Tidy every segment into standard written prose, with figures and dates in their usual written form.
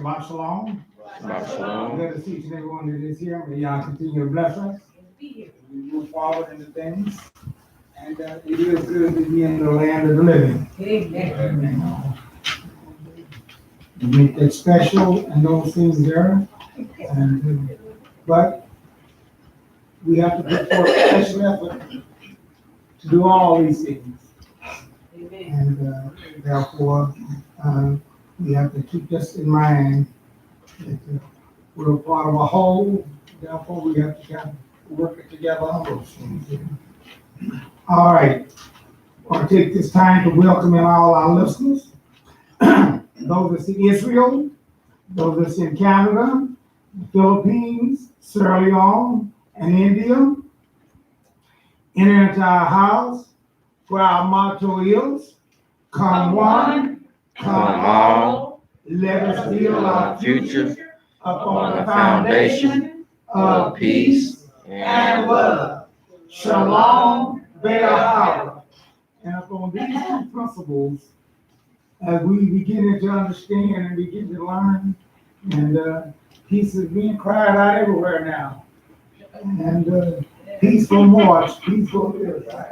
Shabbat Shalom. Shabbat Shalom. Let us each and everyone that is here. May y'all continue to bless us. We move forward into things. And it is good to be in the land of the living. Amen. You make that special and those things there. But we have to put forth special effort to do all these things. And therefore, we have to keep this in mind that we're a part of a whole. Therefore, we have to kind of work it together on those things. All right. I want to take this time to welcome in all our listeners. Those that's in Israel, those that's in Canada, the Philippines, Sierra Leone, and India. Enter into our house, where our motto is, come one, come all, let us build our future upon the foundation of peace and love. Shalom, Be'ahara. And upon these two principles, as we begin to understand and begin to learn, and peace is being cried out everywhere now. And peaceful march, peaceful.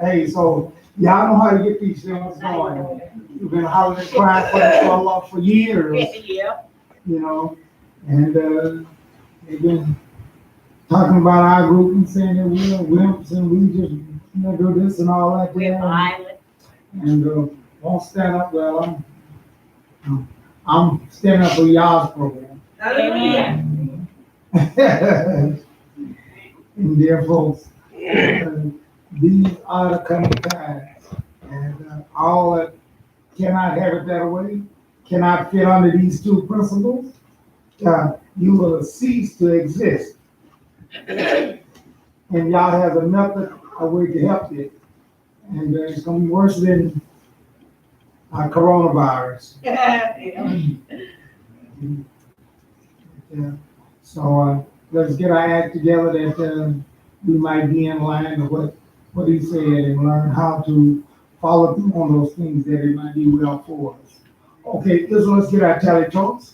Hey, so y'all know how to get these things going. You've been hollering and crying for years. Yeah. You know, and they've been talking about our group and saying that we are wimps and we just do this and all that. We're violent. And won't stand up. Well, I'm standing up for y'all's program. Amen. And dear folks, these are the coming times, and all that cannot have it that way, cannot fit under these two principles. You will cease to exist, and y'all have a method, a way to help it, and it's going to be worse than coronavirus. So let's get our act together that we might be in line with what he said and learn how to follow through on those things that it might be well for us. Okay, let's get our tally talks.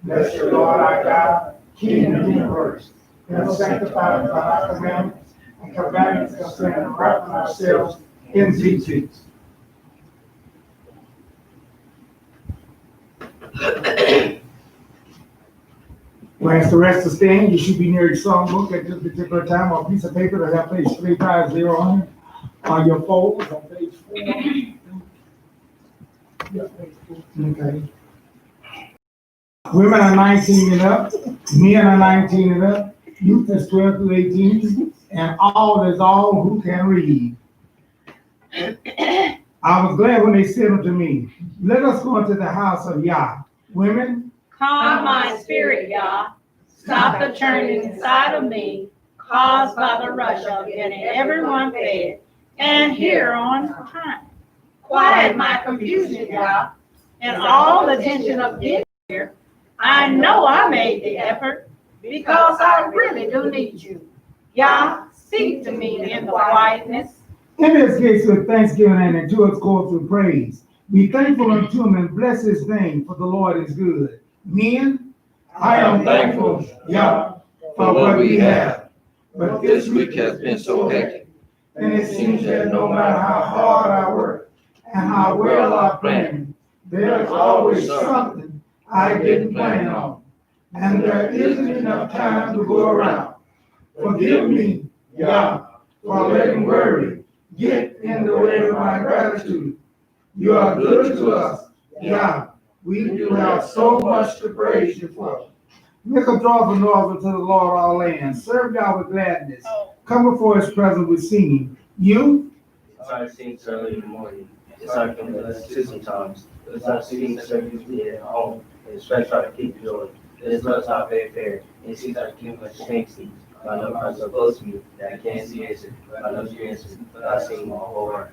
Bless your Lord our God, King of the universe, and sanctified by our commandments and commandments concerning wrapping ourselves in teachings. When it's the rest to stand, you should be near your songbook at this particular time, or a piece of paper that has page 350 on it, on your folders on page 4. Okay. Women are 19 and up, men are 19 and up, youth is 12 to 18, and all is all who can read. I was glad when they said unto me, let us go into the house of Yah. Women, Calm my spirit, Yah. Stop the churning inside of me, caused by the rush of getting everyone fed, and here on time. Quiet my confusion, Yah, and all the tension of this here. I know I made the effort, because I really do need you. Yah, speak to me in the quietness. in this case with thanksgiving and into its courts with praise. Be thankful unto him and bless his name, for the Lord is good. Men, I am thankful, Yah, for what we have. But this week has been so hectic, and it seems that no matter how hard I work and how well I plan, there's always something I didn't plan on, and there isn't enough time to go around. Forgive me, Yah, for letting worry get in the way of my gratitude. You are good to us, Yah. We do have so much to praise you for. Make a joyful noise unto the Lord all lands. Serve God with gladness. Come before his presence with singing. You? It's our sings early in the morning. It's our thing that us too sometimes. It's our singing service at home. And especially try to keep joy. This love's not very fair. And it seems like too much tanksy. I know I'm so close to you that I can't see answer. I know you answer. But I sing my whole heart.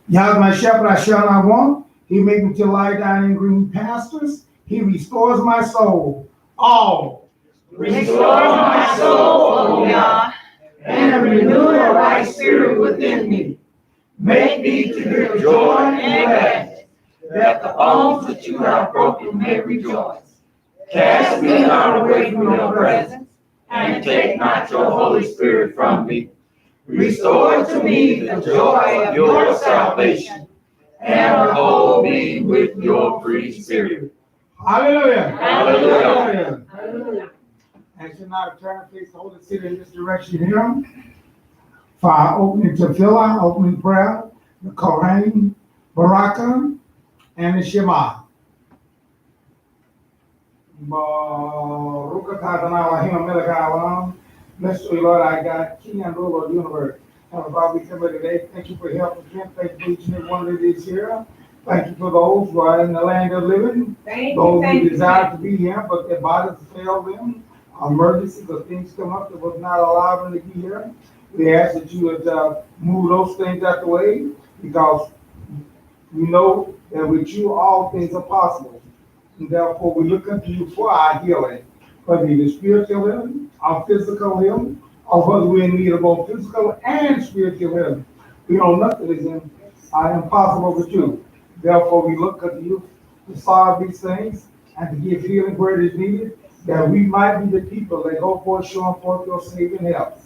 Yah is my shepherd, I shall not want. He makes me to lie down in green pastures. He restores my soul. All. Restore my soul, O Yah, and renew a right spirit within me. Make me to hear joy and gladness, that the bones that you have broken may rejoice. Cast me not away from your presence, and take not your Holy Spirit from me. Restore to me the joy of your salvation, and uphold me with your free spirit. Hallelujah. Hallelujah. Hallelujah. And should not turn face the Holy City in this direction here. For our opening tefillah, opening prayer, the Kohen, Barakah, and the Shema. Baruch atah Adonai Elohim melech haolam. Bless you, Lord, our God, King and ruler of the universe. Heavenly Father, we come here today. Thank you for help again. Thank you for each and every one that is here. Thank you for those who are in the land of living. Those who desire to be here, but their bodies fail them. Emergencies or things come up that was not allow them to be here. We ask that you would move those things out the way, because we know that with you all things are possible. And therefore we look unto you for our healing, whether it is spiritual healing, our physical healing, or whether we're in need of both physical and spiritual healing. We know nothing is impossible with you. Therefore we look unto you to solve these things and to give healing where it is needed, that we might be the people that go forth showing forth your saving help.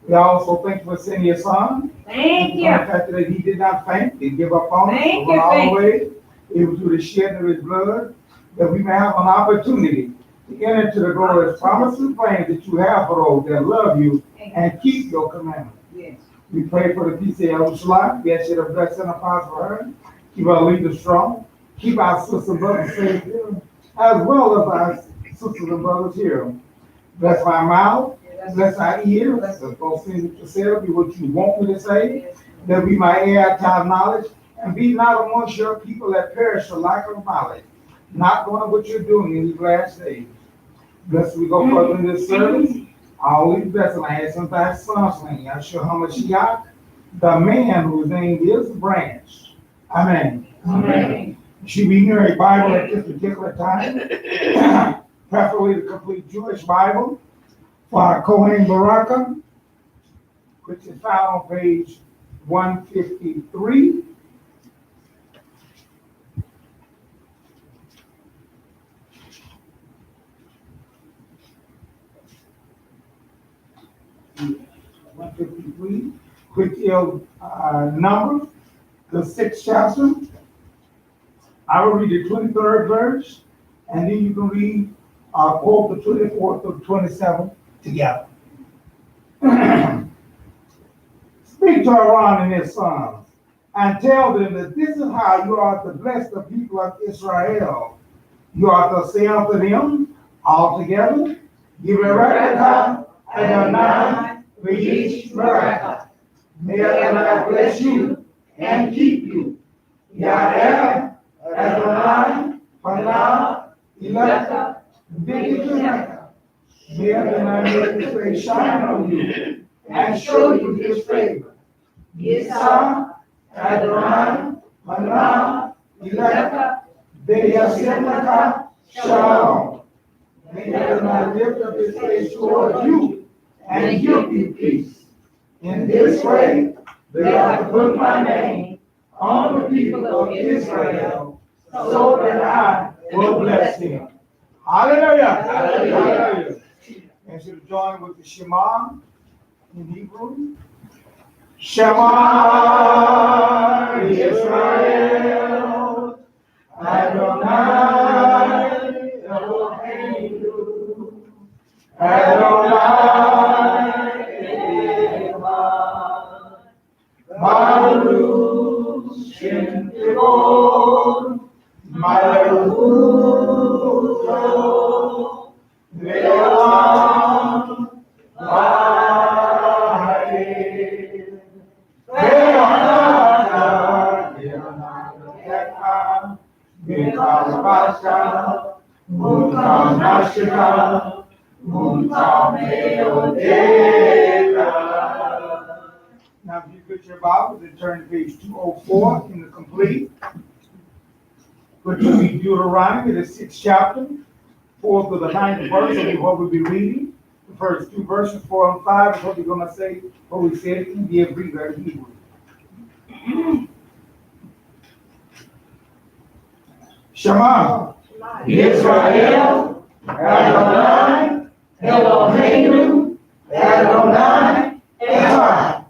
We also thank you for sending your son. Thank you. The fact that he did not faint, didn't give up on us, Thank went you, all thank the way. It was through the shedding of his blood that we may have an opportunity to enter into the glorious promises and plans that you have for those that love you and keep your commandments. Yes. We pray for the peace of Yahushua. We ask you to bless and prosper her. Keep our leaders strong. Keep our sisters and brothers safe here, as well as our sisters and brothers here. Bless my mouth. Bless our ears. Let those things that you said be what you want me to say, that we might add to our knowledge, and be not amongst your people that perish for lack of knowledge, not knowing what you're doing in these last days. Bless we go further in this service. I'll leave bless and I ask him by his son's name, Yahshua HaMashiach, the man whose name is Branch. Amen. Amen. You should be near a Bible at this particular time, preferably the complete Jewish Bible, for our Kohen Barakah, which is found on page 153. Which is Numbers, the 6th chapter. I will read the 23rd verse, and then you can read quote the 24th to 27th together. Speak to Aaron and his sons, and tell them that this is how you are to bless the people of Israel. You are to say unto them all together, give a record Adonai v'yish barakah. May Allah bless you and keep you. Ya'el Adonai Panah Ilaka B'Yisrael. May Adonai make his face shine on you and show you his favor. Yisa Adonai Panah Ilaka B'Yisrael. Shalom. May Adonai lift up his face toward you and give you peace. In this way, they are to put my name on the people of Israel, so that I will bless them. Hallelujah! Hallelujah! And should join with the Shema in Hebrew. Shema Yisrael, Adonai Eloheinu, Adonai Echad, Baruch Shem Kevod, Malchuto, Parashah, Alotkha Nashika, Alotkha Meodeka. Now, if you put your Bibles and turn to page 204 in the complete, which will be Deuteronomy, the 6th chapter, 4th to the 9th verse of what we'll be reading. The first two verses, 4 and 5, is what we're going to say, what we said in the abbreviated Hebrew. Shema, Israel, Adonai, Eloheinu, Adonai, Echad.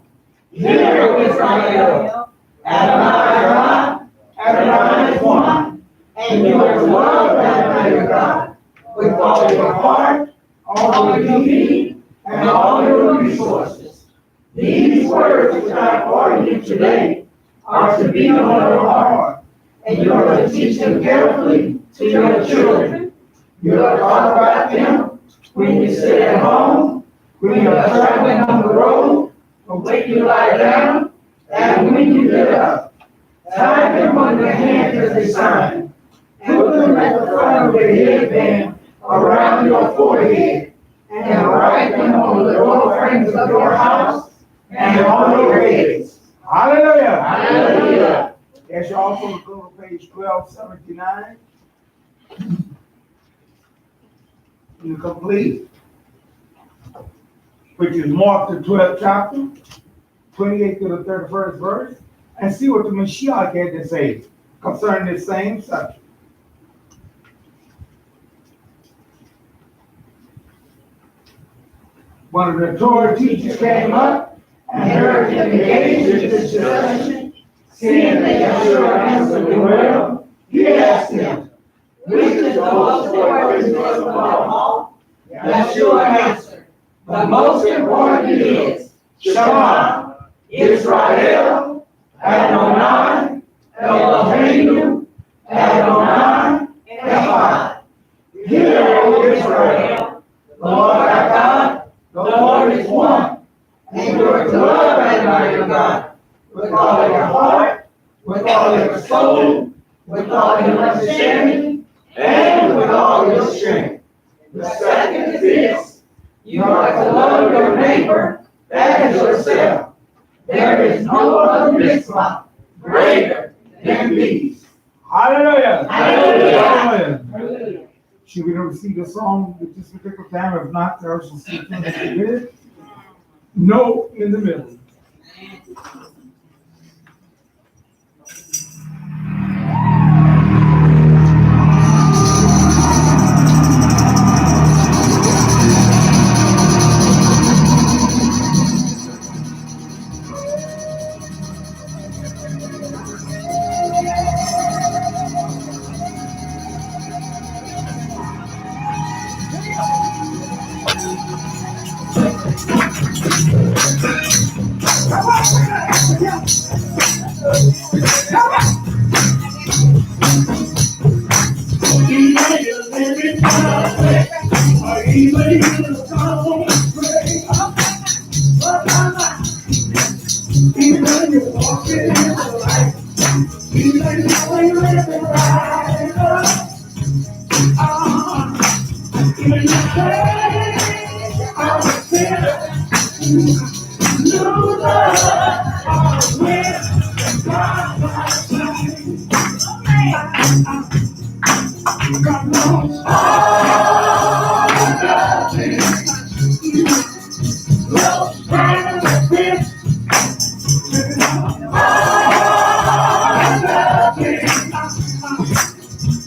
Hear, Israel, Adonai God, Adonai is one, and you are to love Adonai your God with all your heart, all your being, and all your resources. These words which I have ordered you today are to be on your heart, and you are to teach them carefully to your children. You are to talk about them when you sit at home, when you are traveling on the road, when you lie down, and when you get up. Tie them on your hands as a sign. Put them at the front of your headband around your forehead, and write them on the door frames of your house and on your gates. Hallelujah! Hallelujah! As you also go to page 1279, you complete, which is Mark the 12th chapter, 28 to the 31st verse, and see what the Mashiach had to say concerning this same subject. One of the Torah teachers came up and heard him engage in this discussion. Seeing that Yeshua answered him well, he asked him, which is the most important of all? Yeshua answered, the most important is, Shema, Israel, Adonai, Eloheinu, Adonai, Echad. Hear, O Israel, the Lord our God, the Lord is one, and you are to love Adonai your God with all your heart, with all your soul, with all your understanding, and with all your strength. The second is this: you are to love your neighbor as yourself. There is no other mitzvah greater than these. Hallelujah! Hallelujah! Hallelujah! Should we ever see the song at this particular time? If not, there shall see things that we did. No in the middle.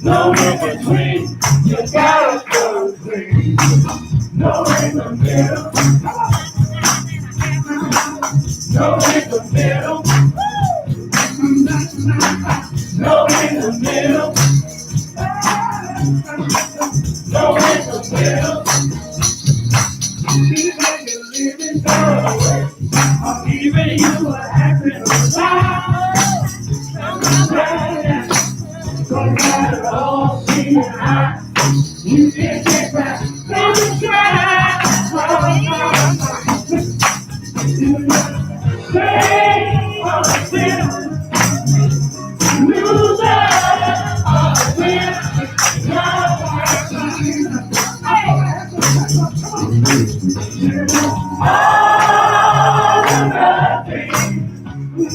No in between, you gotta go clean. No in the middle, no in the middle, no in the middle, no in the middle. Even you living far away, or even you are acting alive. Don't matter all, see it out. You can't get back. Don't try. Say, oh, sin. Loser. Oh, sin. No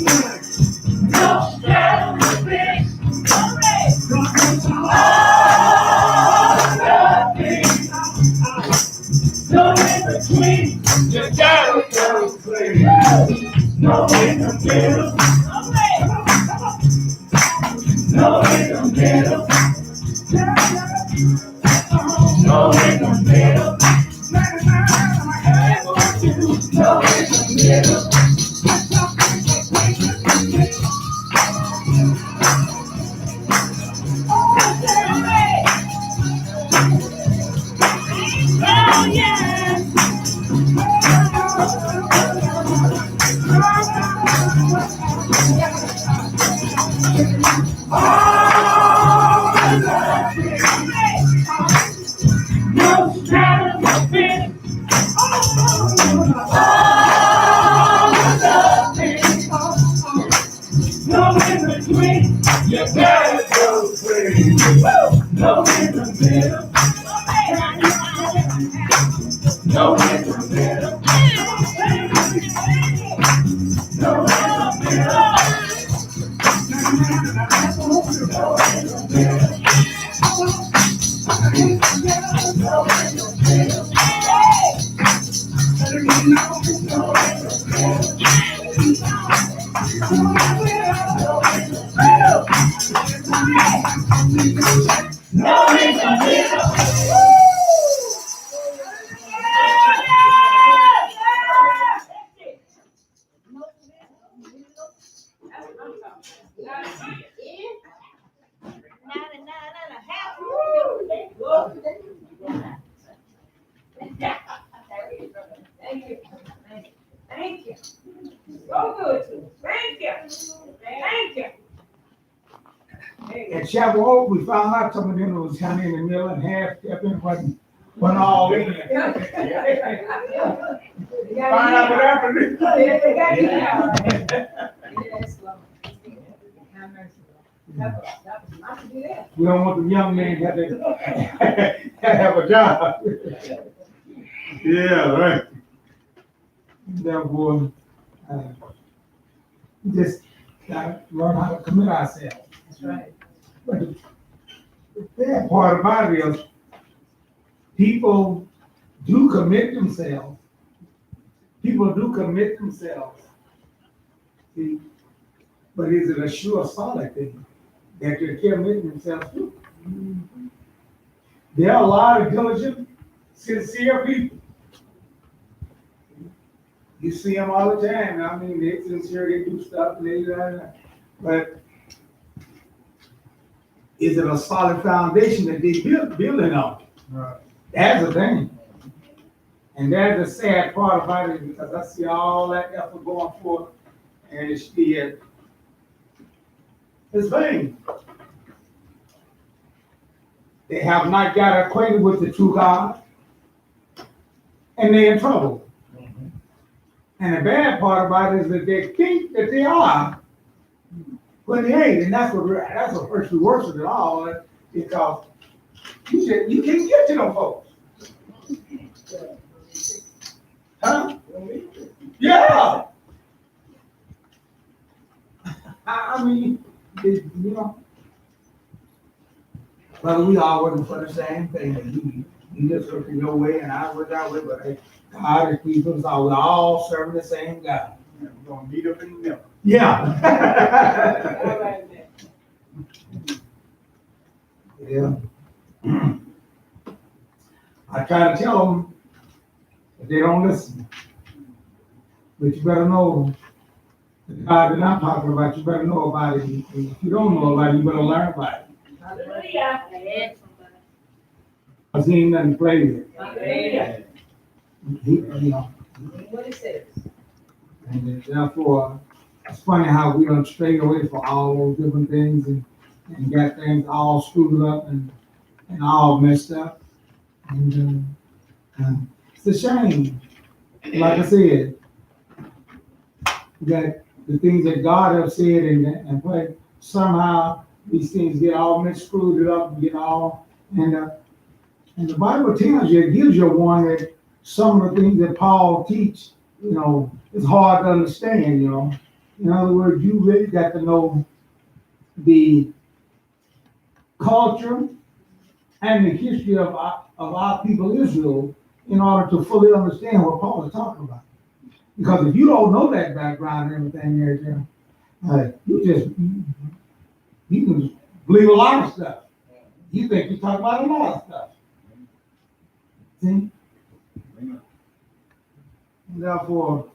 shadow of fear. No in between. You gotta go clean. No in the middle. No in the middle. No in the middle. No in the middle. Oh yeah. No shadow of fear. No in between. You gotta go clean. No in the middle. No in the middle. No in the middle. No in the middle. Thank you. So good. Thank you. Thank you. At Chapel we found out some of them was kind of in the middle and half stepping, wasn't all in. Find out what happened. We don't want the young men to have a job. Yeah, right. Therefore, we just gotta learn how to commit ourselves. That's right. But the bad part about it is, people do commit themselves. People do commit themselves. See, but is it a sure solid thing that they're committing themselves to? There are a lot of diligent, sincere people. You see them all the time. I mean, they're sincere, they do stuff, but is it a solid foundation that they building on? Right. That's the thing. And that's the sad part about it, because I see all that effort going forth, and it's still, it's vain. They have not got acquainted with the true God, and they're in trouble. And the bad part about it is that they think that they are, when they ain't, and that's what hurts me worse than all, because you can't get to them folks. Huh? Yeah. I mean, you know, but we all working for the same thing. You just work your way, and I work our way, but hey, God is people, so we're all serving the same God. We're gonna meet up in the middle. Yeah. Yeah. I try to tell them, but they don't listen. But you better know the God that I'm talking about. You better know about it. If you don't know about it, you better learn about it. Hallelujah. Because he ain't nothing to play with. Hallelujah. You know, What it says. and therefore, it's funny how we don't stray away from all those different things and got things all screwed up and all messed up. And it's a shame. Like I said, that the things that God has said and what somehow these things get all screwed up and get all, and the Bible tells you, it gives you a warning that some of the things that Paul teach, you know, it's hard to understand, you know. In other words, you really got to know the culture and the history of our people Israel in order to fully understand what Paul is talking about. Because if you don't know that background and everything, you can believe a lot of stuff. You think you're talking about a lot of stuff. See? And therefore,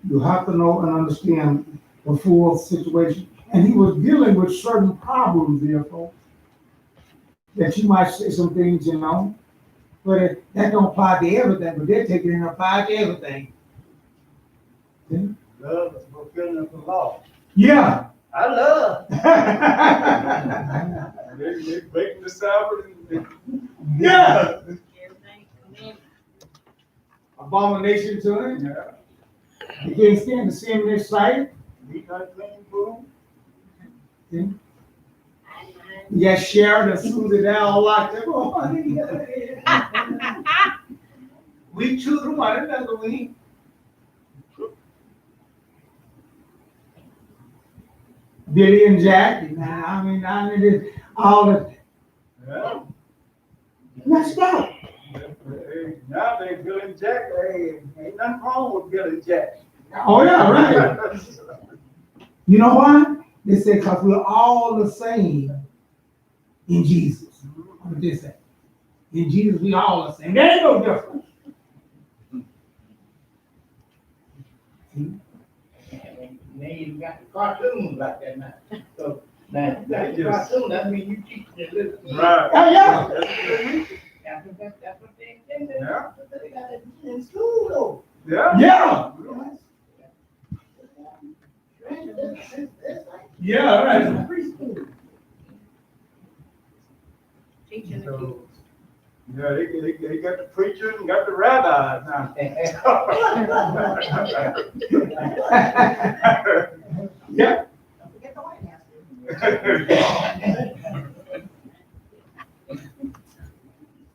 you have to know and understand the full situation. And he was dealing with certain problems there, folks. That you might say some things, but that don't apply to everything, but they're taking it and apply to everything. See? Love is fulfilling of the law. Yeah. I love. They breaking the Sabbath. Yeah. Everything. Abomination to him. Yeah. You can't stand to see him in their sight. We not clean food. See? You got Sharon and Susie there all locked up. Oh, we choose one another, we. Billy and Jack, I mean, it's all the, Yeah. let's go. Hey, now they Bill and Jack. Hey, ain't nothing wrong with Bill and Jack. Oh, yeah, right. You know why? They say, because we're all the same in Jesus. What did they say? In Jesus, we all the same. There ain't no difference. They even got the cartoons like that now. So now you got the cartoon, that means you teach the little kids. Right. Oh, yeah. That's what they intended. Yeah. They got it in school though. Yeah. Yeah. It's like Yeah, right. preschool. Teaching the kids. So, yeah, they got the preachers and got the rabbis now. Yeah. Forget the White House.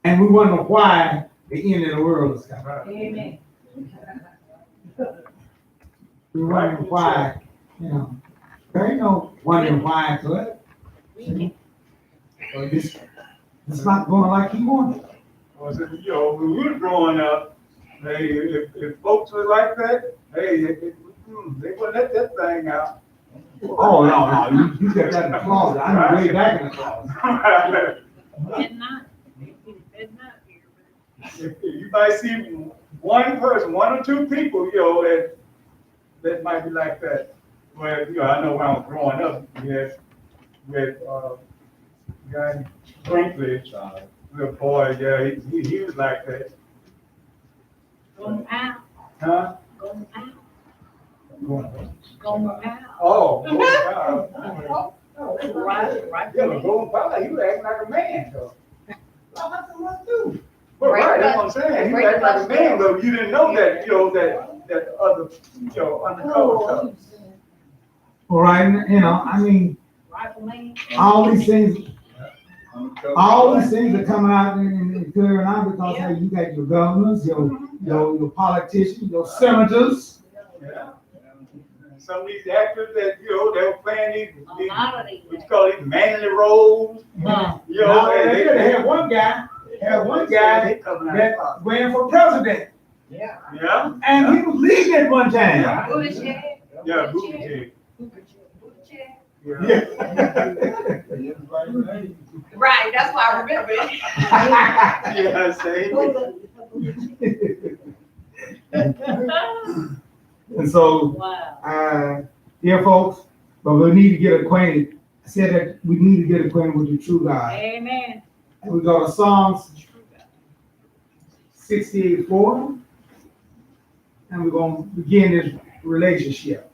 And we wonder why the end of the world is coming. Amen. We wonder why, there ain't no wondering why to it. But it's not going like he wanted. Well, so, when we were growing up, hey, if folks were like that, hey, they wouldn't let that thing out. Oh, no, you got that in the closet. I'm way back in the closet. Did not. Did not hear. You might see one person, one or two people, that might be like that. Well, I know when I was growing up, with guy Brinkley, little boy, yeah, he was like that. Going out. Huh? Going out. Going Going out. Oh, Right. yeah, but going by, he was acting like a man, though. What do? But right, that's what I'm saying. He was acting like a man, but you didn't know that, that other, undercover stuff. All right, I mean, Rifleman. all these things are coming out and clearing out because hey, you got your governors, your politicians, your senators. Yeah. Some of these actors that, they were playing A lot of these. what you call these manly roles. Now, They had one guy that ran for president, Yeah. Yeah. and he was leading at one time. Buttigieg. Yeah, Buttigieg. Buttigieg. Yeah. Right, that's why I remember it. Yeah, same. And so, Wow. dear folks, but we need to get acquainted. I said that we need to get acquainted with the true God. Amen. And we go to Psalms 68:4, and we're going to begin this relationship.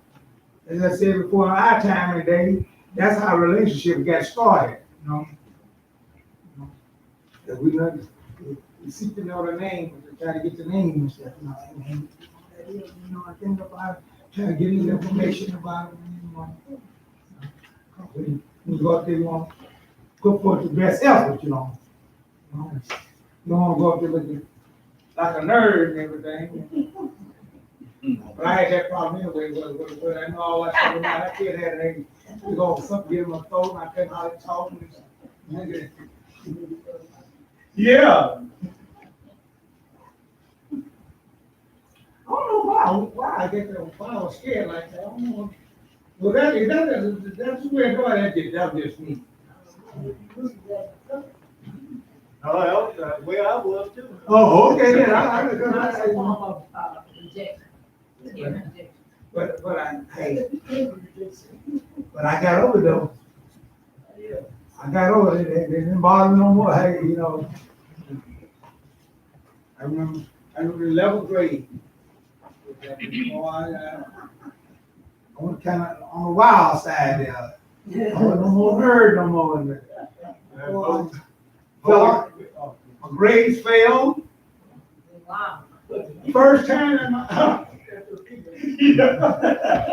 As I said before, in our time and day, that's how relationships got started, That we seek to know the name, we try to get the name and stuff, I think about trying to get any information about it, When you go out there, you want to put forth the best effort, You don't want to go out there looking like a nerd and everything. But I had that problem anyway, where I know all that stuff, that kid had a, you know, something get in my throat, and I couldn't hardly talk. Yeah. I don't know why I get that, why I was scared like that, I don't know. Well, that's where God did, that was just me. Oh, that's where I was too. Oh, okay, then, but I got over though. I got over it, it didn't bother me no more, hey, you know. I remember 11th grade. I went kind of on the wild side there. I wasn't no more nerd no more. My grades fell. Wow. First time in my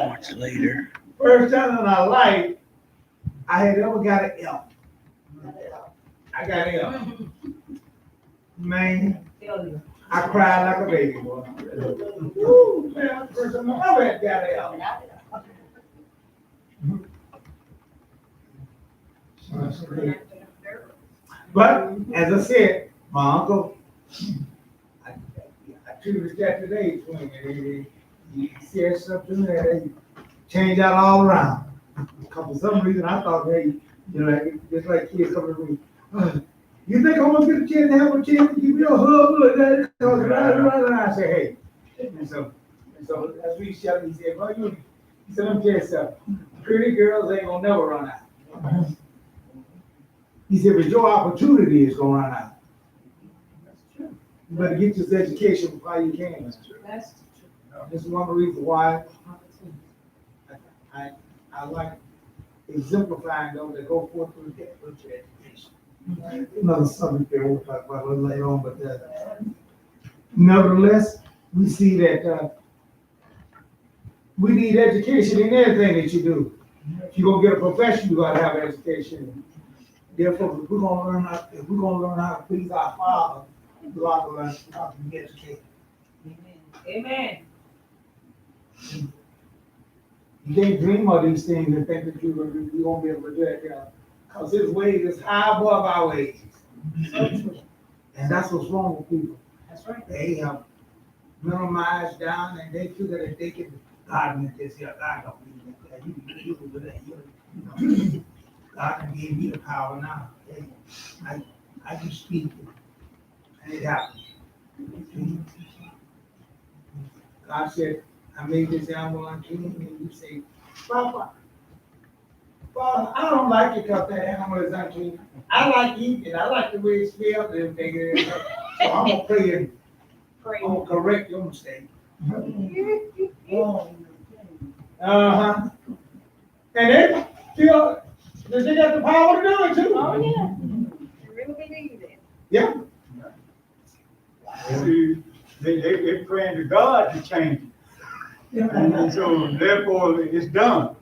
Much later. first time in my life I had ever got an F. I got an F. Man, I cried like a baby, boy. Woo, man, first time I ever had got an F. But as I said, my uncle, I treated that today, and he said something that he changed out all around. For some reason, I thought, hey, you know, just like kids coming to me, you think I'm gonna get a chance to have a chance to give you a hug? And I say, hey, and so as we shut, he said, well, he said, let me tell you something. Pretty girls ain't gonna never run out. He said, but your opportunity is gonna run out. You better get this education while you can. That's This is one of the reasons why I like exemplifying those that go forth to get education. Another subject that we'll talk about a little later on, but nevertheless, we see that we need education in everything that you do. If you're gonna get a profession, you gotta have education. Therefore, if we're gonna learn how to please our Father, we ought to learn how to be educated. Amen. You can't dream of these things and think that you won't be able to do it, because His ways is high above our ways. And that's what's wrong with people. That's right. They have minimized down and they feel that they can, God meant this here, God don't mean that. You do that. You know, God can give me the power now. Hey, I can speak it, and it happens. God said, I made this animal unclean, and you say, Papa, I don't like it because that animal is unclean. I like eating it. I like the way it smells and everything. So I'm going to pray and I'm going to correct your mistake. Uh-huh. And they feel that they got the power to do it too. Oh, yeah. I really believe it. Yeah. See, they praying to God to change it. And so therefore it's done.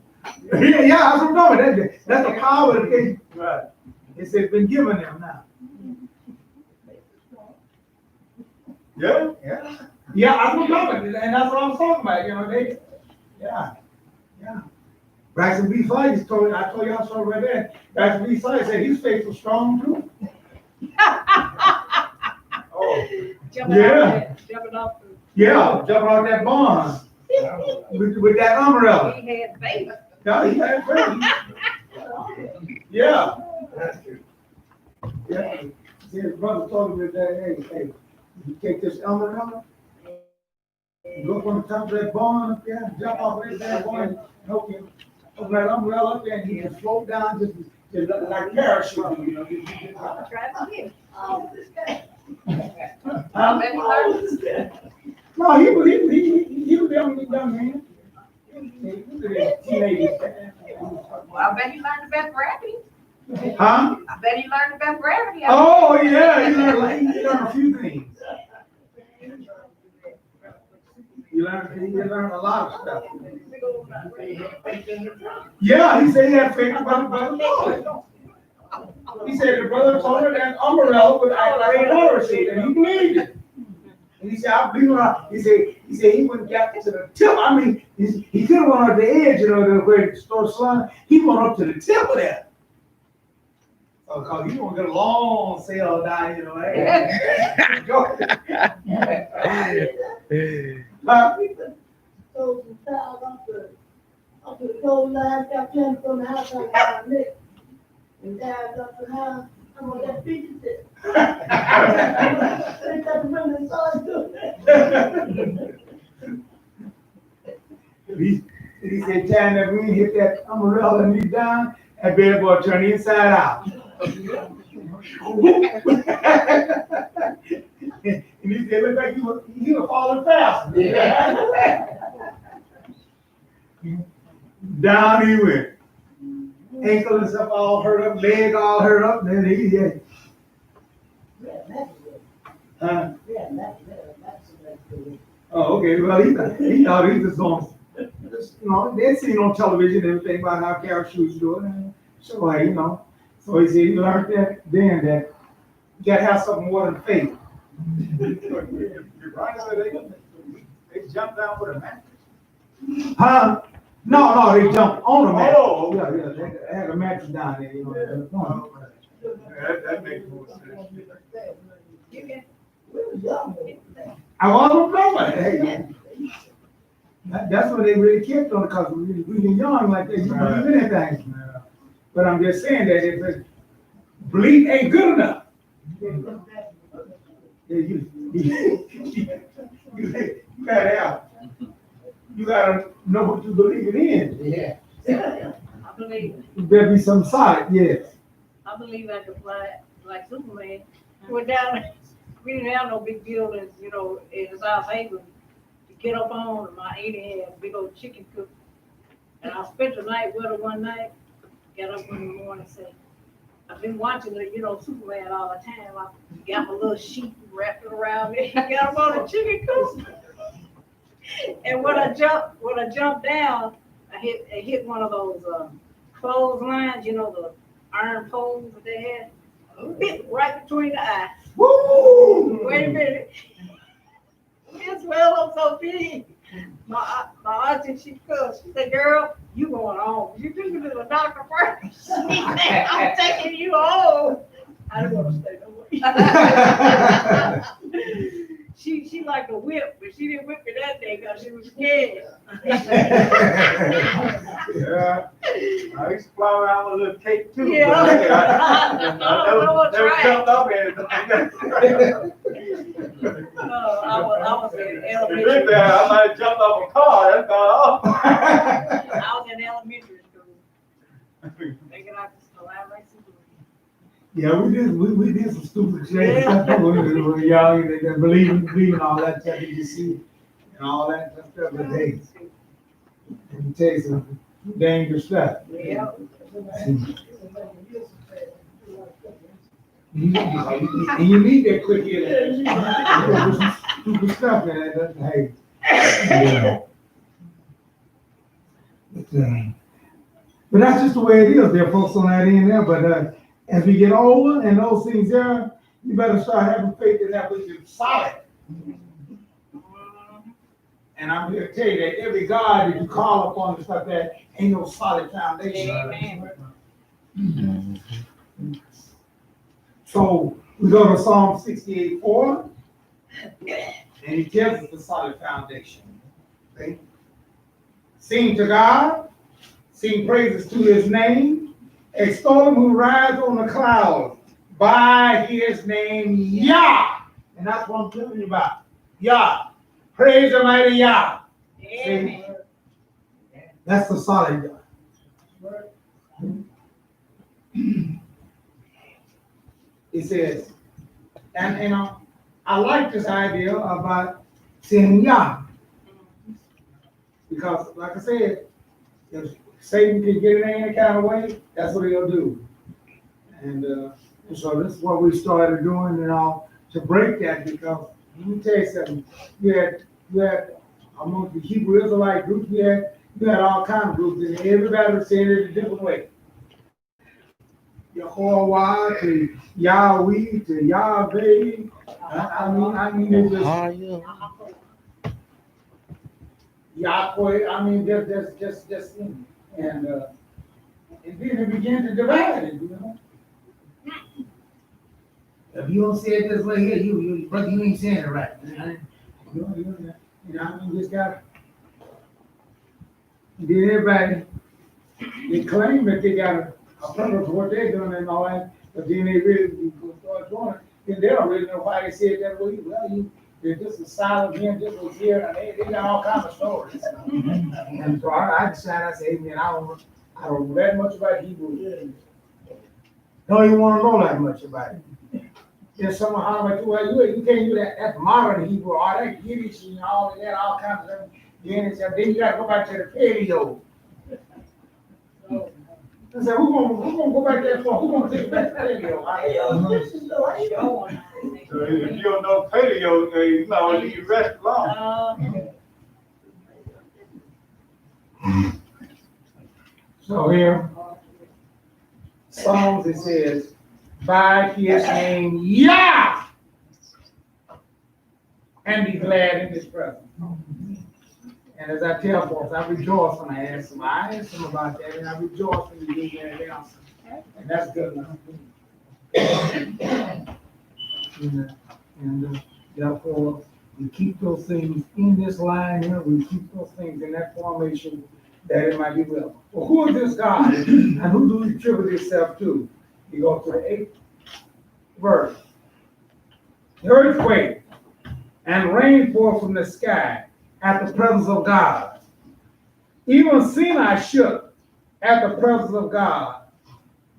Yeah, that's what I'm talking. That's the power that they, Right. it's been given them now. Yeah. Yeah, that's what I'm talking, and that's what I'm talking about. You know, yeah. Braxton B. Sykes told, I told y'all so right there. Braxton B. Sykes said he's faithful, strong too. Oh, Jumping Yeah. off that, jumping off the. Yeah, jumping out that barn with that umbrella. He had faith. Yeah, he had faith. Yeah. Yeah. See, his brother told him that, hey, you take this umbrella, you go from the top of that barn up there, and jump off of that barn, and hook him, open that umbrella up there, and he can float down just like parachute, you know. I'll try to get it. Huh? Maybe learn. No, he was a young man. He was a teenager. Well, I bet he learned about gravity. Huh? I bet he learned about gravity. Oh, yeah, he learned a few things. He learned a lot of stuff. Yeah, he said he had faith about the brother. He said the brother told her that umbrella was like a water seat, and he believed it. And he said, I believe he said he wouldn't get to the tip. I mean, he could have went up the edge, you know, where it starts sliding. He went up to the tip of that. Because you don't get a long sail down, you know, hey. So the child up the cold line, got him from the house on my neck. And died up the house. I'm on that picture there. They got to bring the son to He said, time that wind hit that umbrella and he down, that bad boy turned inside out. And he said, look like he was falling fast. Down he went. Ankle and stuff all hurt up, leg all hurt up, and then he had. Huh? Oh, okay. Well, he thought he was on. You know, they'd seen on television everything about how Carol Shoes doing, and so like, you know. So he said he learned that then that you gotta have something more than faith. They jumped down with a mattress. Huh? No, they jumped on the mattress. Oh. Yeah, they had a mattress down there, you know. That makes more sense. I wasn't blowing. Hey, that's what they really kept on, because we were young like that. You believe in anything. But I'm just saying that if belief ain't good enough, you gotta know what you believe in. Yeah. I believe, You better be some solid, yes. I believe I could fly like Superman. We didn't have no big buildings, you know, in South Haven to get up on. My auntie had a big old chicken coop. And I spent the night with her one night, got up in the morning and said, I've been watching the, you know, Superman all the time. I got my little sheet wrapped around me, got up on the chicken coop. And when I jumped down, I hit one of those clotheslines, you know, the iron poles that they had. Hit right between the eyes. Woo! Wait a minute. It swelled up so big. My auntie, she cussed. She said, girl, you going home. You took me to the doctor first. She said, I'm taking you home. I didn't want to stay no more. She liked a whip, but she didn't whip me that day because she was scared. Yeah. I used to fly around with a little cape too. Yeah. I never jumped up in it. I was in If elementary. I might have jumped off a car, that's gone off. I was in elementary school. Thinking I could fly like Superman. Yeah, we did some stupid shit stuff when we were young, and believing all that stuff that you see, and all that stuff. But hey, let me tell you some dangerous stuff. Yeah. And you need that quick ear. Stupid stuff, man. Hey. Yeah. But that's just the way it is. There are folks on that end there, but as we get older and those things there, you better start having faith in that which is solid. And I'm here to tell you that every God that you call upon and stuff that ain't no solid foundation. Amen. So we go to Psalm 68:4, and he gives us the solid foundation. Okay? Sing to God, sing praises to his name, extol him who rides on the clouds by his name, Yah. And that's what I'm telling you about. Yah. Praise the mighty Yah. Amen. That's the solid God. It says, and I like this idea about saying Yah. Because, like I said, if Satan can get it any kind of way, that's what he'll do. And so this is what we started doing, to break that, because let me tell you something. You had among the Hebrew Israelite groups, you had all kinds of groups, and everybody was saying it a different way. Yehovah to Yahweh to Yahweh. I mean, it's just Yahweh. I mean, just in it. And then it began to divide it, you know. If you don't say it this way here, but you ain't saying it right. You know, I mean, just got. Then everybody, they claim that they got a purpose for what they're doing and all that, but then they really start doing it. Then they don't really know why they said that way. Well, they're just a silent here, this was here, and they got all kinds of stories. And so I decided, I said, hey man, I don't know that much about Hebrew. Don't even want to know that much about it. There's someone hollering at you, well, you can't do that. That's modern Hebrew, all that Yiddish and all of that, all kinds of things. Then you got to go back to the paleo. I said, who gonna go back there for? Who gonna take back paleo? So if you don't know paleo, you might want to leave the rest alone. So here, Psalms, it says, by his name, Yah, and be glad in his presence. And as I tell folks, I rejoice when I ask them. I ask them about that, and I rejoice when you give me an answer. And that's good enough. And therefore, we keep those things in this line here. We keep those things in that formation that it might be well. Well, who is this God? And who do he attribute himself to? You go to the 8th verse. The earthquake and rain forth from the sky at the presence of God. Even Sinai shook at the presence of God,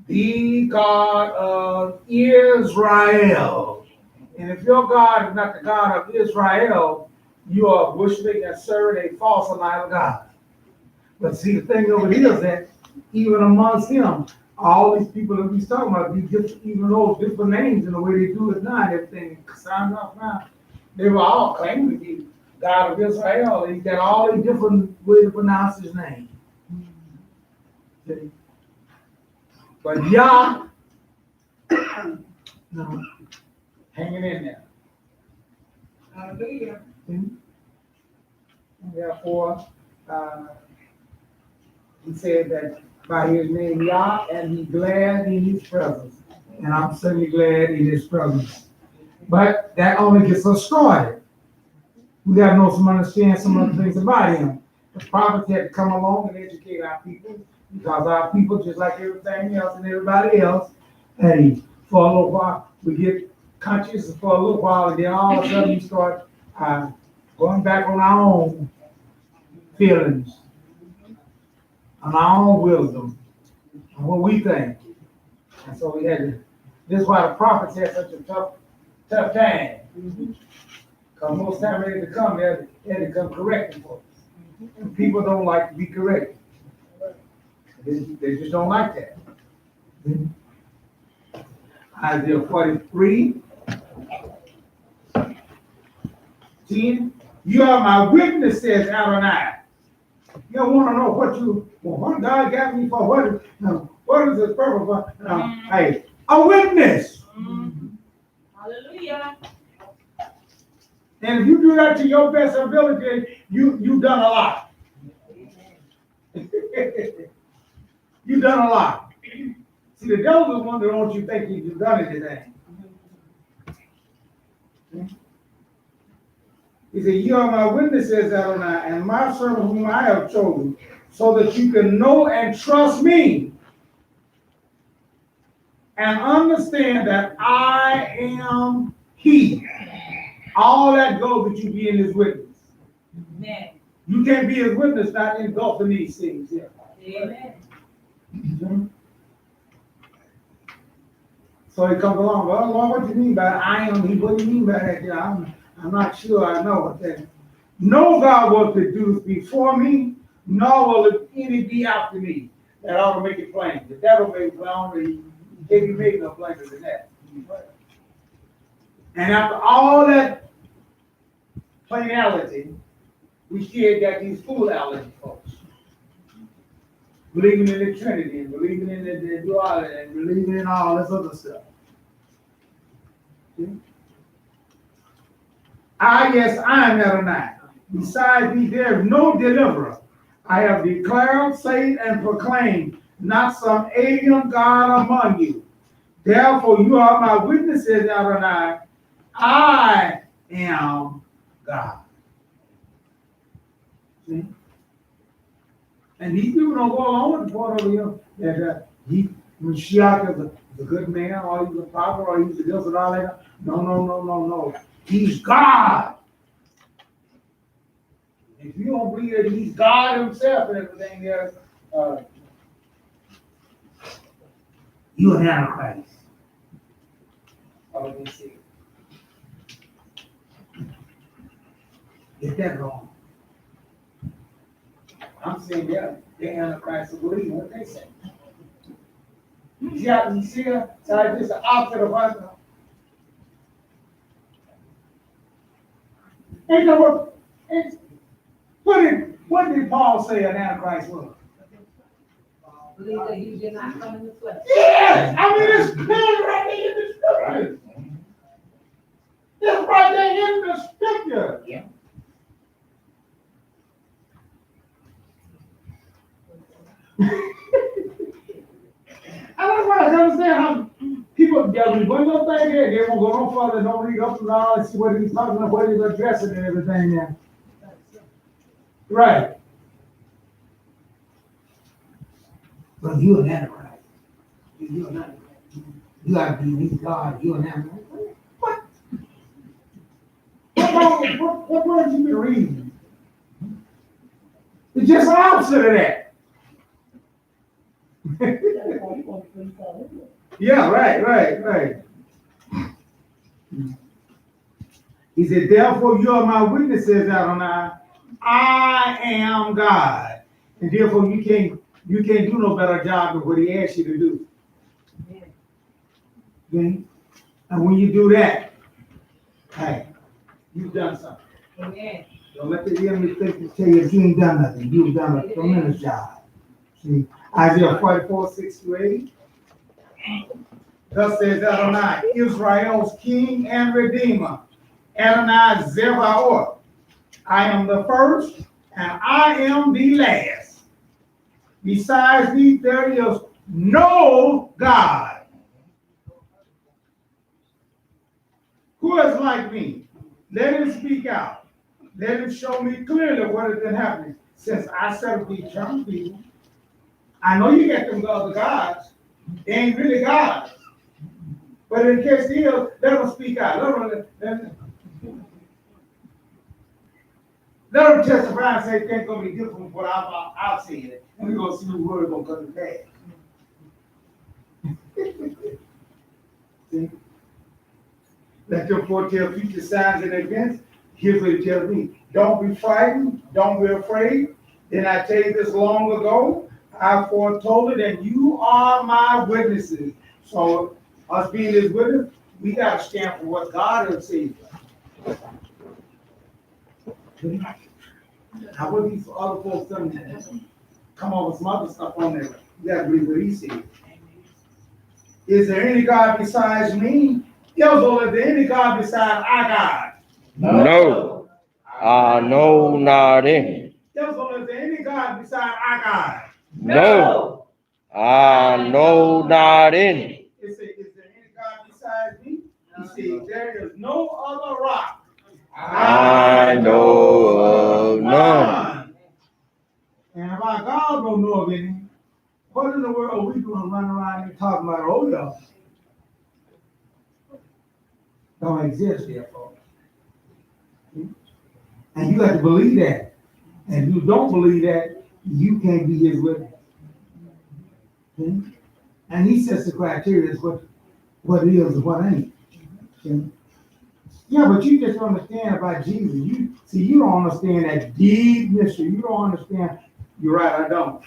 the God of Israel. And if your God is not the God of Israel, you are worshiping and serving a false and idol God. But see, the thing over here is that even amongst him, all these people that we're talking about, even those different names and the way they do it now and everything, sound off now, they were all claiming to be God of Israel. He got all these different ways to pronounce his name. But Yah, no, hanging in there. Hallelujah. Therefore, he said that by his name Yah, and be glad in his presence. And I'm certainly glad in his presence. But that only gets us started. We got to know understand some other things about him. The prophets had to come along and educate our people, because our people, just like everything else and everybody else, hey, for a little while, we get conscious for a little while, and then all of a sudden we start going back on our own feelings, on our own wisdom, on what we think. And so we had to, this is why the prophets had such a tough time. Because most time they had to come, they had to come correcting folks. And people don't like to be corrected. They just don't like that. Isaiah 43, 10. You are my witness, says Adonai. You don't want to know what God got me for. What is his purpose for? Hey, a witness. Hallelujah. And if you do that to your best ability, you've done a lot. You've done a lot. See, the devil is one that wants you to think you've done anything. He said, you are my witnesses, Adonai, and my servant whom I have chosen, so that you can know and trust me and understand that I am he. All that goes that you be in his witness. Amen. You can't be his witness not engulfed in these things. Yeah. Amen. Mm-hmm. So he comes along, well, Lord, what do you mean by I am he? What do you mean by that? Yeah, I'm not sure I know what that is. No God will produce before me, nor will any be after me. That ought to make it plain. The devil made it plain, he can't be made no plainer than that. And after all that plainality, we still got these foolology folks. believing in the Trinity, and believing in the duality, and believing in all this other stuff. See? Yes, I am Adonai. Besides me, there is no deliverer. I have declared, said, and proclaimed, not some alien God among you. Therefore, you are my witnesses, Adonai. I am God. See? And these people don't go along with the part over here that Mashiach is a good man, or he's a prophet, or he's a this and all that. No. He's God. If you don't believe that he's God himself and everything else, you're an Antichrist. Oh, let me see. Get that wrong. I'm saying they're Antichrist to believe what they say. You see here? So it's just the opposite of us. Ain't no what did Paul say an Antichrist was? Believe that he did not come in the flesh. Yes! I mean, it's clear right there in the scripture. It's right there in the scripture. Yeah. I don't want to understand how people get one little thing here, they won't go no further, don't read up and all and see what he's talking about, what he's addressing and everything there. Right. But you're an Antichrist. You're an Antichrist. You gotta believe God, you're an Antichrist. What? What words you been reading? It's just the opposite of that. Yeah, right. He said, therefore you are my witnesses, Adonai. I am God. And therefore you can't do no better job than what he asked you to do. Okay? And when you do that, hey, you've done something. Amen. Don't let the enemy think to tell you you ain't done nothing. You've done a tremendous job. See, Isaiah 44:6-8. Thus says Adonai, Israel's king and redeemer. Adonai Zebaoth. I am the first and I am the last. Besides me, there is no God. Who is like me? Let him speak out. Let him show me clearly what has been happening since I settled these young people. I know you got them other gods. They ain't really gods. But in case they is, let them speak out. Let them testify and say things going to be different from what I've seen. And we're going to see the word going to come to pass. See? Let them foretell future signs and events. Here's what it tells me. Don't be frightened. Don't be afraid. Didn't I tell you this long ago? I foretold it, and you are my witnesses. So, us being his witness, we got to stand for what God has said. How would these other folks come up with some other stuff on there? You got to believe what he said. Is there any God besides me? Is there any God besides our God? No. No, not any. Is there any God besides our God? No. No, not any. It said, is there any God besides me? He said, there is no other rock. I know of none. And if our God don't know of any, what in the world are we going to run around and talk about? Oh, y'all don't exist, therefore. And you have to believe that. And if you don't believe that, you can't be his witness. Okay? And he sets the criteria as what it is and what ain't. Okay? Yeah, but you just don't understand about Jesus. You don't understand that deep mystery. You don't understand. You're right, I don't.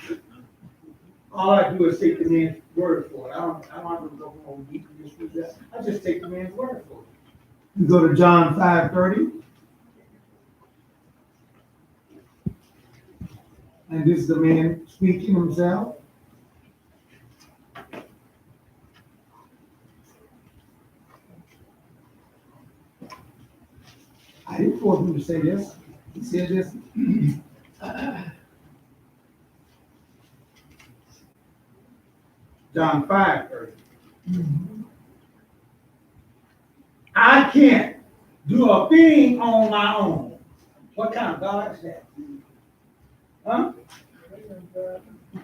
All I do is take the man's word for it. I don't have to go on deep mystery. I just take the man's word for it. You go to John 5:30. And this is the man speaking himself. I didn't force him to say this. He said this. John 5:30. I can't do a thing on my own. What kind of God is that? Huh?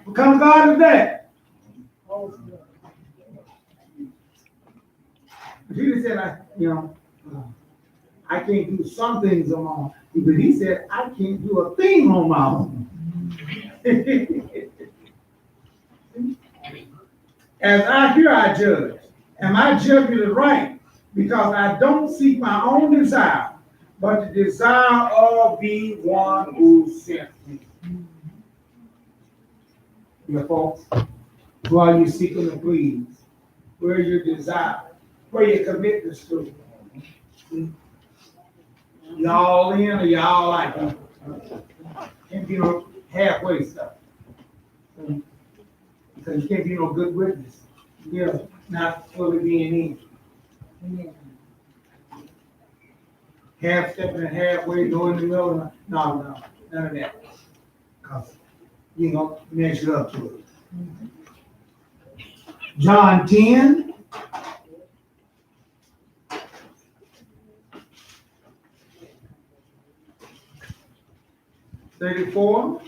What kind of God is that? Jesus said, I can't do some things on my own. But he said, I can't do a thing on my own. As I hear, I judge. And my judgment is right, because I don't seek my own desire, but the desire of the one who sent me. Yeah, folks, who are you seeking to please? Where is your desire? Where your commitments to? Y'all in or y'all like it? Can't be no halfway stuff. Because you can't be no good witness. You're not fully being in. Half stepping and halfway, going in the middle. No, none of that. Because you ain't gonna measure up to it. John 10. $34.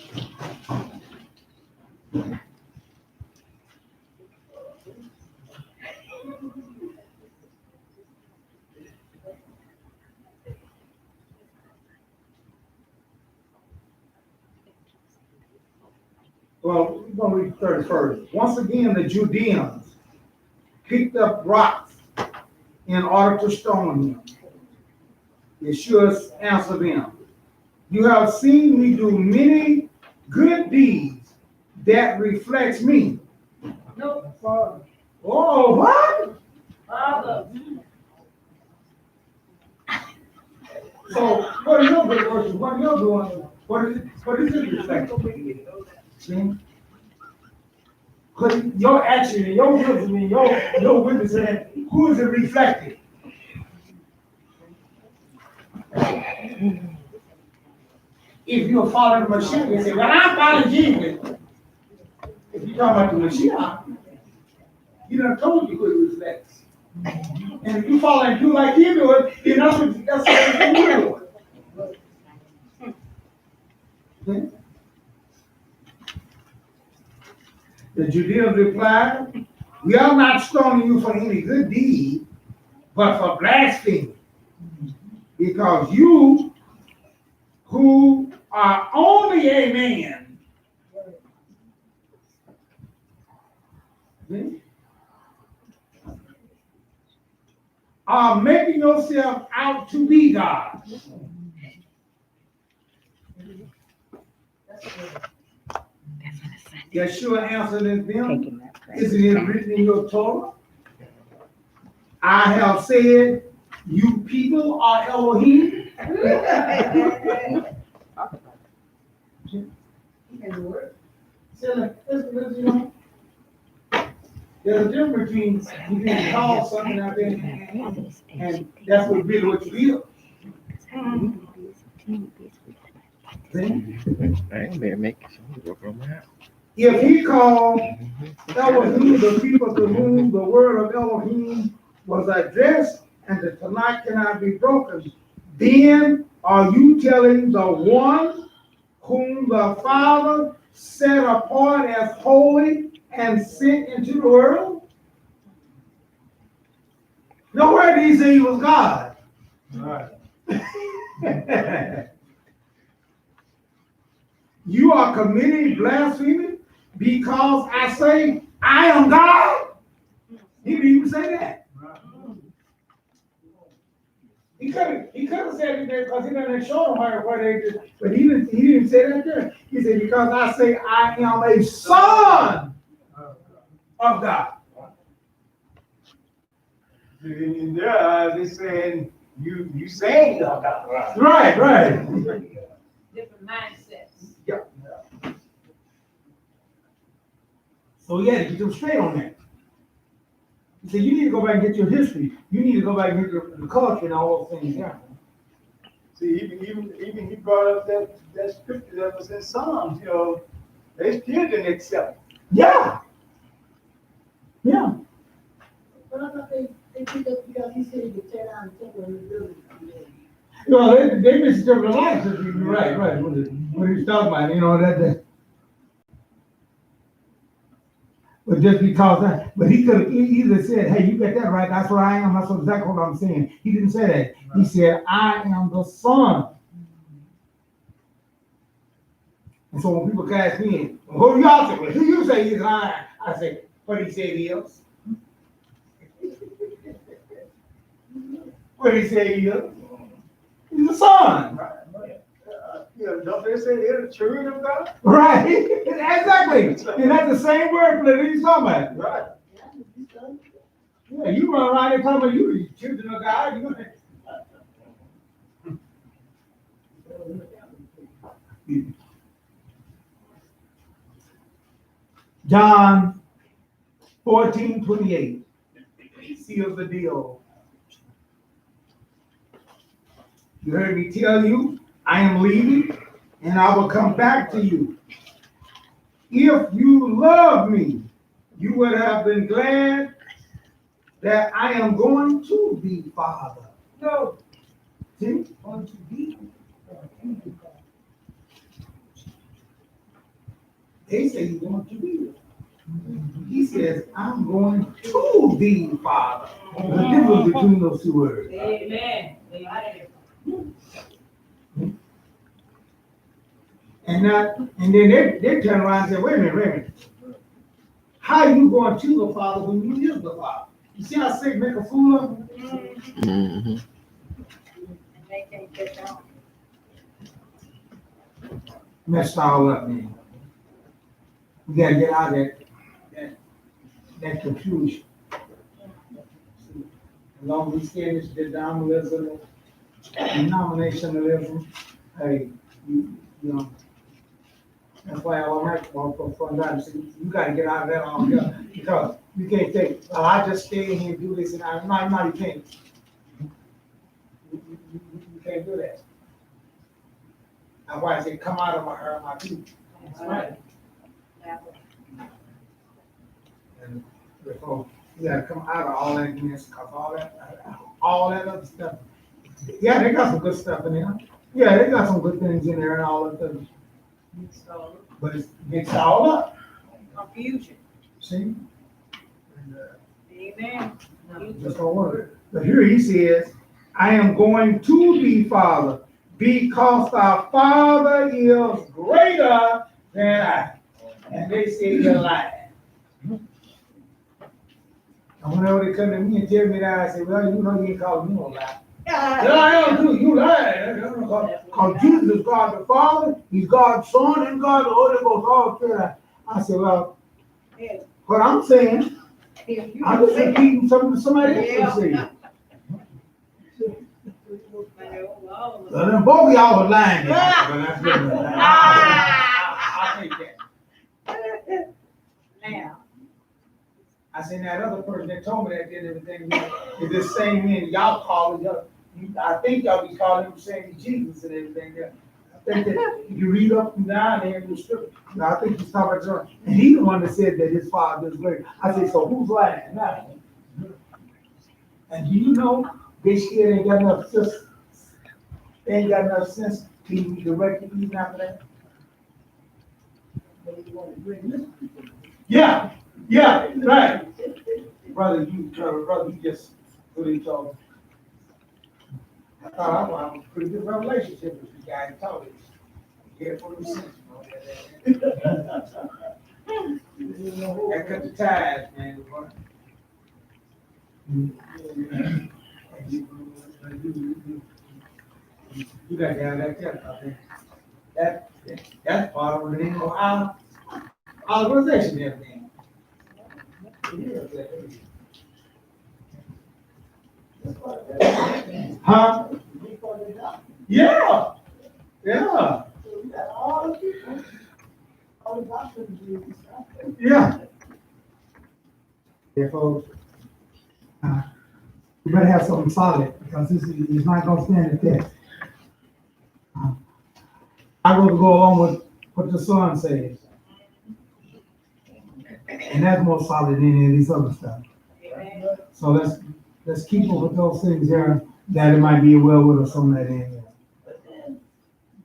Well, we're going to read 31st. Once again, the Judeans picked up rocks in order to stone him. Yeshua answered them, you have seen me do many good deeds that reflects me. No. Oh, what? Father. So, what are your good works? What are you doing? What is it reflecting? See? Because your action and your words and your witnessing, who is it reflecting? If you're following the Mashiach, you say, well, I'm following Jesus. If you're talking about the Mashiach, he done told you who it reflects. And if you follow and do like you do it, then that's what you're doing. Okay? The Judeans replied, we are not stoning you for any good deed, but for blasphemy. Because you, who are only a man, are making yourself out to be God. Yeshua answered them, isn't it written in your Torah? I have said, you people are Elohim. There's a difference between you being called something out there, and that's really what you feel. If he called Elohim the people to whom the word of Elohim was addressed, and the Tanakh cannot be broken, then are you telling the one whom the Father set apart as holy and sent into the world? Nowhere did he say he was God. Right. You are committing blasphemy because I say I am God? He didn't even say that. He could have said it there because he didn't show them where they did, but he didn't say that there. He said, because I say I am a son of God. In their eyes, they're saying you saying you're God. Right. Different mindsets. Yeah. So yeah, to get them straight on that. He said, you need to go back and get your history. You need to go back and get the culture and all those things down. See, even he brought up that scripture that was in Psalms, they still didn't accept. Yeah. Yeah. But I thought they picked up because he said he could tear down the temple and rebuild it. No, they misinterpreted a lot of things. Right. What he's talking about, that. But just because but he could have either said, hey, you got that right, that's what I am, that's exactly what I'm saying. He didn't say that. He said, I am the Son. And so when people ask me, well, who y'all say? Well, who you say is I say, what he said he is. What he said he is. He's the Son. Right. Don't they say they're the children of God? Right. Exactly. And that's the same word that he's talking about. Right. Yeah, you run around there talking about you the children of God. John 14:28 seals the deal. You heard me tell you, I am leaving and I will come back to you. If you love me, you would have been glad that I am going to be Father. No. See? Going to be. They say he's going to be. He says, I'm going to be Father. The difference between those two words. Amen. Amen. And then they turn around and say, wait a minute. How are you going to the Father when you is the Father? You see how Satan make a fool of him? Mm-hmm. They can't get down. Messed all up, man. We gotta get out of that confusion. As long as we stay in this denominationalism, hey, you know, that's why I like for that. You gotta get out of that altogether because you can't take, I just stay in here and do this and I, no, you can't. You can't do that. That's why I say, come out of my feet. That's right. And therefore, you gotta come out of all that mess, cause all that other stuff. Yeah, they got some good stuff in there. Yeah, they got some good things in there and all of them. But it's mixed all up. Confusion. See? And, Amen. just don't want it. But here he says, I am going to be Father, because our Father is greater than I. And they say you're lying. And whenever they come to me and tell me that, I say, well, you know you ain't calling me no lie. Yeah, I am too. You lying. Because Jesus is God the Father, He's God's Son, and God the Holy Ghost, all together. I said, well, what I'm saying, I'm just repeating something somebody else said. So then both of y'all were lying. But that's good enough. I'll take that. Now. I seen that other person that told me that did everything. Is this same man y'all call it? I think y'all be calling him saying Jesus and everything. I think that you read up and down there in the scripture. I think he's talking about John. And he's the one that said that his father is great. I said, so who's lying now? And do you know this kid ain't got enough sense? They ain't got enough sense to be directed even after that. Yeah, right. Brother, you just really told me. I thought I had a pretty good relationship with you guys. Told you. Careful of the sense. That cut the ties, man. You got to have that test out there. That's part of the name of our organization, everything. Huh? Yeah. Yeah. Therefore, you better have something solid because this is not going to stand the test. I go along with what the son says. And that's more solid than any of these other stuff. So let's keep with those things there, that it might be well with us on that end. But then,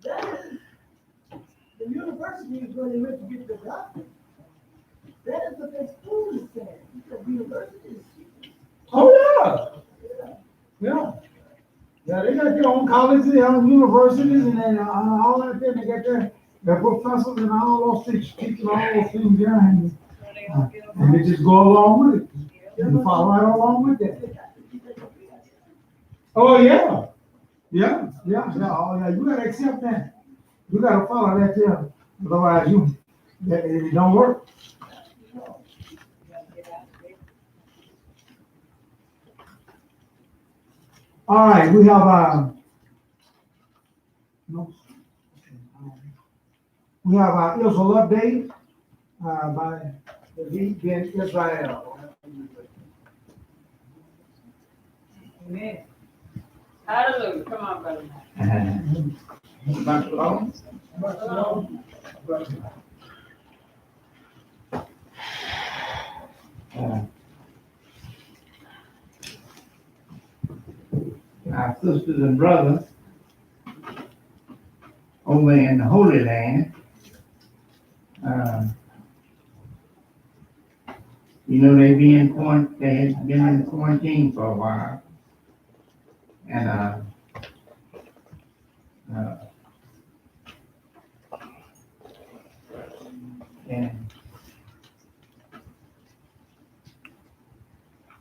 that is, the university is going to investigate the doctor. That is what their school is saying. Because university is. Oh, yeah. Yeah, they got their own colleges, their own universities, and then all that there, they got their professors and all those things, teaching all those things there, and they just go along with it, and follow right along with that. Oh, yeah, oh, yeah, you gotta accept that, you gotta follow that there, otherwise it don't work. All right, we have our Israel update by the lead in Israel. Amen. Hallelujah. Come on, brother. Our sisters and brothers over in the Holy Land, you know, they had been in quarantine for a while. And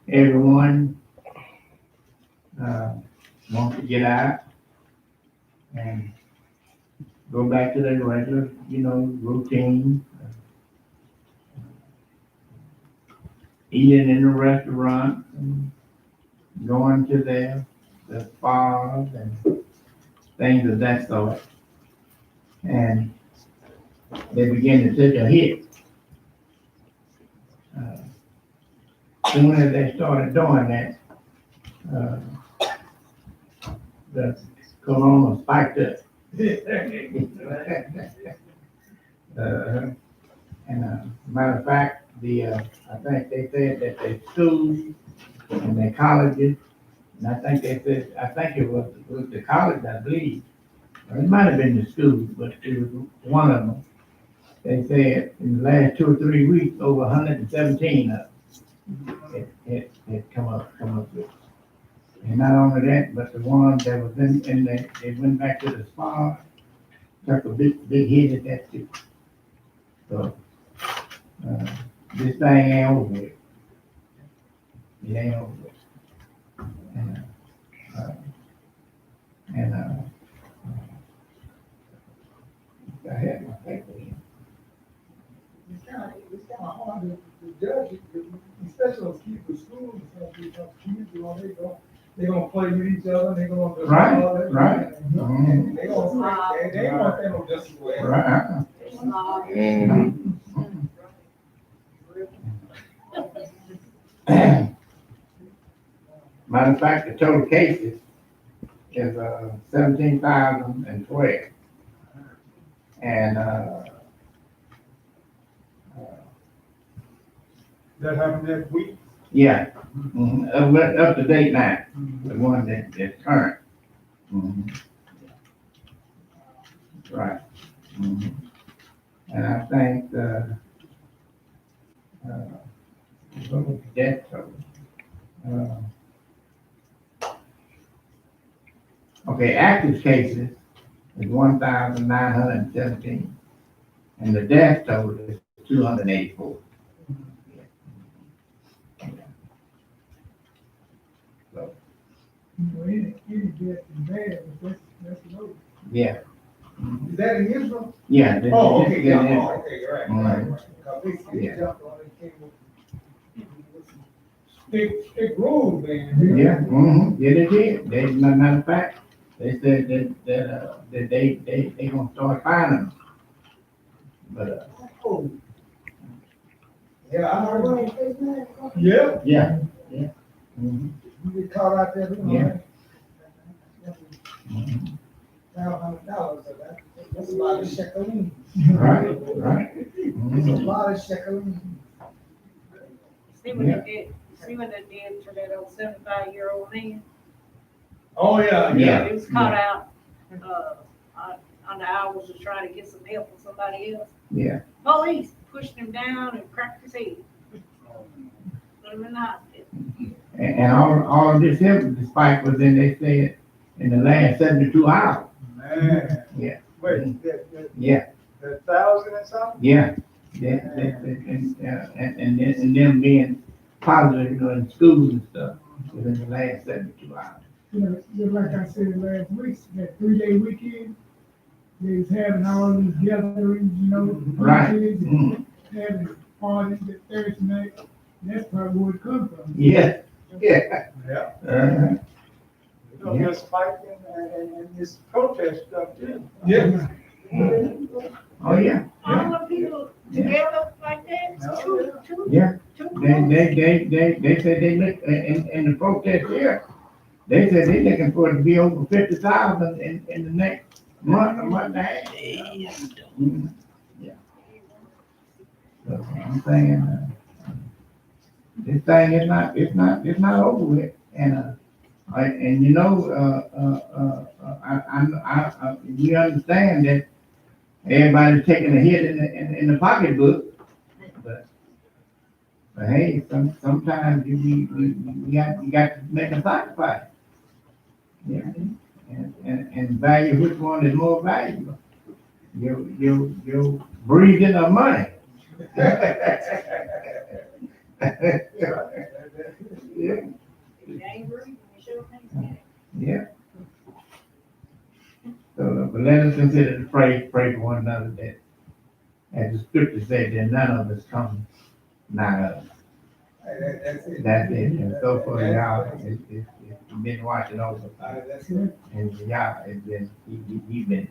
everyone wants to get out and go back to their regular, routine. Eating in the restaurant, and going to the spas and things of that sort. And they begin to take a hit. Soon as they started doing that, the corona spiked up. Matter of fact, I think they said that the schools and the colleges, and I think it was the college, I believe. Or it might have been the schools, but it was one of them. They said in the last 2 or 3 weeks, over 117 of them had come up with. And not only that, but the one that was they went back to the spa, took a big hit at that too. So, this thing ain't over with. It ain't over with. I had my paper in. It's kind of hard to judge it, especially those kids with schools and stuff, because kids, they're gonna play with each other, they're gonna. Right. And they ain't gonna say no justice way. Right. Matter of fact, the total cases is 17,012. And That happened that week? yeah, up to date now, the one that's current. Right. And I think what was the death total? Okay, active cases is 1,917, and the death total is 284. So, Any death is bad, but that's low. yeah. Is that in Israel? Yeah. Oh, okay, yeah. okay, right. Because they jumped on it, came with some thick rules, man. Yeah, yeah, they did. Matter of fact, they said that they gonna start finding them. But Oh. Yeah, I heard. Right, it's not- Yeah. yeah. You get caught out there doing Yeah. that. $1,200, so That's a lot of shekels. Right, right. That's a lot of shekels. See what they did, see what they did to that old 75-year-old man? Oh, yeah, Yeah. He was caught out, on the hours of trying to get some help from somebody else. Yeah. Police pushed him down and cracked his head. Put him in the hospital. And all of this help, the spike was in, they said, in the last 72 hours. Man. Yeah. Wait, Yeah, that 1,000 and something? yeah. And them being positive, you know, in schools and stuff within the last 72 hours. Just like I said last week, that 3-day weekend, they was having all these gatherings, you know, Right. kids Mhm. and having parties at Thursday night. That's probably where it comes from. Yeah, yeah. Yeah. Uh-huh. You know, there's spike and this protest stuff too. Yeah. Oh, yeah. All the people together like that, two. Yeah. They said they look, in the protest here, they said they looking for it to be over 50,000 in the next month, a month and a half. Mhm. Yeah. So I'm saying, this thing is it's not over with, and you know, we understand that everybody's taking a hit in the pocketbook, but hey, sometimes you got to make a sacrifice. Yeah, and value which one is more valuable, your breathing or money. Yeah. Yeah. So, but let us consider to pray for one another that, as the scripture said, that none of us come nigh us. That's it. That's it. And so for y'all, it's been watching over. That's it. And y'all, it's been, you've been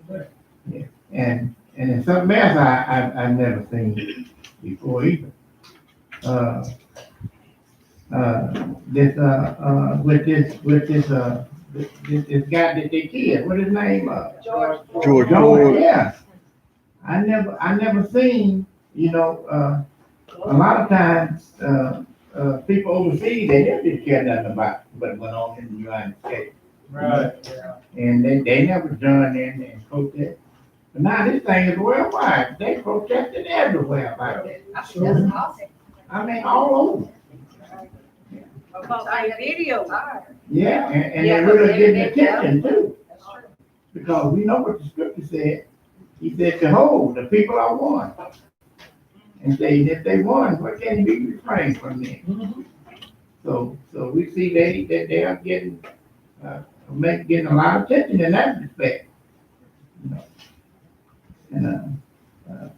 blessed. Yeah. And then something else I've never seen before either. This guy that they killed, what his name? George George, Floyd. yeah. I never seen, you know, a lot of times, people overseas, they never did care nothing about what went on in the United States. Right, yeah. And they never joined in and protest. But now this thing is worldwide. They protested everywhere about it. That's awesome. I mean, all over. Because they video. Yeah, and Yeah, they're really getting they- attention too. That's true. Because we know what the scripture said. He said, behold, the people are one. And say, if they won, what can be refrained from them? So we see they are getting a lot of attention in that respect. You know, and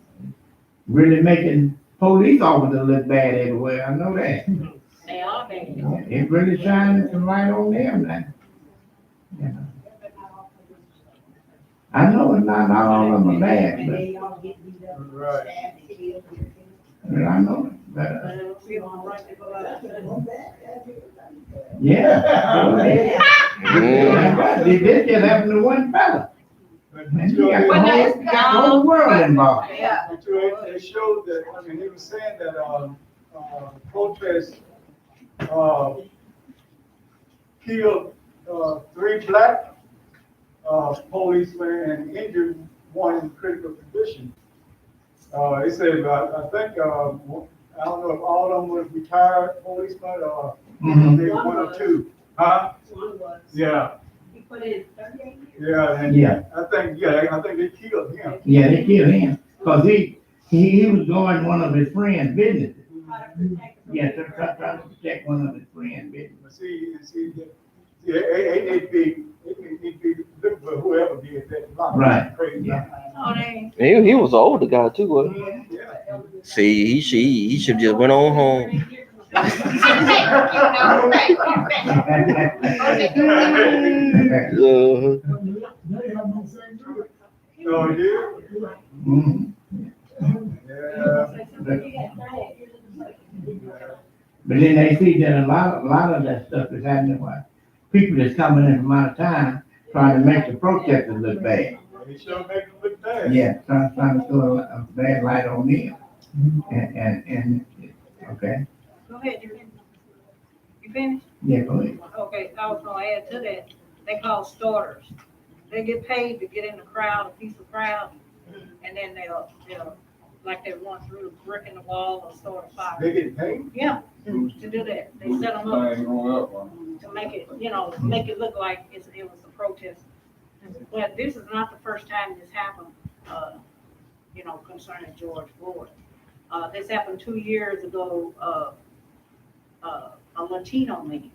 really making police officers look bad everywhere. I know that. They are bad. It really shining some light on them now. You know. I know it's not all of them are bad, but Right. I know it. But, But it'll feel all right to go out. yeah. Mm. This just happened to one fella. And you got Well, that's the whole world involved. Yeah. But they showed that, I mean, he was saying that, protests, killed, 3 black, policemen and injured one in critical condition. They said, I think, I don't know if all of them was retired policemen or Mhm. maybe 1 or 2. Huh? One was. Yeah, He put in 38 years. yeah, and Yeah. I think they killed him. Yeah, they killed him, cause he was going one of his friend's businesses. Yeah, trying to protect one of his friend's business. But see, yeah, it need to be look for whoever did that. Lot of Right, Crazy. yeah. Oh, they. He was an older guy too, wasn't he? Yeah. See, he should just went on home. They have no same group. No, he did? Mhm. Yeah. But then they see that a lot of that stuff is happening, why people that's coming in from out of town trying to make the protesters look bad. They sure make them look bad. Yeah, trying to throw a bad light on them. And, okay, Go ahead, you finished? yeah, go ahead. Okay, I was gonna add to that, they call starters. They get paid to get in the crowd, a piece of crowd, and then they'll, like they run through a brick in the wall or start a fire. They get paid? Yeah, to do that. They set them up to make it, make it look like it was a protest. But this is not the first time this happened, concerning George Floyd. This happened 2 years ago, a Latino man.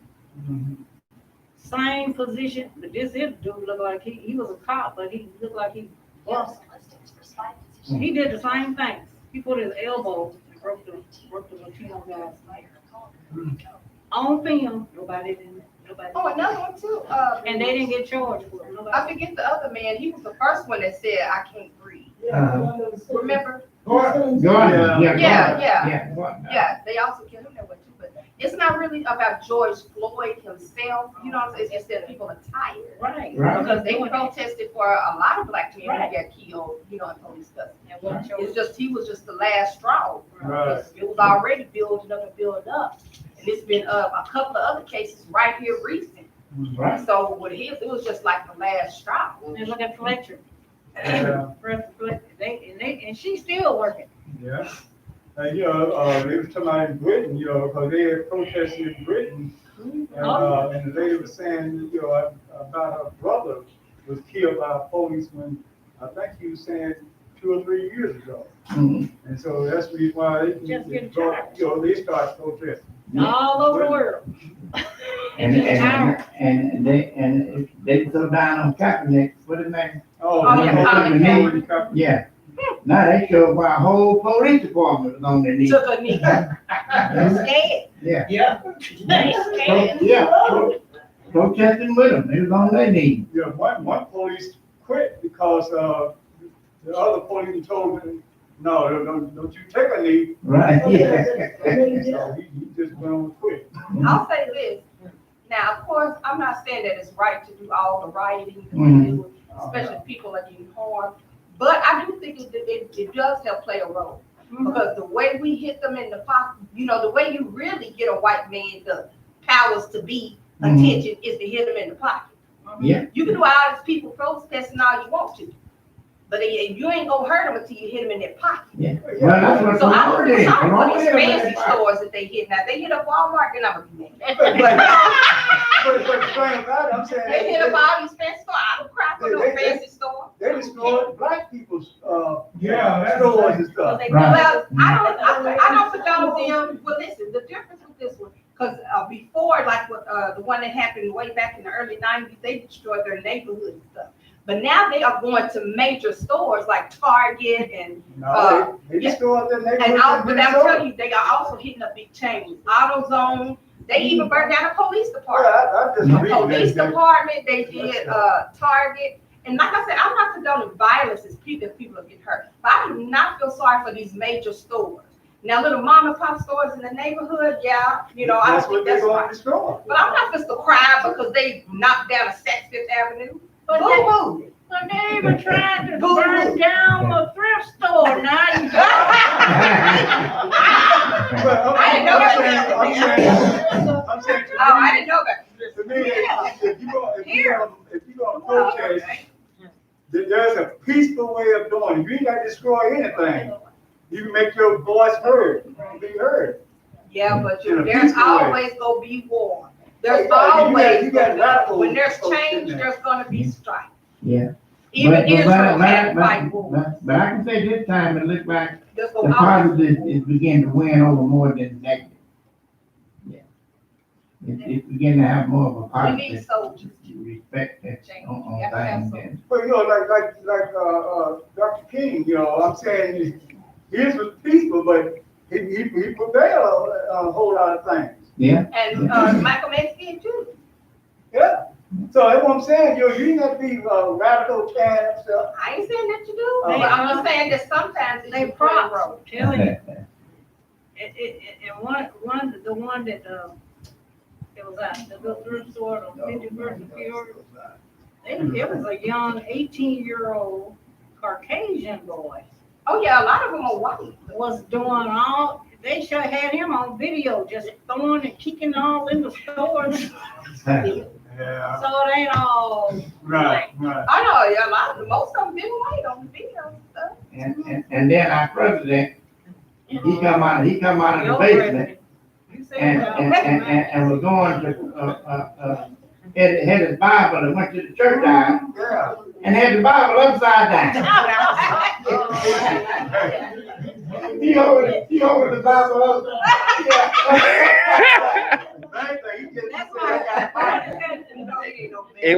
Same position, but this dude looked like he was a cop, but he looked like he was. He did the same thing. He put his elbow and broke the Latino guy's neck. On film, nobody. Oh, another one too. And they didn't get charged for it. Nobody. I forget the other man. He was the first one that said, "I can't breathe." Remember? Gordon, Yeah. Gordon. Yeah, they also killed him that way too. But it's not really about George Floyd himself. You know what I'm saying? It's just that people are tired. Right. Right. Because they protested for a lot of black men Right. who got killed, in police custody. And what He was just the last straw. Right. It was already building up. And it's been a couple of other cases right here recent. Right. So with his, it was just like the last straw. And look at Fletcher. Yeah. And she's still working. Yeah. And, they were talking about in Britain, because they had protested in Britain. And the lady was saying, about her brother was killed by a policeman, I think he was saying 2 or 3 years ago. Mhm. And so that's the reason why Just get they start protesting. All over the world. And they so down on Kaepernick, what his name? Oh, yeah, yeah. Yeah. Now they show why a whole police department was on their knees. Took a knee. Scared. Yeah. Yeah. Protesting with them, they was on their knees. Yeah, one police quit because the other police told him, no, don't you take a knee. Right, yeah. So he just went on and quit. I'll say this. Now, of course, I'm not saying that it's right to do all the rioting, especially if people are getting harmed. But I do think it does help play a role. Because the way we hit them in the pocket, the way you really get a white man the powers to be attention is to hit him in the pocket. Yeah. You can do all these people protesting all you want to. But you ain't gonna hurt them until you hit them in their pocket. Yeah. Well, that's what So I'm Cologne did. for Cologne these did fancy that. stores that they hit. Now, they hit up Walmart, then I'm gonna be mad. But the thing about it, I'm saying. They hit up all these fancy stores. I don't cry for no fancy store. They destroyed black people's, stores So and stuff. they Right. Well, I don't condone them. Well, listen, the difference with this one, because before, like with the one that happened way back in the early 90s, they destroyed their neighborhood and stuff. But now they are going to major stores like Target and No, they destroyed their neighborhood. but I'm telling you, they are also hitting up big chains. AutoZone. They even burned down a police department. I just read Police that. department. They did Target. And like I said, I'm not condoning violence if people are getting hurt. But I do not feel sorry for these major stores. Now, little mom and pop stores in the neighborhood, I That's don't what think they're that's going to right. destroy. But I'm not just to cry because they knocked down a Saks Fifth Avenue. But Boo-boo. they even tried to burn down a thrift store. Now you I didn't know that. I'm saying, Oh, I didn't know that. to me, if you're gonna protest, there's a peaceful way of doing it. You ain't got to destroy anything. You can make your voice heard, be heard. Yeah, but In a there's peaceful way. always gonna be war. There's You got always, radical when there's folks in change, there. there's gonna be strife. Yeah. Even Israel had to fight war. But I can say this time, it looked like There's the gonna always positive is beginning to win over more than the negative. Yeah. It began to have more of a we need positive soldiers. respect that Change. on You have to have things. soldiers. than- Well, like Dr. King, I'm saying his was peaceful, but he prevailed on a whole lot of things. Yeah. And Michael Mann did too. Yeah. So that's what I'm saying, you ain't got to be radical and stuff. I ain't saying that you do, Oh. but I'm just saying that sometimes it's They a props. props, tell you. And the one that, it was at the little thrift store on 51st and Peoria. It was a young 18-year-old Caucasian boy Oh, yeah, a lot of them are white. was doing all, they should have had him on video, just throwing and kicking all in the stores. Yeah, So it ain't all. right. I know, yeah, a lot of them, most of them been white on the video and stuff. And then our president, he come out of the Your basement president. You said and, that. and was going to, had his Bible and went to the church house Yeah. and had the Bible upside down. He over the Bible upside That's why I got it. It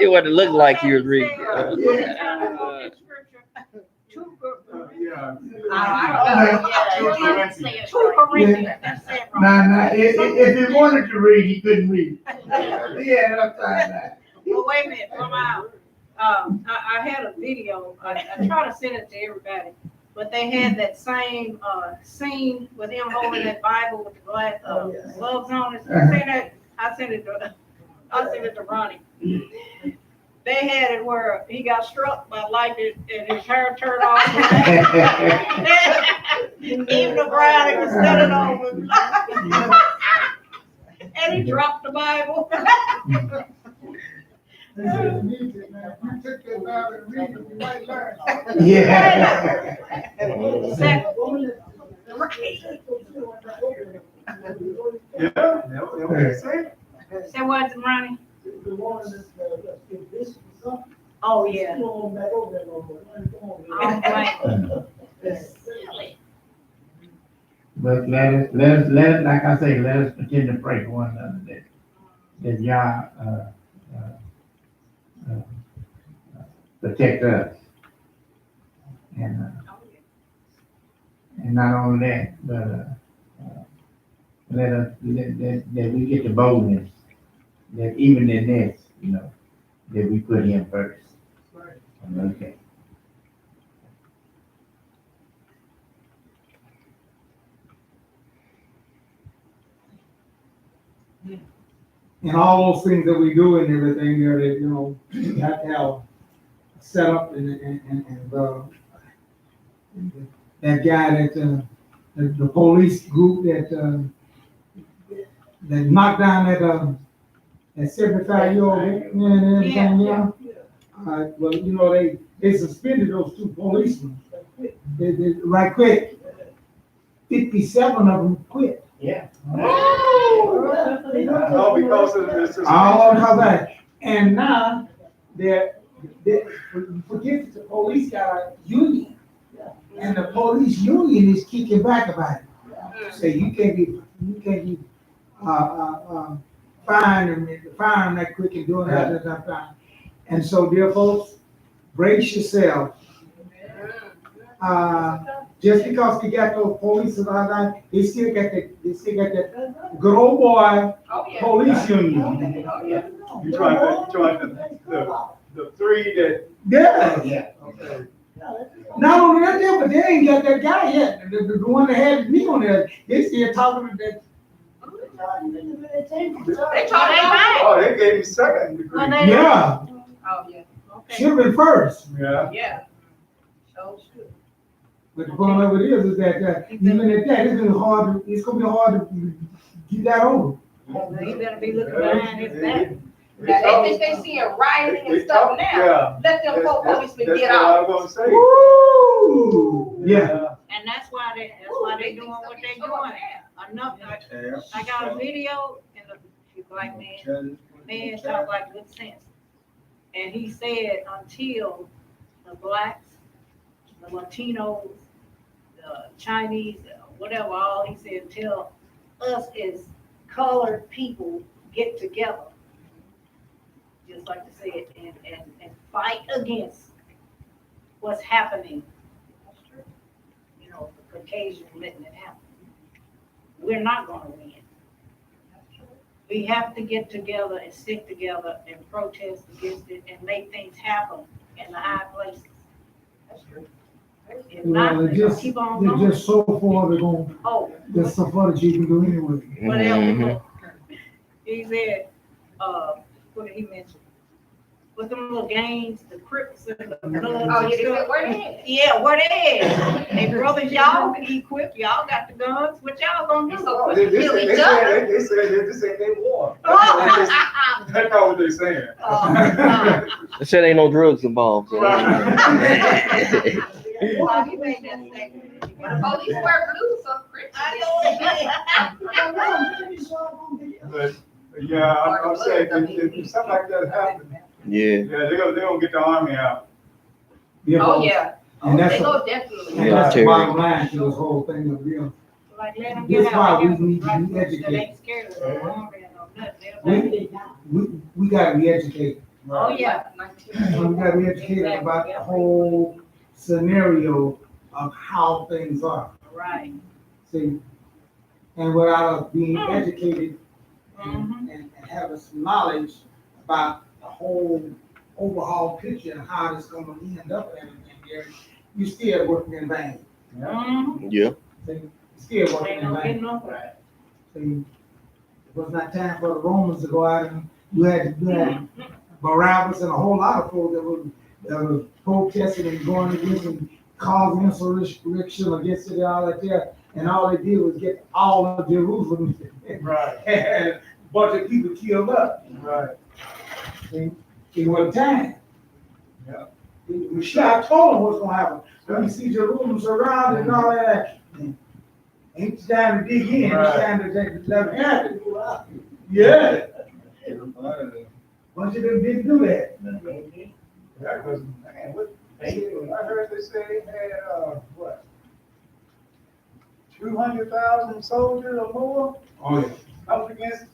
wasn't look like he was reading. Yeah. Two Corinthians, that's it. Now, if he wanted to read, he couldn't read. He had it upside down. Well, wait a minute, come out. I had a video, I try to send it to everybody, but they had that same, scene with him holding that Bible with the glass, gloves on it. I sent it to Ronnie. They had it where he got struck by lightning and his hair turned off. Even the ground, he was standing over. And he dropped the Bible. Yeah. Say what, Ronnie? The one that's, if this is something, Oh, you yeah. don't back over there no more. But let us, like I say, let us continue to pray for one another that Yah, protect us. And not only that, but, that we get the boldness, that even in this, that we put him first. Okay. And all those things that we do and everything there, that, you have to have set up and that guy that, the police group that knocked down that 75-year-old man and everything, yeah. Well, they suspended those two policemen. They right quick. 57 of them quit. Yeah. All because of this. All because of that. And now, forget the police got a union. And the police union is kicking back about it. Say you can't be firing them that quick and doing that. And so, dear folks, brace yourself. Just because we got those police and all that, they still got that good old boy police union. You trying the three that. Yeah. Okay. Not only that, but they ain't got that guy yet. The one that had me on there, they still talking about that. They taught him Oh, they gave me second degree. Yeah, Oh, yeah. should have been first. Yeah. Yeah. So should. But the problem of it is that even at that, it's gonna be hard to get that over. He better be looking behind his back. Now, they think they seeing rioting and stuff now. Yeah. Let them poor policemen That's get what out. I was gonna say. Woo! Yeah. And that's why they doing what they doing. Enough, I got a video and a black man talk like good sense. And he said until the blacks, the Latinos, the Chinese, whatever, all he said, until us as colored people get together, just like to say it, and fight against what's happening. The Caucasian letting it happen. We're not gonna win. We have to get together and stick together and protest against it and make things happen in the high places. That's true. If not, Well, we're gonna keep on they're going. just so far they're going. There's so far that you can do anyway. Whatever. He said, what did he mention? with them little games, the Crips and the Bloods Oh, and yeah, they stuff. said, where they at? Yeah, what they at? Hey, brothers, y'all equipped, y'all got the guns, what y'all gonna It's do? so quick They to they kill said, each other. they said, this ain't their war. Oh. That's not what they saying. They said ain't no drugs involved. So. Well, he made that statement. When the police wear blue, so Crips. I know But, yeah, I'm saying, if something like that happens, Yeah. yeah, they're gonna get the army out. Oh, yeah. And They that's, go definitely. and Yeah, that's the Terry. bottom line to this whole thing of deal. Like, let them This get is why out. we They got need to black be folks that educated. ain't scared of them. We gotta be educated. Oh, yeah. We gotta be educated about the whole scenario of how things are. Right. See, and without us being Mm. educated and having some knowledge about the whole overall picture and how it's gonna end up and everything, there, you still working in vain. Mhm. Yeah. See, you still working Ain't in no vain. getting nowhere. See, it was not time for the Romans to go out and you had Barabbas and a whole lot of folks that was protesting and going against and causing insurrection against it and all that there. And all they did was get all of Jerusalem Right, and a bunch of people killed up. right. See, it was time. Yeah. We should have told them what's gonna happen. When you see Jerusalem surrounded and all that, ain't the time to dig in, it's Right. time to let it happen. Yeah. Bunch of them didn't do that. That was, man, what, I heard they say they had, what? 200,000 soldiers or more, Oh, yeah. up against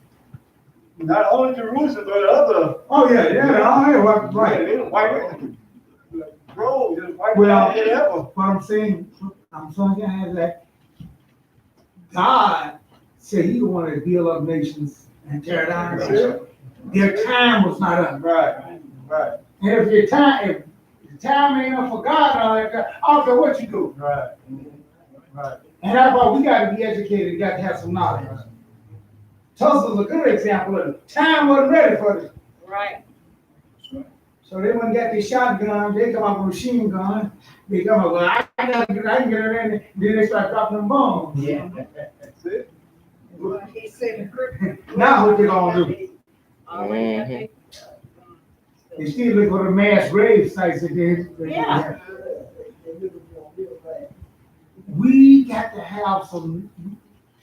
not only Jerusalem, but other. Oh, yeah, Yeah, right. they wiped it. Bro, just wiped it Well, out whatever. what I'm saying is that God said he wanted to build up nations and tear down nations. Their time was not up. Right, right, And if the time ain't up for God and all that, I don't care what you do. right, right. And that's why we gotta be educated, got to have some knowledge. Tulsa's a good example of it. Time wasn't ready for it. Right. So they went and got their shotgun, they come up with a machine gun, they come up, well, I can get it in, then they start dropping them bombs. Yeah. That's it. Now what they gonna do? Already They still look for the mass grave sites that they. Yeah. We got to have some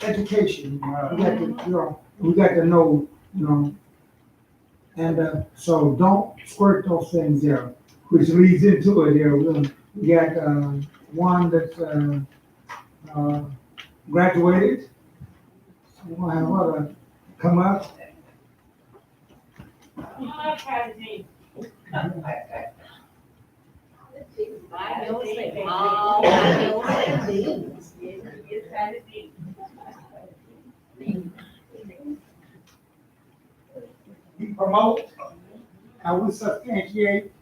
education, we got to know, and, so don't squirt those things there, which leads into it here. We got, one that's, graduated. We're gonna have other come up. We promote, we substantiate,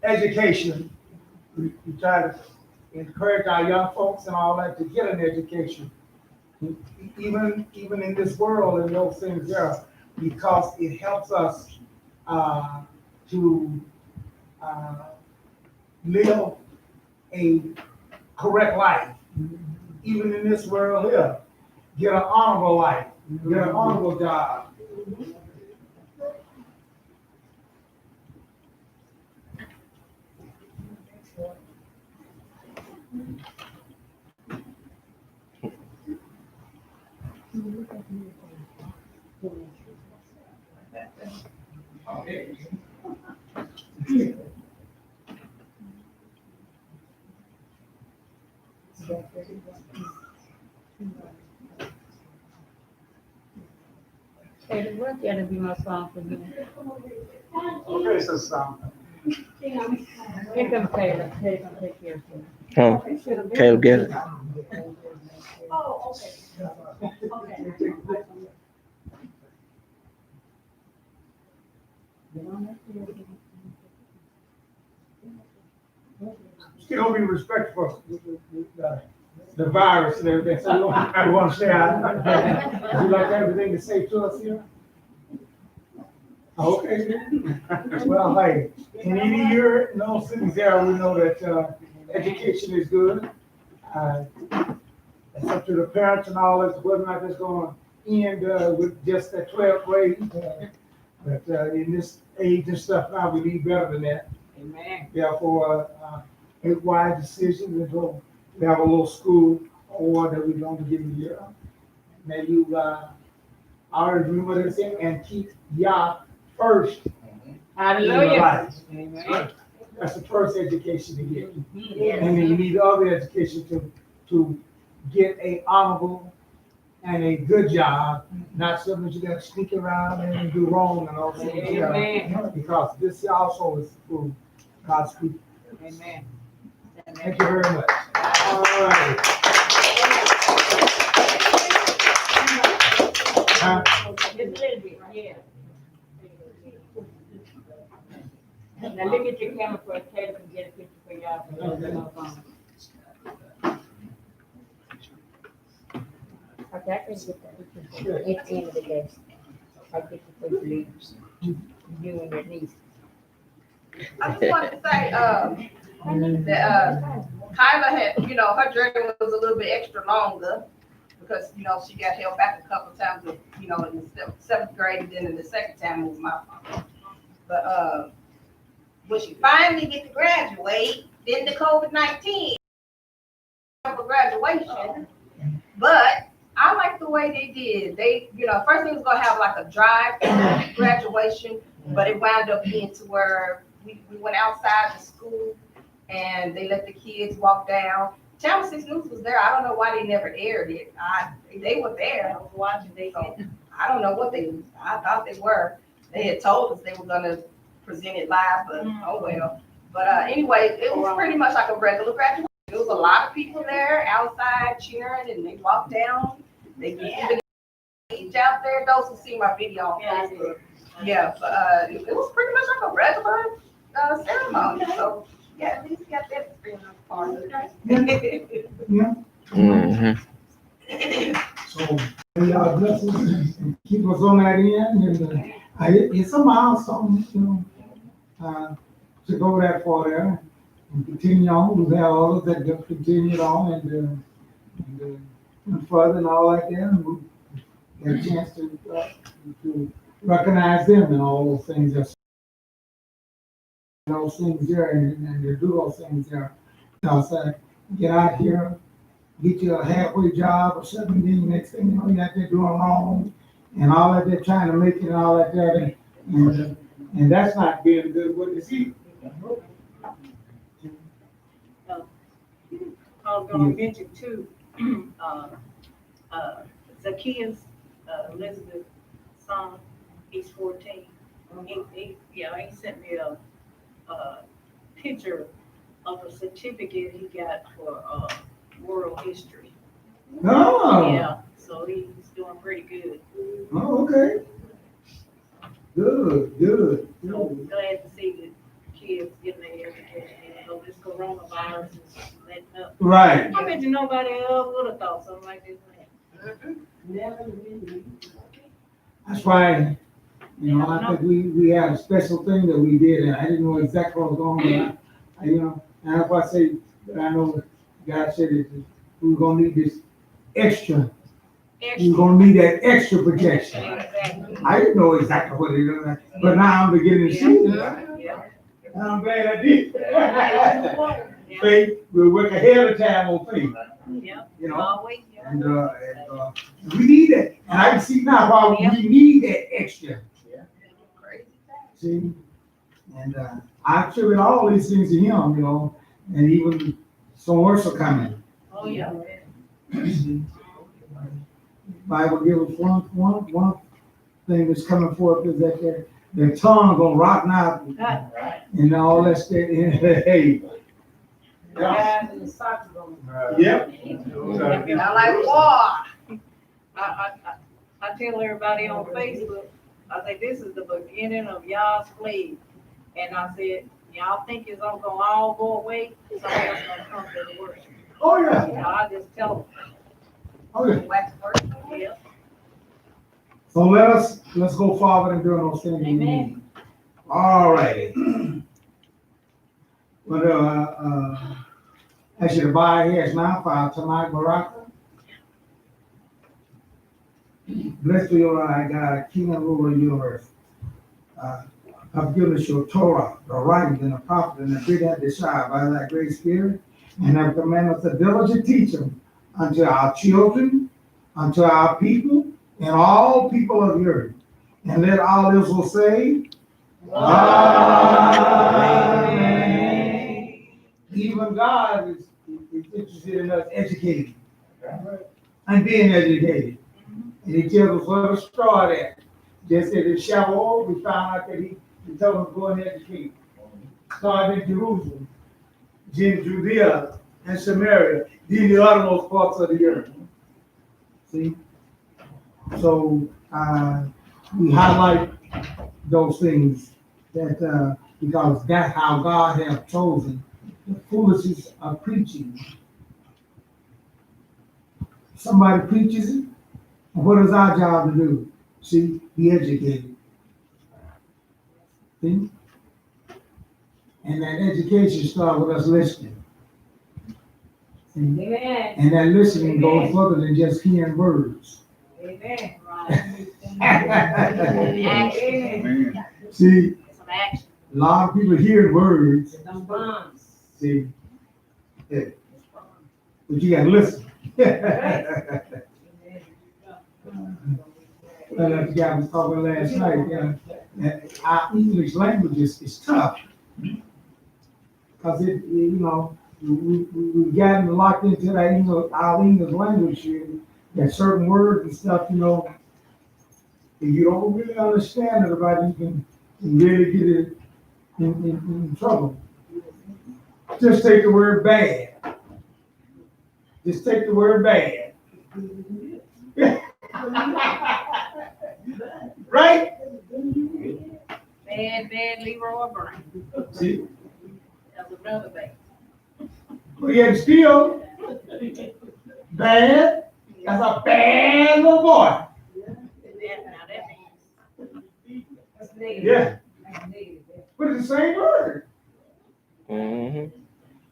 education. We try to encourage our young folks and all that to get an education. Even in this world and those things there, because it helps us, to, live a correct life. Even in this world here, get an honorable life, get an honorable job. Taylor, what gotta be my song for you? Okay, so some. Here comes Taylor. Taylor's gonna take care of you. Huh? Caleb, get it. Oh, okay. Okay. Still be respectful of the virus and everything, so we want to stay out. Would you like everything to say to us here? Okay. Well, hey, in any year, in all cities there, we know that, education is good. It's up to the parents and all this, whether or not it's gonna end, with just that 12th grade. But, in this age and stuff now, we need better than that. Amen. Therefore, make wise decisions and go, we have a little school or that we're going to give you. May you, always remember this thing and keep Yah first. in your Hallelujah. life. Amen. That's the first education to get. Yes. And then you need other education to get a honorable and a good job, not something that you gotta sneak around and do wrong and all that. Amen. Because this also is for God's people. Amen. Thank you very much. All right. Just a little bit, yeah. Now look at your camera for a second and get a picture for y'all. Okay, I can get that. At the end of the day, I get the first leaders. You and your niece. I just wanted to say, that, Kyla had, her journey was a little bit extra longer because, she got held back a couple of times with, in the seventh grade, and then in the second time it was my fault. But, when she finally get to graduate, then the COVID-19 for graduation, but I like the way they did. They, first thing was gonna have like a drive graduation, but it wound up being to where we went outside the school and they let the kids walk down. Channel 6 News was there. I don't know why they never aired it. They were there. I was watching. I don't know what I thought they were. They had told us they were gonna present it live, but oh well. But anyway, it was pretty much like a regular graduation. There was a lot of people there outside cheering, and they walked down. They even each out there. Those who see my video on Facebook, but it was pretty much like a regular ceremony. So yeah, at least got that experience part of it. Yeah. Mm-hmm. So, may God bless us and keep us on that end. And it's a milestone, to go that far there and continue on. We have others that just continued on and further and all that there. And we get a chance to recognize them and all those things there and to do those things there. So, get out here, get you a halfway job or something, then next thing you know, you're out there doing wrong and all that, they're trying to make it and all that there. And that's not being a good witness either. I was gonna mention too, Zacchaeus, Elizabeth's son, he's 14. He sent me a picture of a certificate he got for, world history. Oh. Yeah, so he's doing pretty good. Oh, okay. Good. So glad to see the kids getting their education. This coronavirus is letting up. Right. I bet you nobody else would have thought something like this. That's why, I think we had a special thing that we did, and I didn't know exactly what was going on. And that's why I say that I know God said that we were gonna need this extra. We're gonna need that extra protection. Exactly. I didn't know exactly what it was, but now I'm beginning to see it. Yeah. And I'm glad I did. Faith, we'll work ahead of time on faith. Yeah. Always. Yeah. And we need that. And I can see now why we need that extra. See? And I attribute all these things to him, and even some worse are coming. Oh, yeah. Bible gives us one thing that's coming forth is that their tongue gonna rotten out and all that stuff. Hey. Guys in the soccer room. Yep. I like war. I tell everybody on Facebook, I say, this is the beginning of y'all's plague. And I said, y'all think it's all gonna all go away? Somebody else gonna come to the worship. Oh, yeah. I just tell them. Oh, yeah. Wax work. Yeah. So let's go forward and do those things we need. All righty. Well, ask you to bow your heads now for our tonight, Baraka. Bless you, Lord God, King and ruler of the universe. Have given us your Torah, the writings and the prophets, and the great have desired by thy great spirit, and have commanded us to diligently teach them unto our children, unto our people, and all people of the earth. And let all Israel say, Amen. Even God is interested in us educating and being educated. And he tells us where to start at. Just as in Shavuot, we found out that he told us to go and educate. Started in Jerusalem, then Judea and Samaria, then the uttermost parts of the earth. See? So we highlight those things that because that's how God has chosen the foolishness of preaching. Somebody preaches it, and what is our job to do? See, be educated. See? And that education starts with us listening. See? Amen. And that listening goes further than just hearing words. Amen. Amen. See, Some action. a lot of people hear words. Some bombs. See, yeah. But you gotta listen. Well, like the guy was talking last night, that our English language is tough. Because we've gotten locked into that, our English language here, that certain words and stuff, if you don't really understand it about it, you can really get it in trouble. Just take the word bad. Just take the word bad. Right? Bad, Leroy Brain. See? That's another bad. But yet still, bad, that's a bad little boy. Now that means. Yeah. But it's the same word. Mm-hmm.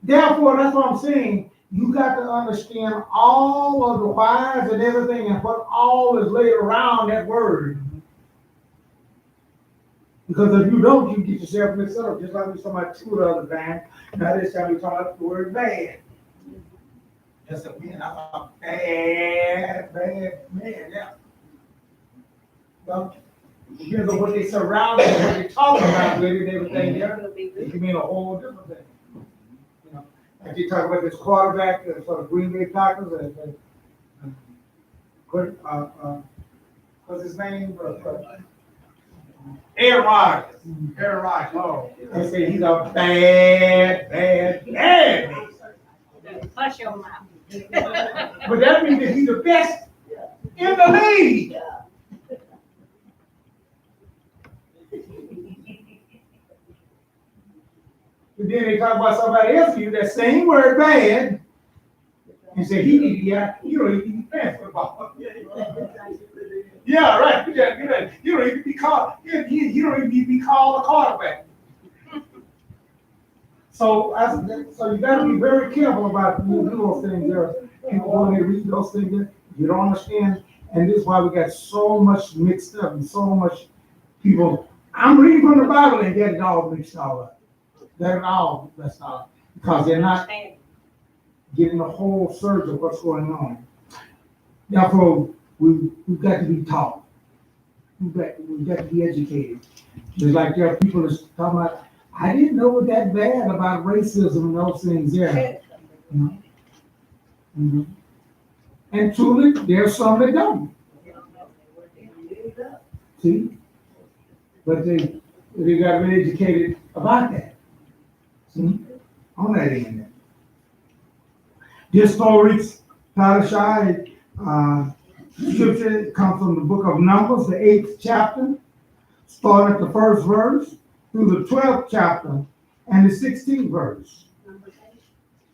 Therefore, that's what I'm saying. You got to understand all of the whys and everything and what all is laid around that word. Because if you don't, you get yourself mixed up. Just like we saw about two the other time. Now this time we talk about the word bad. Just a bad man. Yeah. Well, depends on what they surround and what they talk about with it and everything. Yeah, it can mean a whole different thing. Like you talk about this quarterback for the Green Bay Packers, what's his name? Aaron Rodgers. Aaron Rodgers. Oh, they say he's a bad man. Hush your mouth. But that means that he's the best in the league. But then they talk about somebody else, use that same word bad, and say he need to be out, you don't even be playing football. Yeah, right. You don't even be called, you don't even need to be called a quarterback. So you gotta be very careful about those things there. People when they read those things there, you don't understand, and this is why we got so much mixed up and so much people. I'm reading from the Bible and get it all mixed all up. They're all messed up because they're not getting the whole surge of what's going on. Therefore, we've got to be taught. We've got to be educated. Just like there are people that's talking about, I didn't know that bad about racism and those things there. Mm-hmm. And truly, there's some that don't. See? But they got to be educated about that. See? On that end. This story's Parashah, scripture comes from the book of Numbers, the 8th chapter, starting at the 1st verse through the 12th chapter and the 16th verse.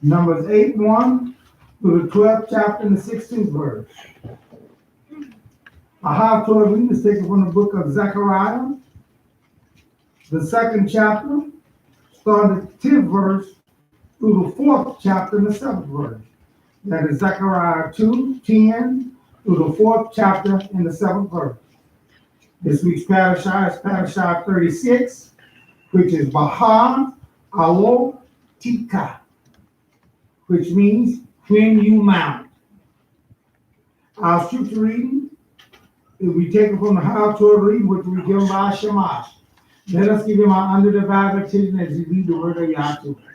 Numbers 8:1 through the 12th chapter and the 16th verse. A Haftorah reading is taken from the book of Zechariah, the 2nd chapter, starting at the 10th verse through the 4th chapter and the 7th verse. That is Zechariah 2:10 through the 4th chapter and the 7th verse. This week's Parashah is Parashah 36, which is alotkha, which means when you mount. Our scripture reading will be taken from the Haftorah reading, which will be given by Shamash. Let us give him our underdivided attention as he read the word of Yah to us.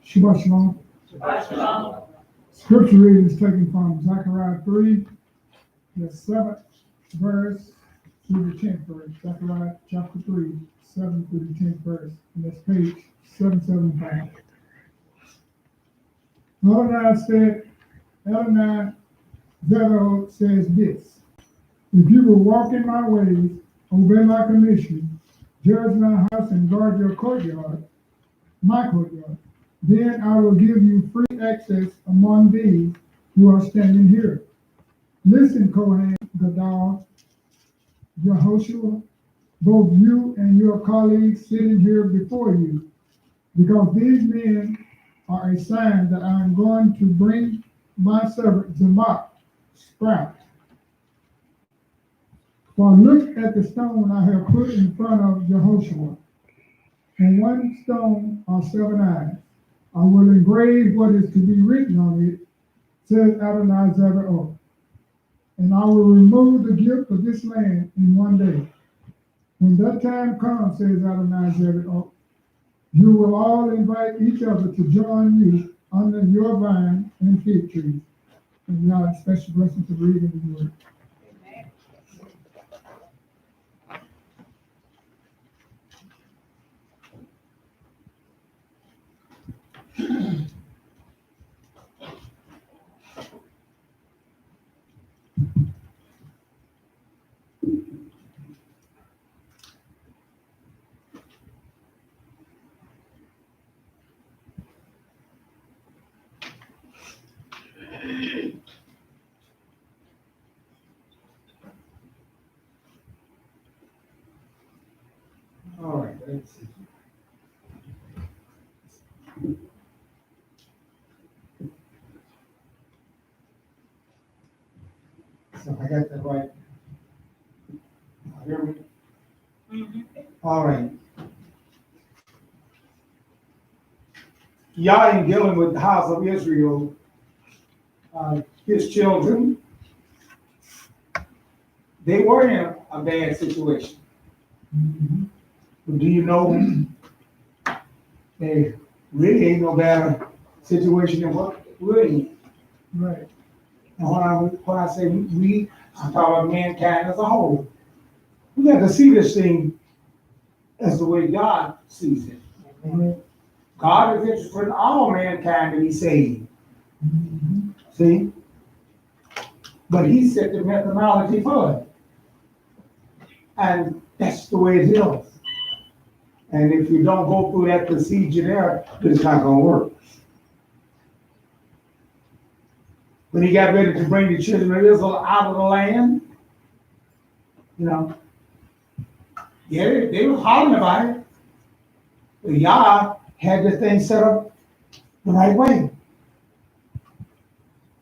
Shabbat Shalom. Shabbat Shalom. Scripture reading is taken from Zechariah 3, the 7th verse through the 10th verse. Zechariah chapter 3, 7 through the 10th verse. And that's page 775. Adonai Zechariah says this: if you will walk in my ways, obey my commission, judge my house and guard your courtyard, my courtyard, then I will give you free access among these who are standing here. Listen, Kohen Gadol, Yehoshua, both you and your colleagues sitting here before you, because these men are a sign that I am going to bring my servant Zamach sprout. For look at the stone I have put in front of Yehoshua. On one stone are 7 eyes. I will engrave what is to be written on it, says Adonai Zechariah. And I will remove the guilt of this land in one day. When that time comes, says Adonai Zechariah, you will all invite each other to join you under your vine and fig tree. And God, special blessing to read in the word. All right, let's see. So I got that right. Hear me? All right. Yah in dealing with the house of Israel, his children, they were in a bad situation. But do you know they really ain't no bad situation than what we're in? Right. And when I say we, I'm talking about mankind as a whole. We got to see this thing as the way God sees it. God is interested in all mankind to be saved. See? But he set the methodology for it. And that's the way it is. And if you don't go through that procedure there, it's not going to work. When he got ready to bring the children of Israel out of the land, you know, yeah, they were hollering about it. But Yah had the thing set up the right way.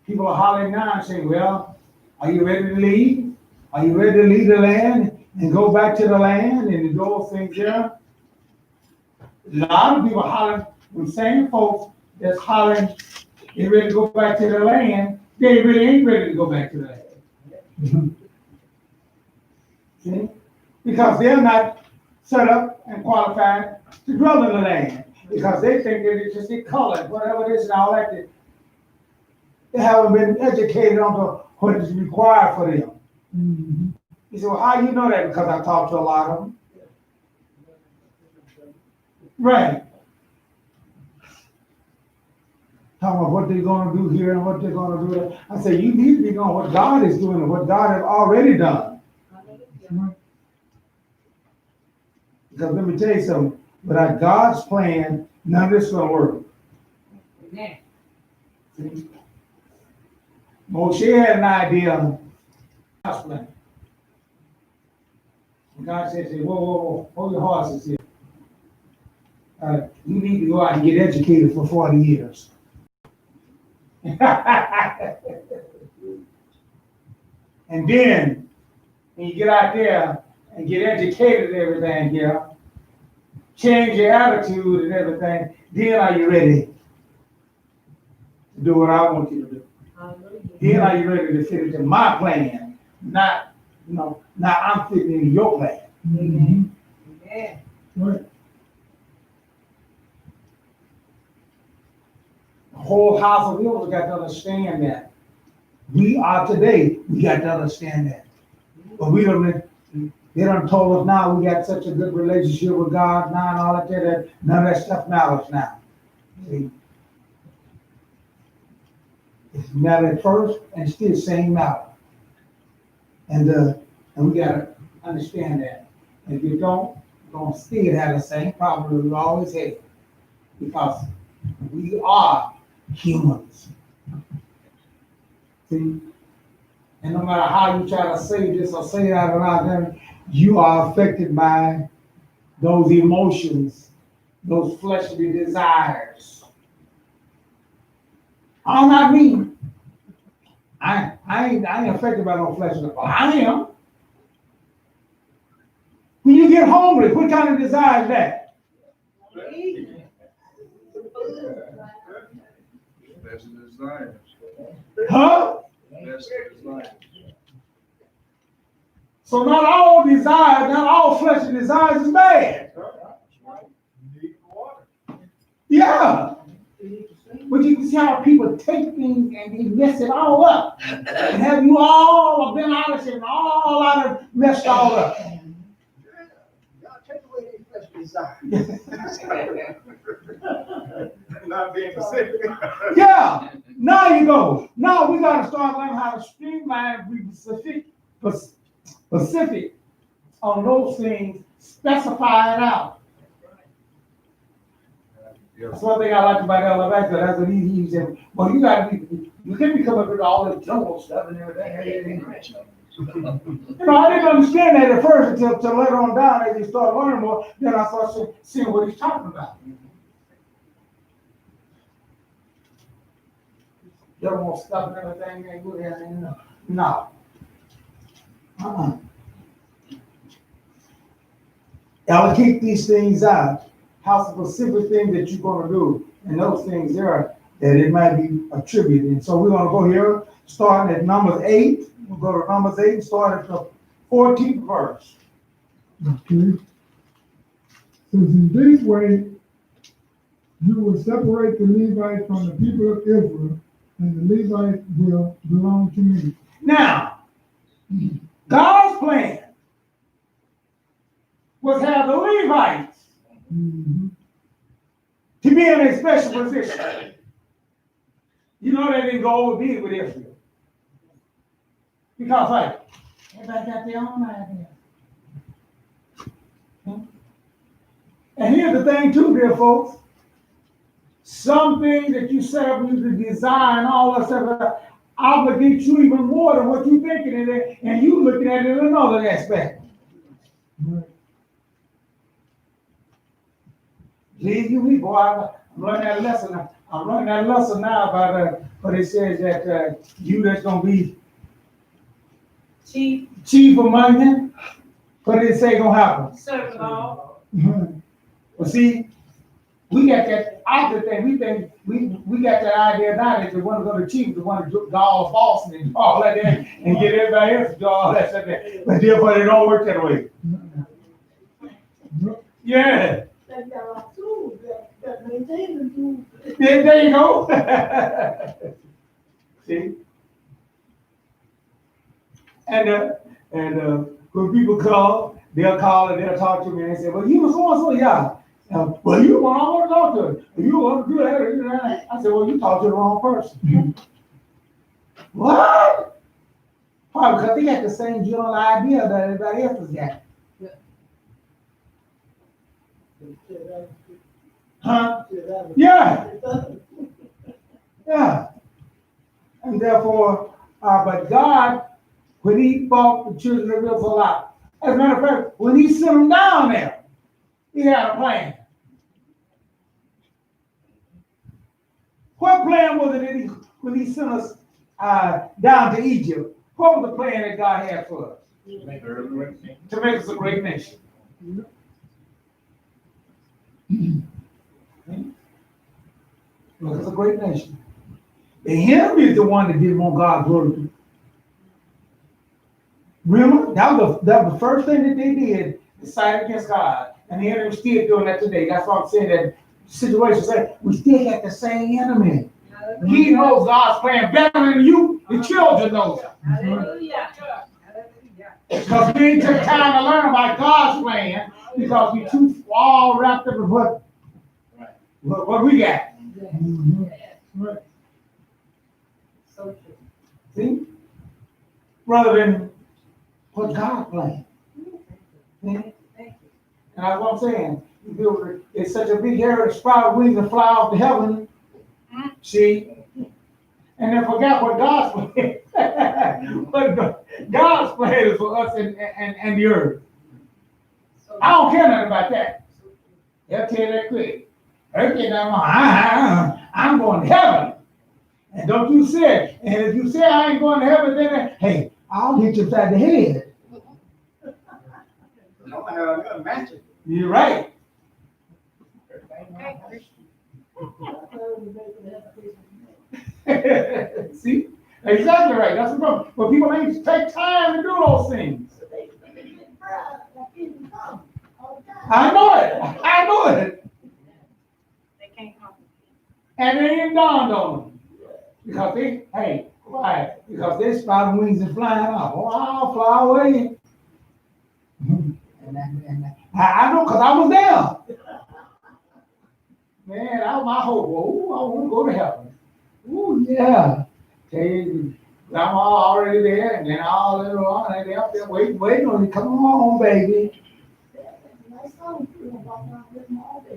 People are hollering now and saying, well, are you ready to leave? Are you ready to leave the land and go back to the land and do those things there? A lot of people hollering, the same folks that's hollering, they're ready to go back to the land, they really ain't ready to go back to the land. See? Because they're not set up and qualified to dwell in the land. Because they think that it's just a color, whatever it is and all that. They haven't been educated on what is required for them. Mm-hmm. He said, well, how you know that? Because I talked to a lot of them. Right. Talking about what they're going to do here and what they're going to do there. I said, you need to be knowing what God is doing and what God has already done. Because let me tell you something. without God's plan, none of this will work. Amen. See? Moshe had an idea of God's plan. And God said, whoa, hold your horses here. You need to go out and get educated for 40 years. And then, when you get out there and get educated and everything, yeah, change your attitude and everything, then are you ready to do what I want you to do? Then are you ready to fit into my plan? Not, not I'm fitting into your plan. Amen. Amen. Right. The whole house of Israel got to understand that. We are today, we got to understand that. But they done told us now we got such a good relationship with God now and all that none of that stuff matters now. See? It's mattered at first and still same matter. And we gotta understand that. And if you don't, you're gonna still have the same problem we always had. Because we are humans. See? And no matter how you try to say this or say that or not, you are affected by those emotions, those fleshly desires. I'm not me. I ain't affected by no fleshly. I am. When you get homeless, what kind of desire is that? That's a desire. Huh? That's a desire. So not all desires, not all fleshly desires is bad. You need water. Yeah. But you can see how people take things and they mess it all up. And have you all been honest and all out of messed all up. God, take away these fleshly desires. Not being specific. Yeah. Now you go. Now we got to start learning how to streamline and be specific on those things, specify it out. That's one thing I like about Alotkha. That's what he said. Well, you got to be. You can't be coming up with all this jungle stuff and everything. I didn't understand that at first until later on down as you start learning more. Then I started seeing what he's talking about. You don't want stuff and everything ain't good here. No. Allocate these things out. How specific things that you're going to do, and those things there that it might be attributed. And so we're going to go here, starting at Numbers 8. We'll go to Numbers 8, start at the 14th verse. Okay. Says in this way, you will separate the Levites from the people of Israel, and the Levites will belong to me. Now, God's plan was have the Levites to be in a special position. You know they didn't go over big with Israel. Because like, everybody got their own idea. And here's the thing too, dear folks. Some things that you set up, you design, all that stuff, obligate you even more than what you're thinking in it, and you looking at it in another aspect. Believe you me, boy, I'm learning that lesson now. I'm learning that lesson now about what it says that you that's gonna be chief among them. What did it say gonna happen? Serve it all. Well, see, we got that opposite thing. We think we got that idea now that the one who's gonna chief, the one to do all boss and all that there, and get everybody else to do all that stuff there. But therefore, it don't work that way. Yeah. That got our tools, that maintain the tools. There you go. See? And when people call, they'll call and they'll talk to me and they say, well, you was so yeah. Well, you want I want to talk to her. You want to do that. I said, well, you talked to the wrong person. What? Probably because they got the same general idea that everybody else has got. Huh? Yeah. Yeah. And therefore, but God, when he bought the children of Israel out, as a matter of fact, when he sent them down there, he had a plan. What plan was it that when he sent us down to Egypt? What was the plan that God had for us? To make us a great nation. Make us a great nation. And him is the one that didn't want God's glory. Remember, that was the first thing that they did, decide against God. And the enemy still doing that today. That's why I'm saying that situation say we still got the same enemy. He knows God's plan better than you, the children know it. Hallelujah. Because we ain't took time to learn about God's plan because we too all wrapped up in what we got. Right. See? Rather than what God planned. See? And that's what I'm saying. It's such a big area to sprout wings and fly off to heaven. See? And then forget what God's plan. What God's plan is for us and the earth. I don't care nothing about that. They'll tell you that quick. I'm going to heaven. And don't you say it. And if you say I ain't going to heaven, then hey, I'll hit you upside the head. You're right. See? Exactly right. That's the problem. But people ain't take time to do those things. I know it. I know it. They can't come. And it ain't dawned on them. Because why? Because they sprouting wings and flying off. Oh, I'll fly away. And I know because I was there. Man, that was my hope. Oh, I want to go to heaven. Oh, yeah. I'm already there, and then all later on, and they up there waiting on you. Come on, baby.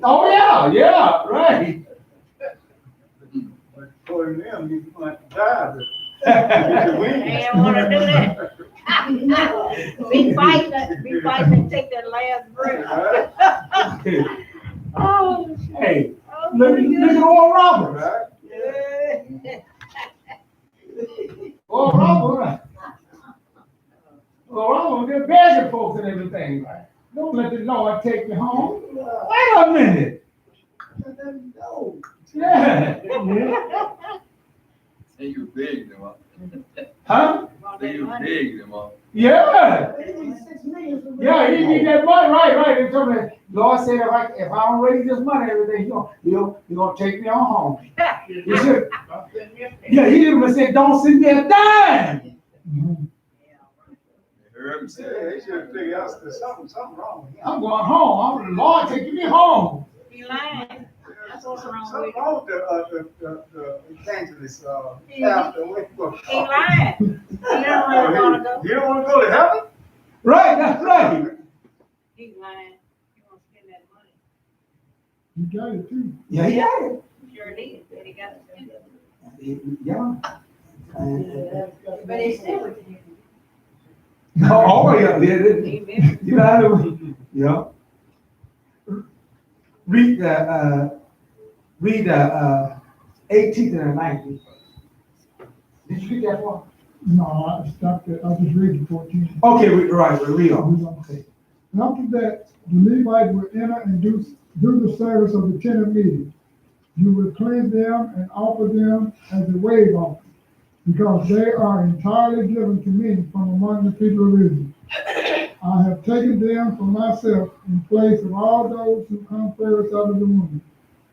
Oh, yeah, right. For them, you want to die. They don't want to do that. Be fighting to take that last breath. Oh, Hey, look at old Robert. Old Robert. Old Robert, they're begging folks and everything. Don't let the Lord take you home. Wait a minute. Yeah. Say you're big, them up. Huh? Say you're big, them up. Yeah. Yeah, he need that money. Right. They told me, Lord said if I don't raise this money every day, he'll gonna take me on home. He should. Yeah, he even said, don't send me a dime. You heard him say Yeah, he should have figured out there's something wrong with him. I'm going home. The Lord taking me home. he lying. That's what's wrong with Something him. wrong with the evangelist, pastor. He lying. He don't really want to go. You don't want to go to heaven? Right, that's right. He lying. He wants to spend that money. You got it too. Yeah, he got it. Sure did. But he got to spend it. Yeah. But it's still. Oh, yeah. Amen. You know, yeah. Read the 18th and the 19th. Did you get that one? No, I stopped it. I just read the 14. Okay, right, read on. Okay. And after that, the Levites will enter and do the service of the tent of meeting. You will cleanse them and offer them as a wave offering, because they are entirely given to me from among the people of Israel. I have taken them for myself in place of all those who come first out of the womb.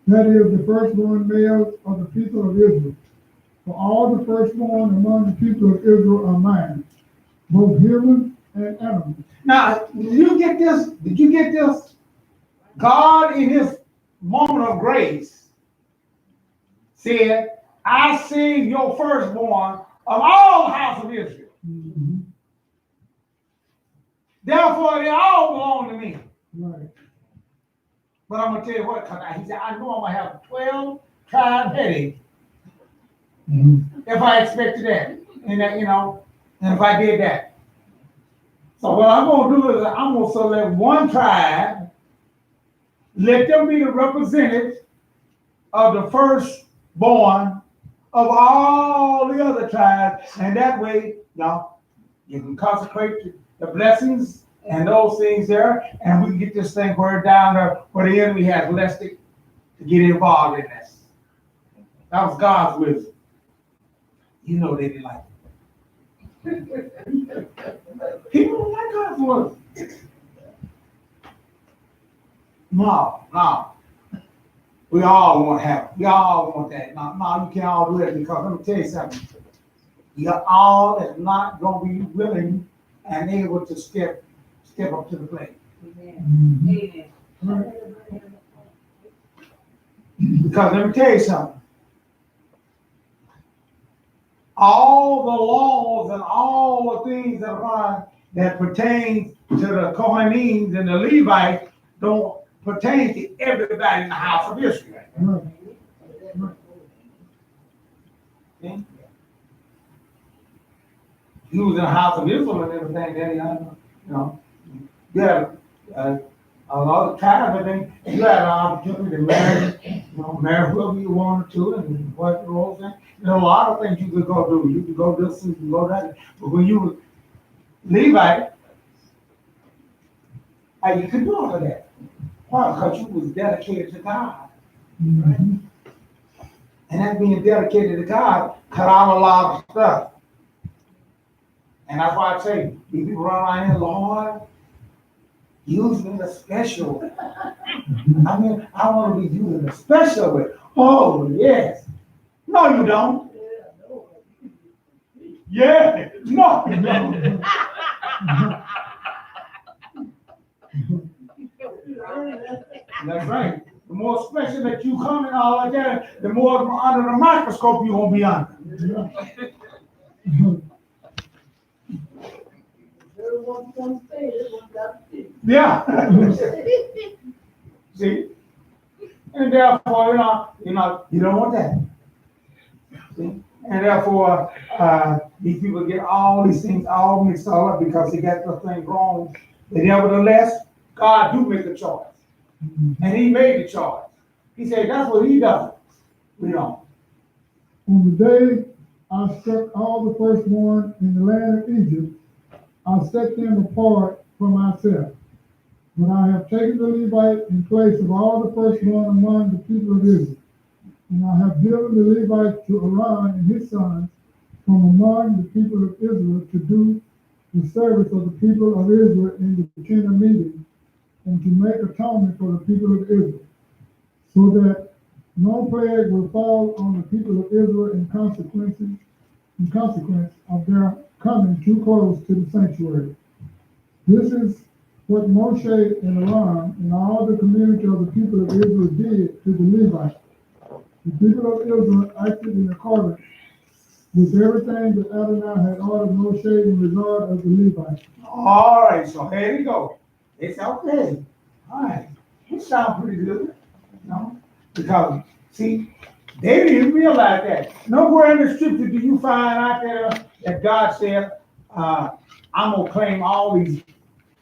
That is the firstborn males of the people of Israel. For all the firstborn among the people of Israel are mine, both human and animal. Now, did you get this? Did you get this? God, in his moment of grace, said, I sing your firstborn of all the house of Israel. Mm-hmm. Therefore, they all belong to me. Right. But I'm gonna tell you what, cause he said, I know I'm gonna have 12 tribe headaches if I expected that, and that, and if I did that. So what I'm gonna do is I'm gonna select one tribe, let them be the representative of the firstborn of all the other tribes, and that way, you can consecrate the blessings and those things there, and we can get this thing where down there where the enemy has less to get involved in this. That was God's wisdom. You know they didn't like it. People don't like God's wisdom. No. We all want to have it. We all want that. No, you can't all do that because let me tell you something. You're all is not going to be willing and able to step up to the plate. Amen. Because let me tell you something. All the laws and all the things that pertain to the Kohanim and the Levites don't pertain to everybody in the house of Israel. See? You was in the house of Israel and everything, then you had a lot of time, and then you had an opportunity to marry whoever you wanted to, and what the whole thing. There's a lot of things you could go do. You could go this, you could go that. But when you were Levite, you could do all of that. Why? Because you was dedicated to God. And that being dedicated to God cut out a lot of stuff. And that's why I say, these people run around here, Lord, use me in a special way. I mean, I want to be used in a special way. Oh, yes. No, you don't. Yeah. No, you don't. That's right. The more special that you come and all like that, the more under the microscope you're going to be under. Yeah. See? And therefore, you don't want that. See? And therefore, these people get all these things all mixed all up because they got the thing wrong. But nevertheless, God do make a choice. And he made the choice. He said that's what he does. We don't. On the day I struck all the firstborn in the land of Egypt, I set them apart for myself. But I have taken the Levite in place of all the firstborn among the people of Israel. And I have given the Levite to Aaron and his sons from among the people of Israel to do the service of the people of Israel in the tent of meeting, and to make atonement for the people of Israel, so that no plague will fall on the people of Israel in consequence of their coming too close to the sanctuary. This is what Moshe and Aaron and all the community of the people of Israel did to the Levites. The people of Israel acted in accordance with everything that Adonai had ordered Moshe in regard of the Levites. All right, so here we go. It's okay. All right. It sounds pretty good. Because, see, they didn't even realize that. Nowhere in the scripture do you find out there that God said, I'm going to claim all these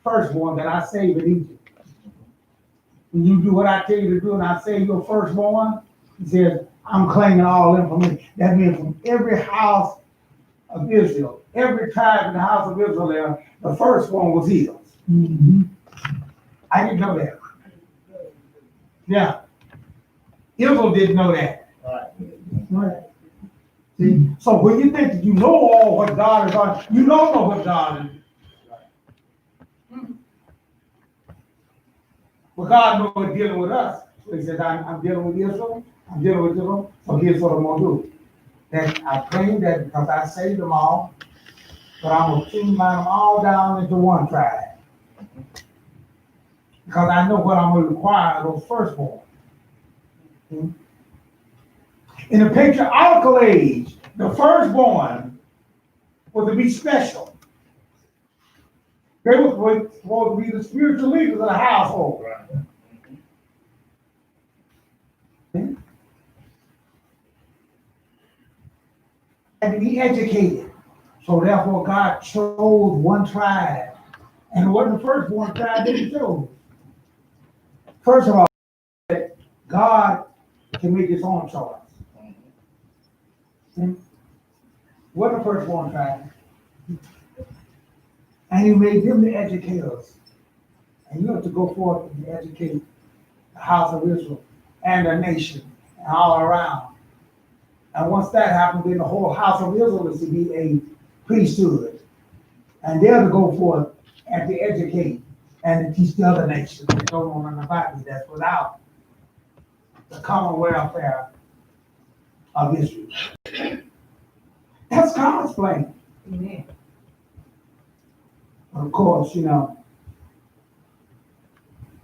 firstborn that I saved in Egypt. When you do what I tell you to do and I save your firstborn, he says, I'm claiming all of them from me. That means from every house of Israel, every tribe in the house of Israel, the firstborn was his. Mm-hmm. I didn't know that. Yeah. Israel didn't know that. Right. See? So when you think that you know all what God is on, you don't know what God is. But God knows what's dealing with us. So he says, I'm dealing with Israel. I'm dealing with Israel. So here's what I'm going to do. That I claim that because I saved them all, but I'm going to combine them all down into one tribe. Because I know what I'm going to require of those firstborn. In the patriarchal age, the firstborn was to be special. They were supposed to be the spiritual leaders of the household. to be educated. So therefore God chose one tribe. And it wasn't the first one tribe that he chose. First of all, God can make his own choice. Wasn't the first one tribe. And he made them the educators. And you have to go forth and educate the house of Israel and the nation and all around. And once that happens, then the whole house of Israel is to be a priesthood. And they're to go forth and to educate and to teach the other nations that don't know nothing about it, that's without the common welfare of Israel. That's God's plan. Amen. Of course,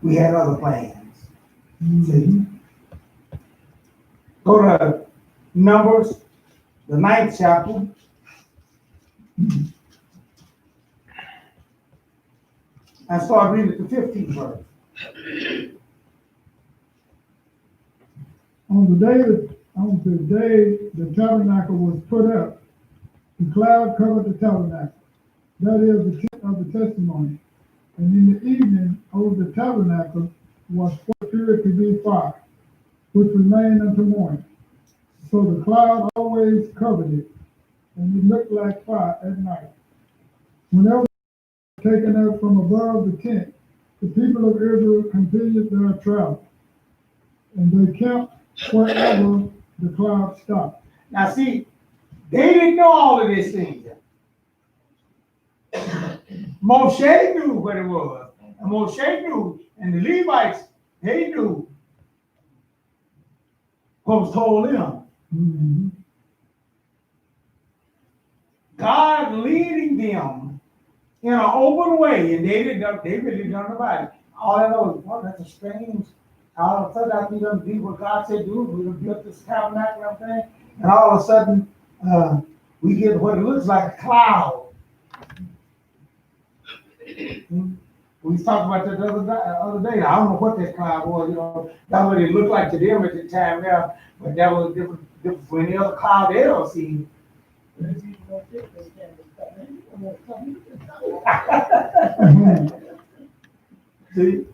we had other plans. See? Go to Numbers, the 9th chapter. And start reading the 15th verse. On the day the tabernacle was put up, the cloud covered the tabernacle, that is the tent of the testimony. And in the evening over the tabernacle was what appeared to be fire, which remained until morning. So the cloud always covered it, and it looked like fire at night. Whenever it was taken up from above the tent, the people of Israel continued their travel, and they camped wherever the cloud stopped. Now see, they didn't know all of these things. Moshe knew what it was. And Moshe knew, and the Levites, they knew what was told them. Mm-hmm. God leading them in an open way, and they really didn't know about it. All I know is, well, that's a strange. All of a sudden, after we done did what God said do, we done built this tabernacle and everything, and all of a sudden, we get what it looks like a cloud. We talked about that the other day. I don't know what that cloud was. That's what it looked like to them at the time now, but that was different from any other cloud they ever seen. See?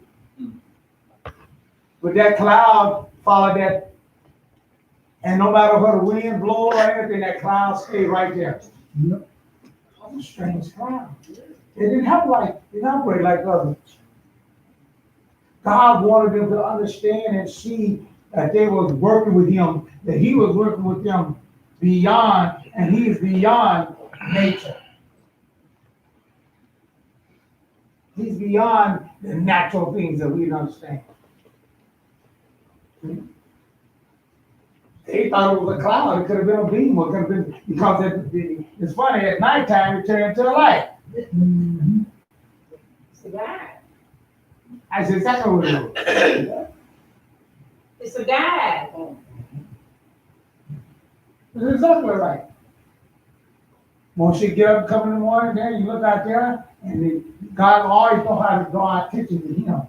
But that cloud followed that, and no matter what the wind blow or anything, that cloud stayed right there. Yep. That's a strange cloud. It didn't operate like others. God wanted them to understand and see that they was working with him, that he was working with them beyond, and he is beyond nature. He's beyond the natural things that we don't understand. They thought it was a cloud. It could have been a beam. It could have been, because it's funny, at nighttime it turned into a light. Mm-hmm. It's a guide. That's exactly what it was. It's a guide. It's exactly right. Once you get up and come in the morning, there you look out there, and God always know how to draw our attention to him.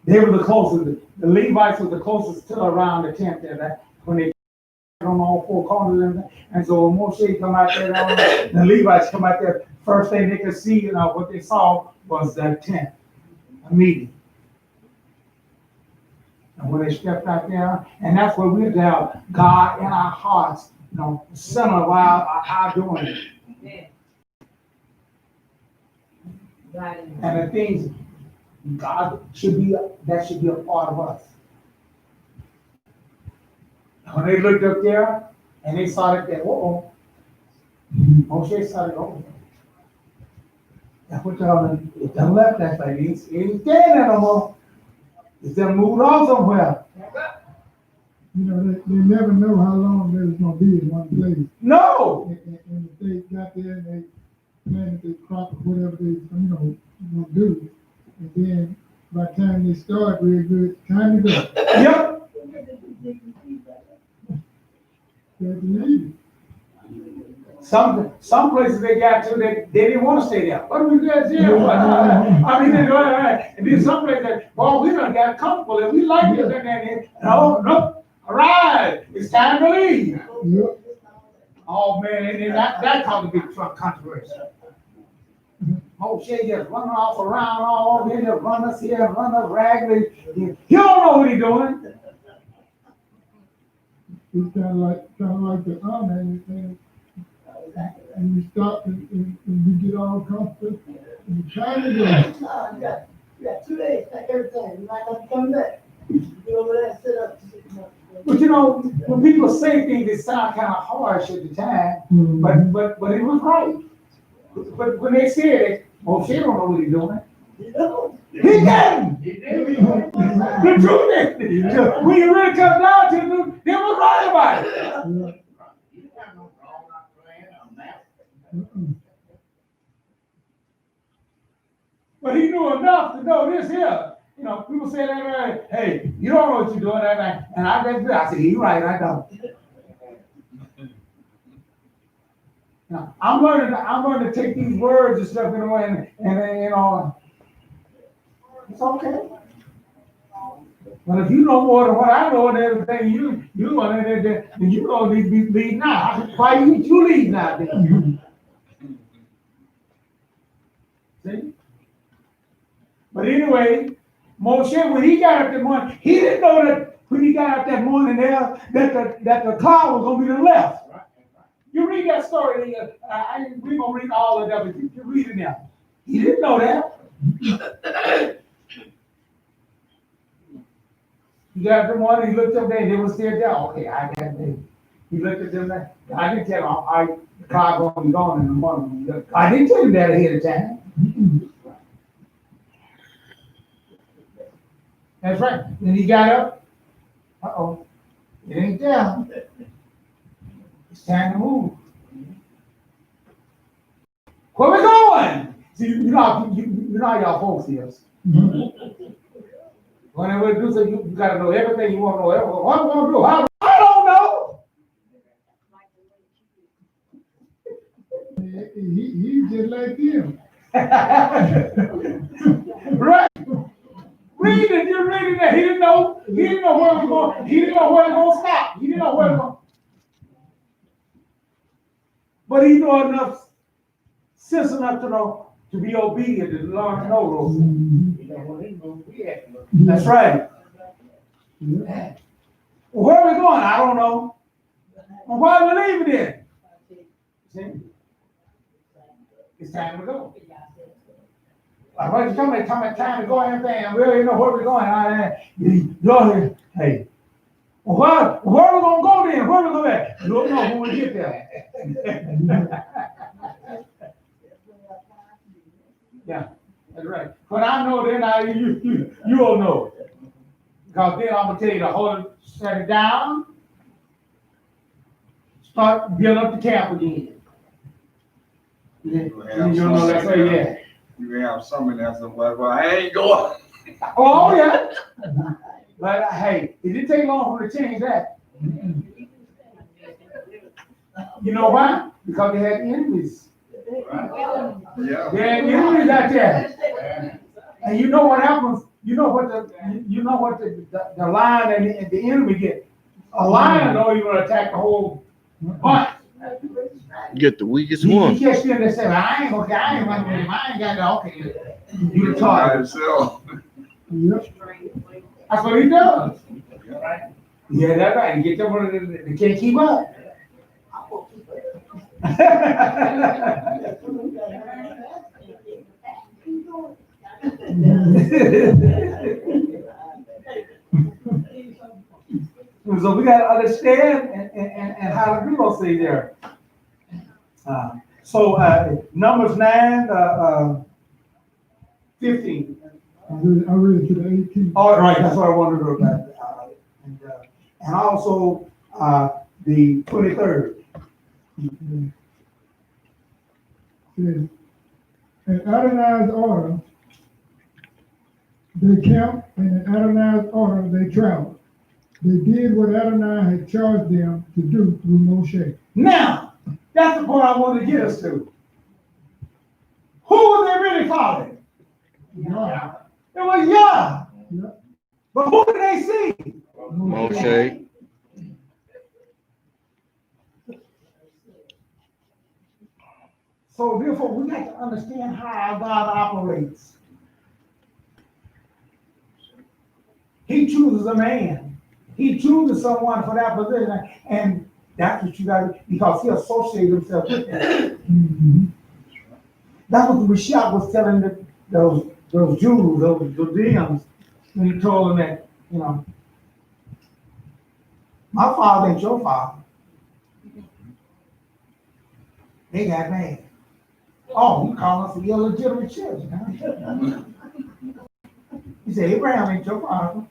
They were the closest. The Levites were the closest to around the tent there. When they on all four corners, and so when Moshe come out there, the Levites come out there. First thing they could see, what they saw was that tent, a meeting. And when they stepped out there, and that's where we're down, God in our hearts, the center of our doing it. Yeah. And the things God should be a part of us. When they looked up there and they saw that, Moshe started over. That's what it done left that thing. It ain't staying there no more. It's done moved on somewhere. They never know how long they was gonna be in one place. No. And if they got there and they planted their crop or whatever they gonna do, and then by the time they start real good, time to go. Yep. Some places they got to, they didn't want to stay there. What do we guys here? I mean, and then some places, well, we done got comfortable and we like it. No, all right, it's time to leave. Yep. Oh, man, and that caused a big controversy. Moshe just running off around all over here, just run us here, run us raggedy. You don't know what he's doing. It's kind of like the army, and you stop and you get all comfortable, and you try to go. No, you got 2 days, pack everything, you're not gonna come back. Get over there and sit up. But you know, when people say things, it sound kind of harsh at the time, but it was right. But when they said it, Moshe don't know what he's doing. You know? He didn't. The truth is, when you really come down to the truth, they was right about it. But he knew enough to know this here. You know, people say that, hey, you don't know what you're doing, and I said, you're right, I don't. Now, I'm learning to take these words and stuff, you know, and you know, it's okay. But if you know more than what I know and everything, you want it, then you don't need to be lead now. Why you lead now then? See? But anyway, Moshe, when he got up that morning, he didn't know that when he got up that morning there, that the cloud was going to be to the left. You read that story, we're going to read all of that, but you read it now. He didn't know that. He got up the morning, he looked up there, and they were still there. Okay, I got it. He looked at them there. I didn't tell him, the cloud going to be gone in the morning. I didn't tell him that ahead of time. That's right. Then he got up. It ain't there. It's time to move. Where we going? See, you know how y'all folks is. Whenever you do so, you got to know everything you want to know. What we going to do? I don't know. He just like him. Right. Read it, you're reading that. He didn't know where it was going. He didn't know where it was going to stop. He didn't know where it was going. But he knew enough, sense enough to know to be obedient and learn to know those things. That's right. Well, where are we going? I don't know. Well, why are we leaving then? See? It's time to go. Like, when you come at time to go and everything, and we already know where we're going. You go here, hey. Well, where are we going to go then? Where are we going at? You don't know when we get there. Yeah, that's right. When I know, then you will know. Because then I'm going to tell you to hold it, set it down, start building up the camp again. You know that's where you're at. You have something that's well, I ain't going. Oh, yeah. But hey, it didn't take long for them to change that. You know why? Because they had enemies. Right. Yeah. They had enemies out there. And you know what happens? You know what the lion and the enemy get. A lion don't even attack the whole bunch. Get the weakest He one. catch them and say, well, I ain't running with him. I ain't got no, okay. You the target. Yep. That's what he does. Yeah, that's right. You get them one they can't keep up. So we got to understand and how to do those things there. Numbers 9, 15. I read to the 18th. All right, that's what I wanted to look at. And also the 23rd. Says, in Adonai's order, they camped, and in Adonai's order, they traveled. They did what Adonai had charged them to do through Moshe. Now, that's the point I wanted to get us to. Who was they really following? Yeah. It was Yah. Yeah. But who did they see? Moshe. So therefore, we got to understand how our God operates. He chooses a man. He chooses someone for that position, and that's what you got to, because he associated himself with that. That's what the Mashiach was telling those Jews, those Judeans, when he told them that, you know, my father ain't your father. They got mad. Oh, you call us illegitimate children, huh? He said, Abraham ain't your father.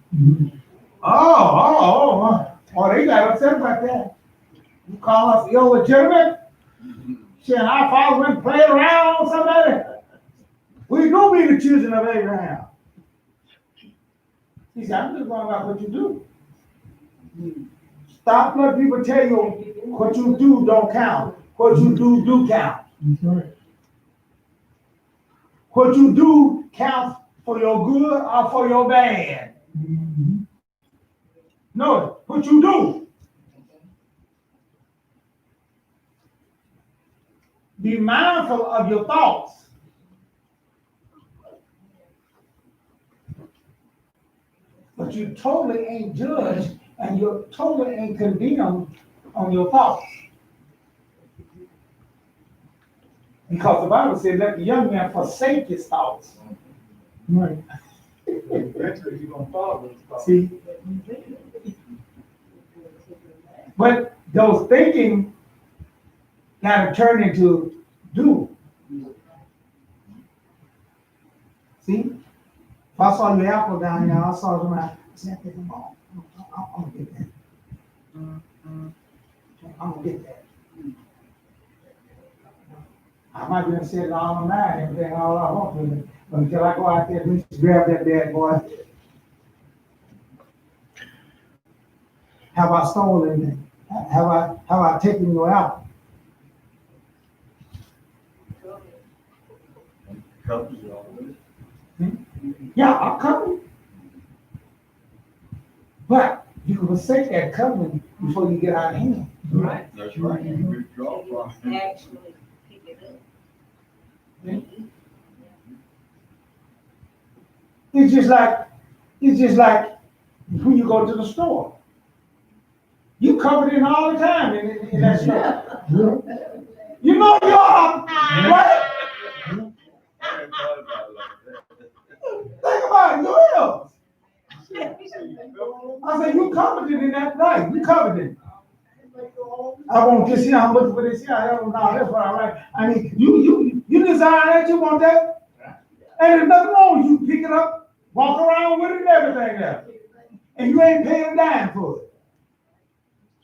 Oh, they got upset about that. You call us illegitimate? Saying our father went and played around on somebody? We do be the children of Abraham. He said, I'm just going about what you do. Stop letting people tell you what you do don't count. What you do count. That's right. What you do counts for your good or for your bad. No, what you do. Be mindful of your thoughts. But you totally ain't judged and you totally ain't condemned on your thoughts. Because the Bible says let the young man forsake his thoughts. Right. Eventually, you're gonna follow those thoughts. See? But those thinking gotta turn into do. See? If I saw your apple down there, I saw them out. I said, I think I'm gonna get that. I'm gonna get that. I might be sitting all night and everything all I want with it. But until I go out there and grab that bad boy. Have I stolen it? Have I taken your apple? Yeah, I'm coming. But you can forsake that covenant before you get out of hand. Right. That's right. You withdraw from it. Actually, pick it up. It's just like when you go to the store. You covered in all the time in that store. You know you are, right? Think about it, you will. I said, you covered it in that night. You covered it. I want this here, I'm looking for this here. I don't know, that's what I like. I mean, you desire that, you want that. And there's nothing wrong with you pick it up, walk around with it and everything else. And you ain't paying a dime for it.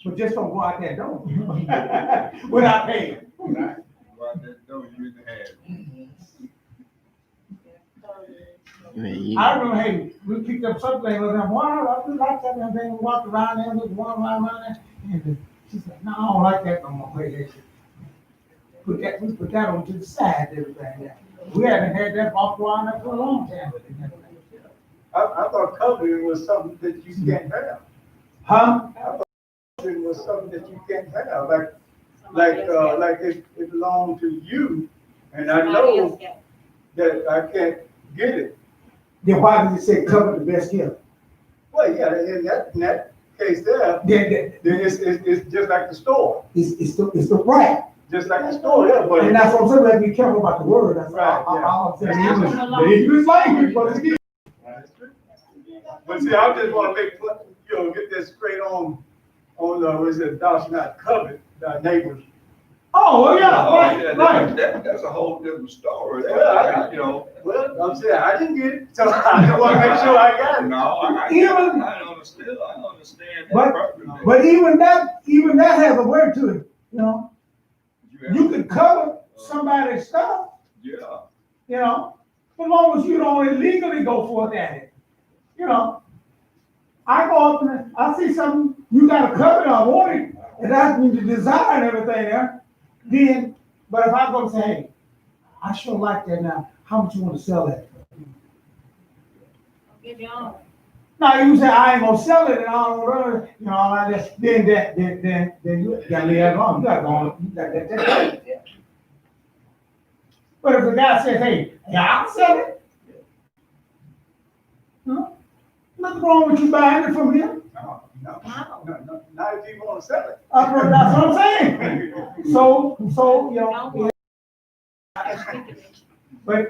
So just don't go out that door without paying. Go out that door, you can have it. I remember, hey, we picked up something with them. Wow, I really like that and thing. We walked around there, we walked around there. And she said, no, I don't like that no more. We put that on to the side, everything. We haven't had that walk around there for a long time. I thought covenant was something that you can't have. Huh? I thought covenant was something that you can't have. Like it belonged to you, and I know that I can't get it. Then why did it say cover the best gift? Well, yeah, in that case there, then it's just like the store. It's the right. Just like the store, yeah. But And that's what I'm saying. We have to be careful about the word. That's right. all I'm saying. The English language, but it's good. But see, I just want to make get this straight on what is it? Thou shalt not covet thy neighbors. Oh, well, yeah, Oh, right, yeah, right. That's a whole different story. Yeah, well, I'm saying I didn't get it, so I want to make sure I got it. No, I understand that perfectly. But even that has a word to it. You know, you can cover somebody's stuff. Yeah. You know, as long as you don't illegally go forth at it. You know, I go up and I see something you got to cover. I want it, and that's me to desire and everything there. Then, but if I go and say, hey, I sure like that now. How much you want to sell that? Give you on. Now you say I ain't gonna sell it and I don't run, you know, all like that. Then you gotta leave that alone. You gotta go on. You got that. But if the guy says, hey, I'll sell it. Huh? Nothing wrong with you buying it from him. No, not if you want to sell it. That's what I'm saying. So, you know,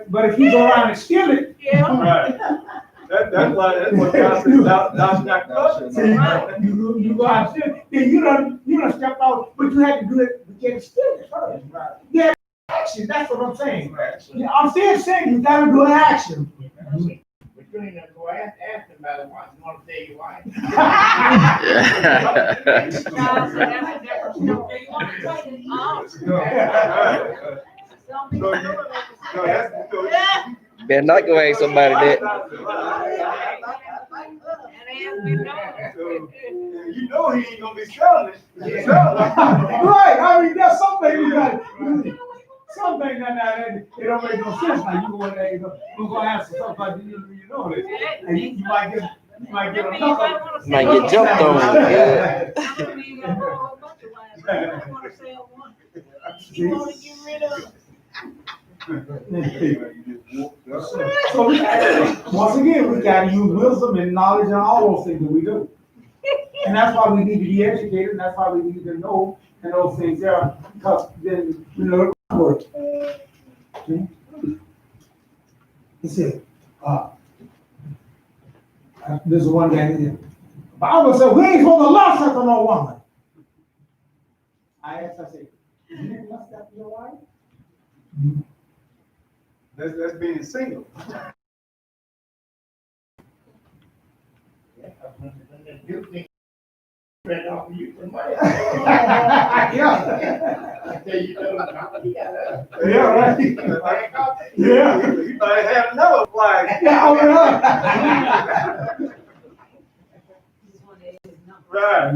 but if you go around and steal it. Yeah. Right. That's what God says, thou shalt not covet. See, you go out and steal it, then you done stepped out, but you had to do it, you can't steal it first. Yeah, action, that's what I'm saying. Yeah, I'm still saying you gotta do an action. But you ain't gonna go ask them about it once, you wanna tell your wife. No, so that's a different story. You want to take it off? Don't be doing it. Yeah. Better not go ask somebody that. You know he ain't gonna be selling it. Right, I mean, there's some things some things that it don't make no sense. Like you go in there, you gonna ask for something like you know this, and you might get a couple. Might get jumped on. Yeah. You want to get rid of it. So once again, we gotta use wisdom and knowledge and all those things that we do. And that's why we need to be educated, and that's why we need to know and those things there, because then we know the word. See? He said, this is one guy here. The Bible said, we ain't supposed to lust after no woman. I asked, I said, you didn't lust after your wife? That's being single. Yeah, right. Yeah. You might have another flag. Yeah, oh, Right.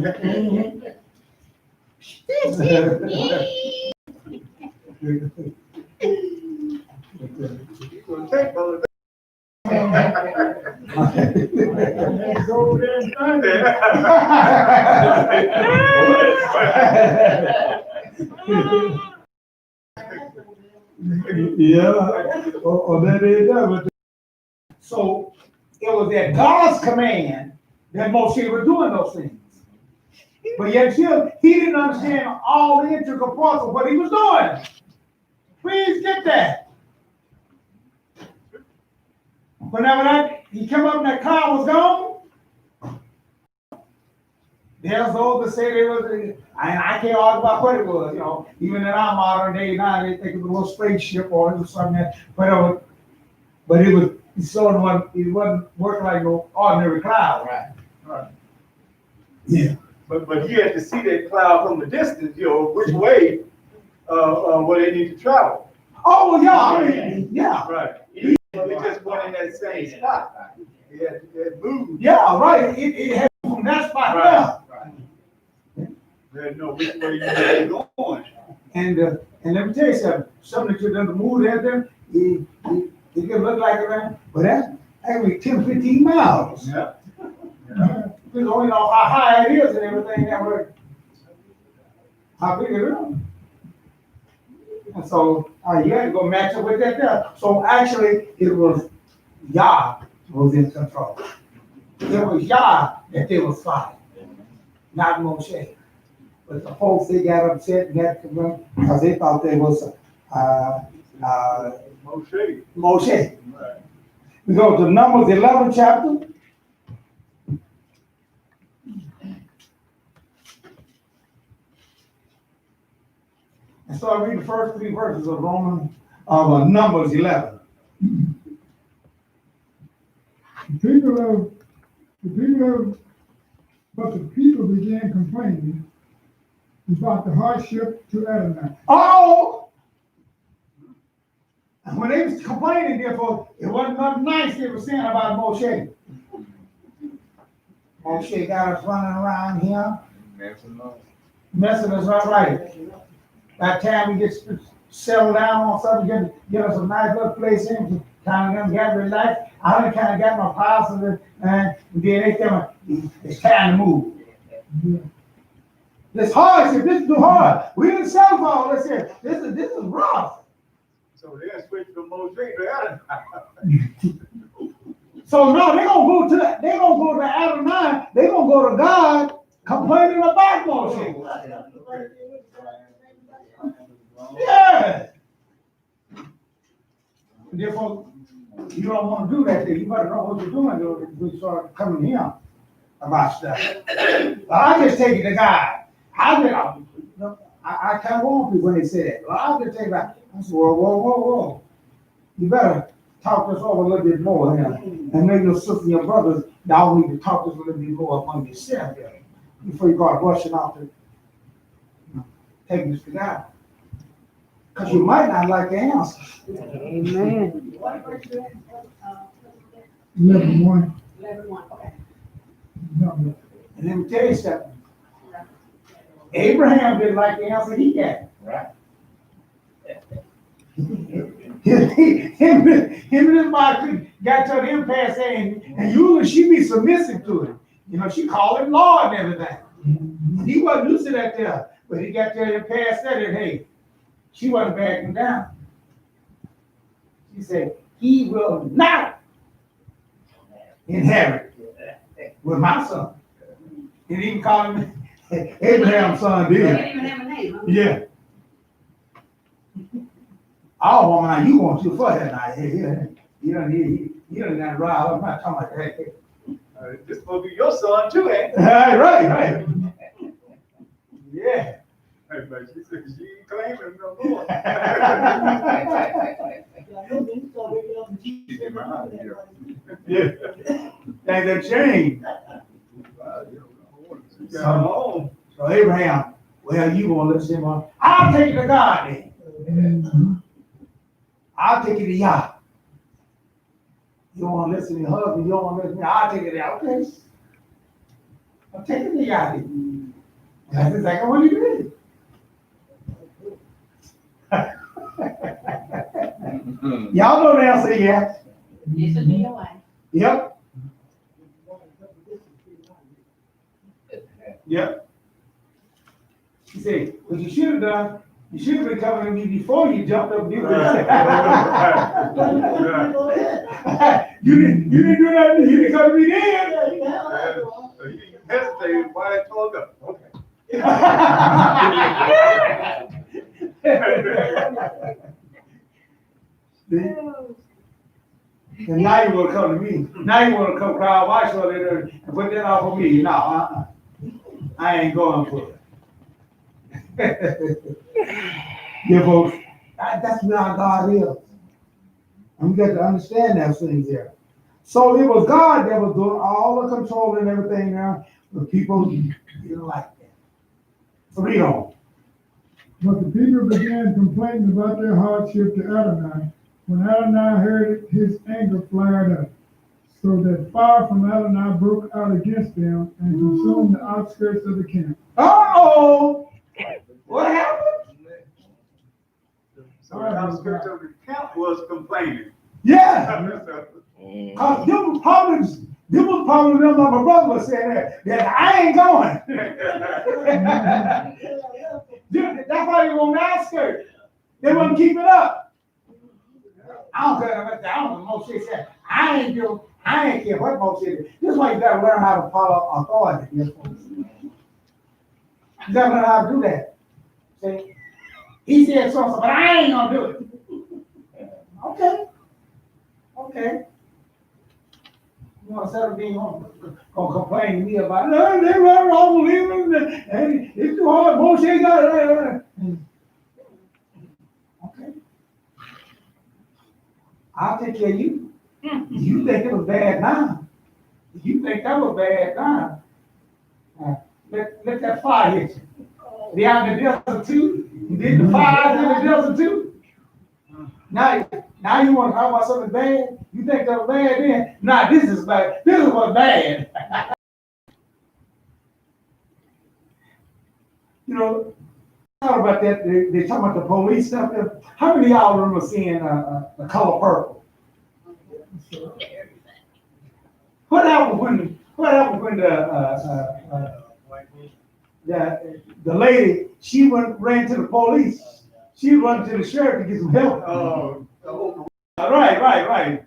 Yeah, or that is that. So it was at God's command that Moshe was doing those things. But yet still, he didn't understand all the intricate parts of what he was doing. Please get that. Whenever he came up and that cloud was gone, there's those that say there was, I can't argue about what it was, you know, even in our modern day now, they think it was a little spaceship or it was something that, whatever. But it wasn't working like no ordinary cloud. Right. Yeah. But you had to see that cloud from a distance, you know, which way, where they need to travel. Oh, yeah, I mean, yeah. Right. But they just went in that same spot. It moved. Yeah, right. It had from that spot there. Right. They didn't know which way you were going. And let me tell you something that you done move at them, it can look like it, man, but that's actually 10, 15 miles. Yeah. We don't know how high it is and everything that way. How big it is. And so you had to go match up with that there. So actually, it was Yah was in control. It was Yah that they was fighting, not Moshe. But the folks, they got upset and got to run because they thought they was Moshe. Right. We go to Numbers 11 chapter. And so I read the first 3 verses of Numbers 11. But the people began complaining about the hardship to Adonai. Oh! And when they was complaining, therefore, it wasn't nothing nice they were saying about Moshe. Moshe got us running around here, messing us up right. By the time we get settled down on something, get us a nice little place in, kind of get relaxed. I done kind of got my parcel, and then they tell me, it's time to move. This hardship, this is too hard. We didn't settle for all this here. This is rough. So they'll switch from Moshe to Adonai. So no, they're gonna go to Adonai, they're gonna go to God complaining about Moshe. Yeah. Therefore, you don't want to do that thing. You better know what you're doing when you start coming here about stuff. But I just take it to God. I kind of want people when they say that. Well, I'll just take it back. I said, whoa. You better talk this over a little bit more here. And maybe your sister and your brothers, y'all need to talk this a little bit more among yourself here before you go rushing off to taking this to God. Because you might not like the answer. Amen. 11:1. 11:1, okay. No, And let me tell you something. Abraham didn't like the answer he got. Right. him and his wife got to the impasse saying, and usually she be submissive to him. You know, she called him Lord and everything. He wasn't used to that there, but he got to the impasse said it, hey, she wasn't backing down. She said, he will not inherit with my son. He didn't even call him Abraham's son, They did didn't even have a name, huh? Yeah. All woman, now you want you for that now. You don't got to ride. I'm not talking about that. This supposed to be your son too, ain't it? Right. Yeah. But she said she ain't claiming no more. Yeah. Things have changed. So Abraham, well, you gonna listen to him? I'll take it to God then. I'll take it to Yah. You don't want to listen to your husband, you don't want to listen to me, I'll take it to Yah. Okay. I'll take it to Yah then. That's exactly what he did. Y'all know the answer, yeah. This will be your wife. Yep. He said, what you should have done, you should have been coming to me before you jumped up. You didn't do nothing, you didn't come to me then. So you hesitated why I told her. Okay. And now you want to come to me. Now you want to come cry watch all that and put that off of me. No, I ain't going for it. Yeah, folks, that's where our God is. And we got to understand those things there. So it was God that was doing all the control and everything now, but people didn't like that. So read on. But the people began complaining about their hardship to Adonai. When Adonai heard it, his anger flared up, so that fire from Adonai broke out against them and consumed the outskirts of the camp. Uh-oh! What happened? So the outskirts of the camp was complaining. Yeah! Because them was probably them like my brother was saying that I ain't going. That's why they were on the outskirts. They wouldn't keep it up. I don't care what Moshe said. I ain't care what Moshe did. This is why you gotta learn how to follow authority. You gotta learn how to do that. See? He said so, but I ain't gonna do it. Okay. You want to settle being gonna complain to me about it? They wrong believing and it's too hard. Moshe got it. Okay. I'll take care of you. You think it was bad now? You think that was bad now? Let that fire hit you. They out in the desert too. You did the fire in the desert too. Now you want to talk about something bad? You think that was bad then? Nah, this is bad. This is what's bad. You know, thought about that. They talking about the police stuff. How many of y'all remember seeing the color purple? What happened when the lady ran to the police? She run to the sheriff to get some help. Right.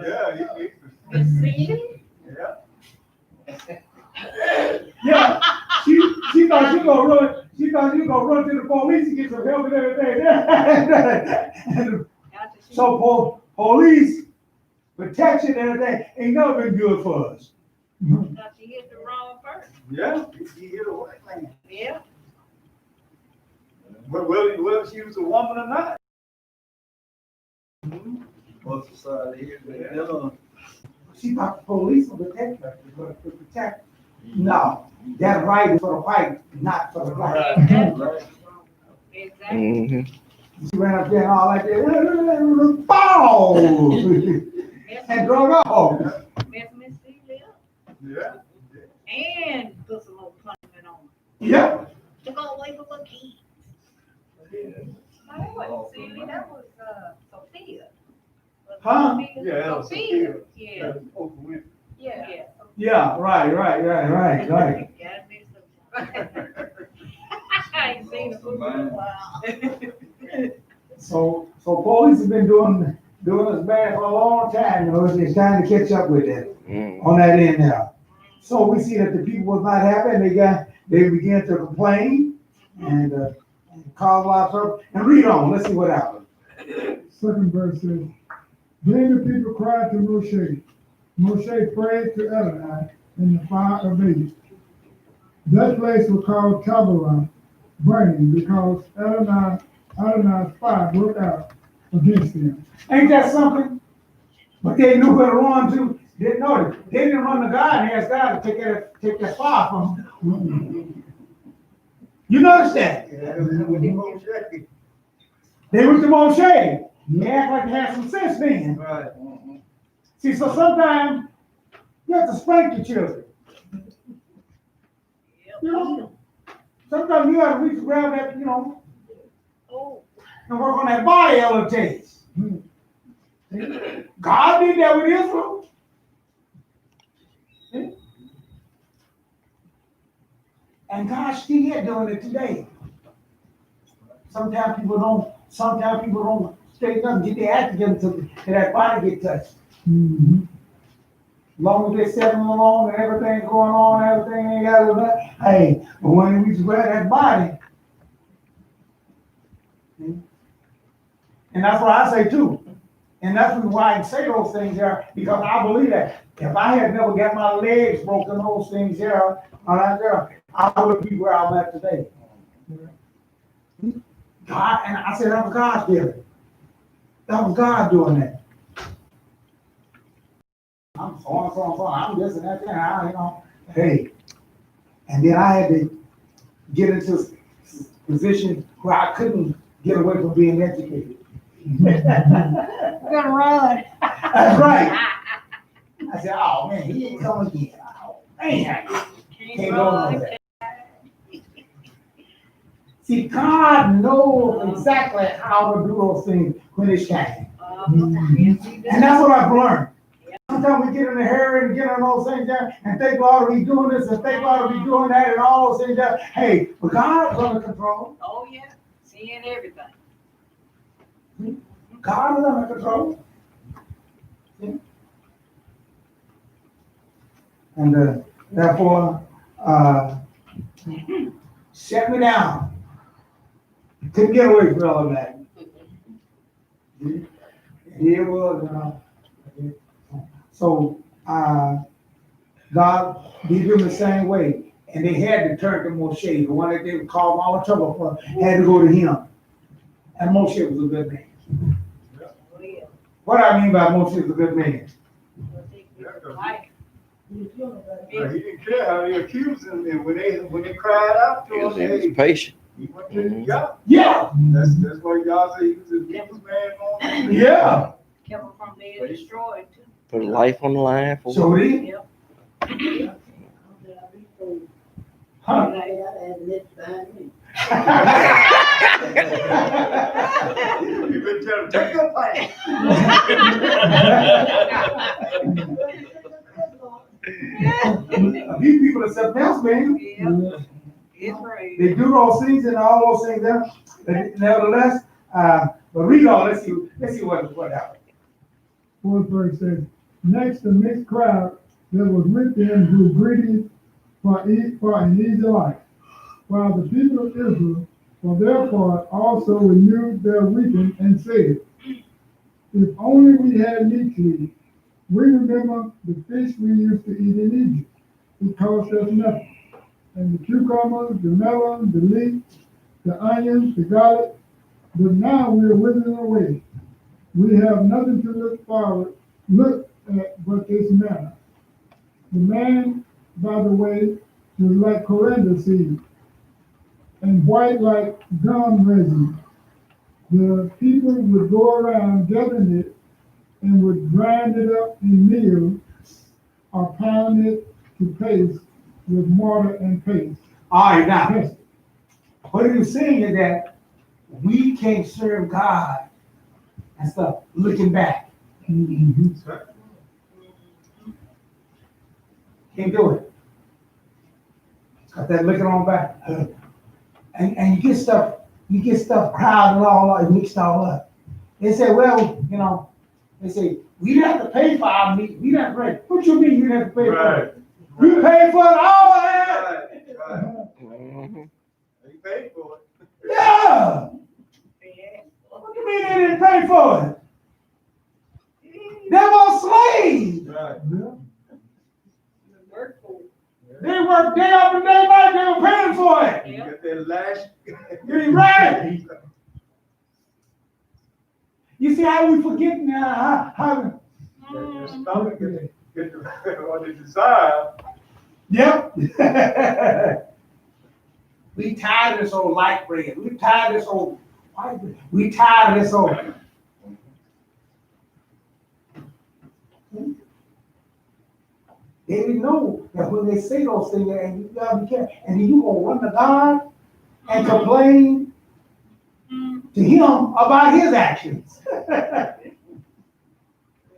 Yeah, Miss Celie? yeah. Yeah, she thought you gonna run. She thought you gonna run to the police to get some help and everything. And so police protection and everything ain't never been good for us. Thought you hit the wrong person. Yeah, he hit a white man. Yeah. Whether she was a woman or not. Most society here, yeah. She thought the police would protect her, to protect. No, that right is for the white, not for the black. Exactly. She ran up there and all like that, bow, and drove off. Miss Celie up. Yeah. And put some more punishment on her. Yeah. To go away from her kids. That wasn't Celie, that was, Sophia. Huh? Yeah, that was Sophia. Yeah. That was Oprah Winfrey. Yeah. Yeah, right. Got it mixed up. I ain't seen it for a while. So police have been doing this bad for a long time, you know, it's time to catch up with that on that end now. So we see that the people was not happy and they began to complain and cause a lot of trouble. And read on, let's see what happened. Second verse says, then the people cried to Moshe. Moshe prayed to Adonai in the fire of Egypt. That place was called Taberah, burning, because Adonai's fire broke out against them. Ain't that something? But they knew where to run to. They didn't know it. They didn't run to God and ask God to take that fire from them. You notice that? They went to Moshe. They act like they had some sense then. Right. See, so sometimes you have to spank your children. You know? Sometimes you have to reach and grab that, you know, and work on that body all it takes. God did that with Israel. And God's still doing it today. Sometimes people don't stay up, get their act together till that body get touched. Mm-hmm. Long as they're settling along and everything's going on, everything ain't got to, hey, but when we grab that body, and that's what I say too. And that's why I can say those things there, because I believe that if I had never got my legs broken, those things there, I would be where I'm at today. God, and I said that was God's doing. That was God doing that. I'm so, I'm this and that, you know, hey. And then I had to get into a position where I couldn't get away from being educated. We're gonna run. That's right. I said, oh man, he ain't coming again. Oh man, can't go on that. See, God knows exactly how to do those things when it's time. And that's what I've learned. Sometimes we get in a hurry and get on those things there and think we ought to be doing this and think we ought to be doing that and all those things there. Hey, but God's under control. Oh, yeah. Seeing everything. God is under control. And therefore, shut me down. Couldn't get away from all of that. Here was, so God did them the same way. And they had to turn to Moshe, the one that they would call all the trouble for, had to go to him. And Moshe was a good man. What I mean by Moshe is a good man. He didn't care how they accused him, and when they cried out to him, He was patient. he went to God. Yeah. That's why y'all say he was a people's man on. Yeah. Kept them from being destroyed, too. Put life on the line for So did. Yep. Huh? You been telling him, take your plan. These people are something else, man. Yep. It's right. They do those things and all those things there. But nevertheless, but read on, let's see what happened. Fourth verse says, next the mixed crowd that was with them grew greedy for an easy life, while the people of Israel, for their part, also renewed their weeping and said, if only we had meat to eat. We remember the fish we used to eat in Egypt. It cost us nothing. And the cucumbers, the melon, the leek, the onions, the garlic, but now we are withering away. We have nothing to look at but this manna. The man, by the way, was like coriander seed and white like gum resin. The people would go around gathering it and would grind it up in meal or pound it to paste with mortar and paste. All right, now, what are you saying is that we can't serve God and stuff looking back. Mm-hmm. Can't do it. Got that looking on back. And you get stuff crowded all up, mixed all up. They say, well, you know, they say, we didn't have to pay for our meat. We didn't have to pay. What you mean you didn't have to pay for it? You paid for it all, man. You paid for it. Yeah. What do you mean they didn't pay for it? They were slaves. Right. They worked day after day night. They were paying for it. You get that lash. You're right. You see how we forget now how Your stomach get what they desire. Yep. We tired of this old light bread. We tired of this old white bread. We tired of this old. They didn't know that when they say those things, and you gotta be careful, and then you gonna run to God and complain to Him about His actions.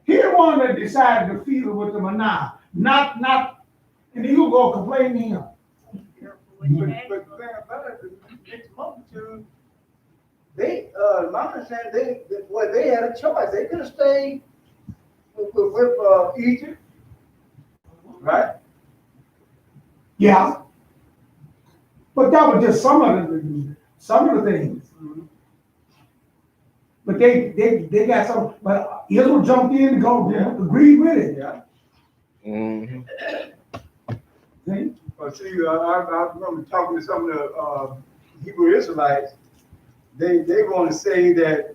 He the one that decided to feed them with the manna, not, and then you go complain to Him. But the thing about it, the mixed multitude, they, my understanding, they had a choice. They could have stayed with Egypt, right? Yeah. But that was just some of the things. Mm-hmm. But they got some, but Israel jumped in and agreed with it. Yeah. Mm-hmm. See? But see, I remember talking to some of the Hebrew Israelites. They want to say that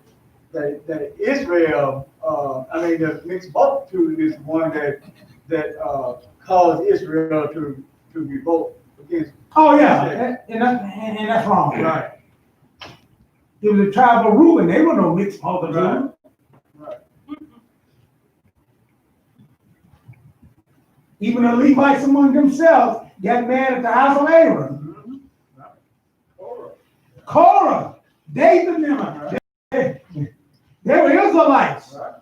Israel, the mixed multitude is one that caused Israel to revolt against. Oh yeah, and that's wrong. Right. It was the tribe of Reuben. They were no mixed multitude. Right. Right. Even the Levites among themselves got mad at the house of Aaron. Mm-hmm. Korah, David and them, they were Israelites. Right.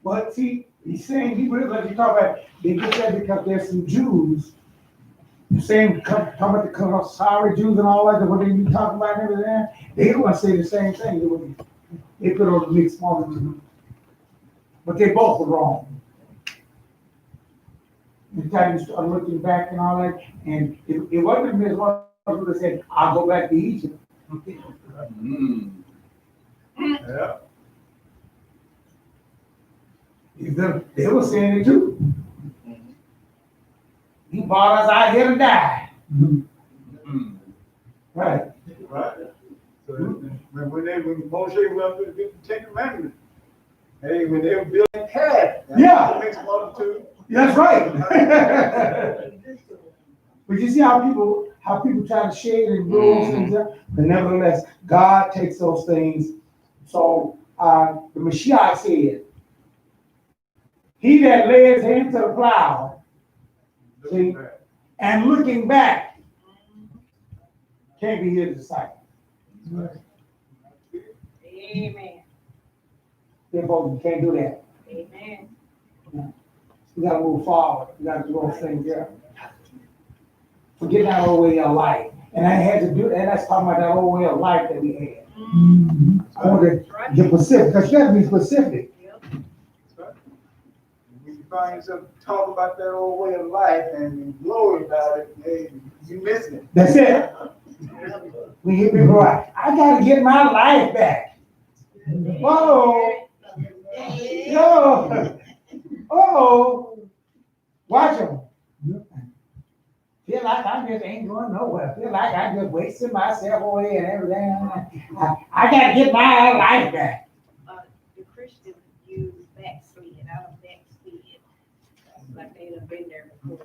But see, he's saying Hebrew Israelites, you talk about, they get that because there's some Jews, the same, talking about the sorry Jews and all that, what they be talking about and everything, they want to say the same thing. They put on the mixed multitude. But they both were wrong. The time you start looking back and all that, and it wasn't Ms. Who said, I'll go back to Egypt. Mm. Yeah. They were saying it too. He brought us out here to die. Mm. Right. Right. So when Moshe went up to get the Ten Commandments, hey, when they were building calf, Yeah. Mixed multitude. That's right. But you see how people try to shade and blow those things up, but nevertheless, God takes those things. So the Mashiach said, he that lays his hand to the plow, see, and looking back, can't be his disciple. Amen. Therefore, you can't do that. Amen. We gotta move forward. We gotta do those things there. Forget that whole way of life. And I had to do, and that's talking about that old way of life that we had. Mhm. I wanted the specific, because you gotta be specific. When you find yourself talking about that old way of life and glory about it, hey, you missing it. That's it. We hear people like, I gotta get my life back. Whoa, yo, oh, watch them. Feel like I just ain't going nowhere. Feel like I'm just wasting myself away and everything. I gotta get my life back. The Christians use backslid. I don't backslid. Like they done been there before.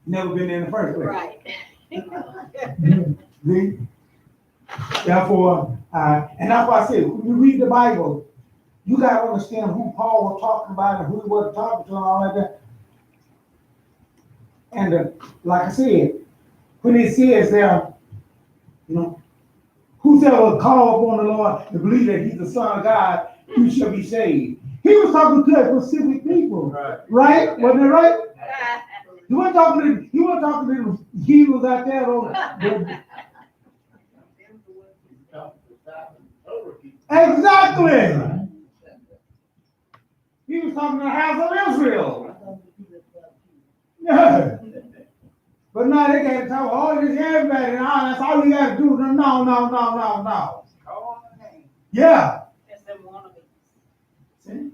Never been there in the first place. Right. See? Therefore, and that's why I said, when you read the Bible, you gotta understand who Paul was talking about and who he wasn't talking to and all like that. And like I said, when it says there, you know, whosoever call upon the Lord to believe that he's the Son of God, you shall be saved. He was talking to specific people, right? Wasn't it right? He wasn't talking to the Hebrews out there. Exactly. He was talking to the house of Israel. Yeah. But now they got to talk, oh, this everybody, and all, that's all you got to do. No. Yeah. That's them wannabes. See?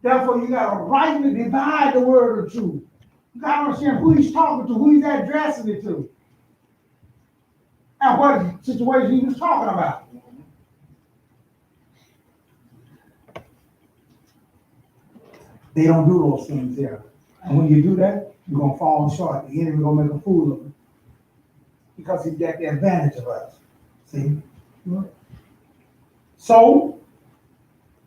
Therefore, you got to rightly divide the word of truth. You got to understand who he's talking to, who he's addressing it to, and what situation he was talking about. They don't do those things there. And when you do that, you're going to fall short. The enemy going to make a fool of you. Because he's got the advantage of us. See? So,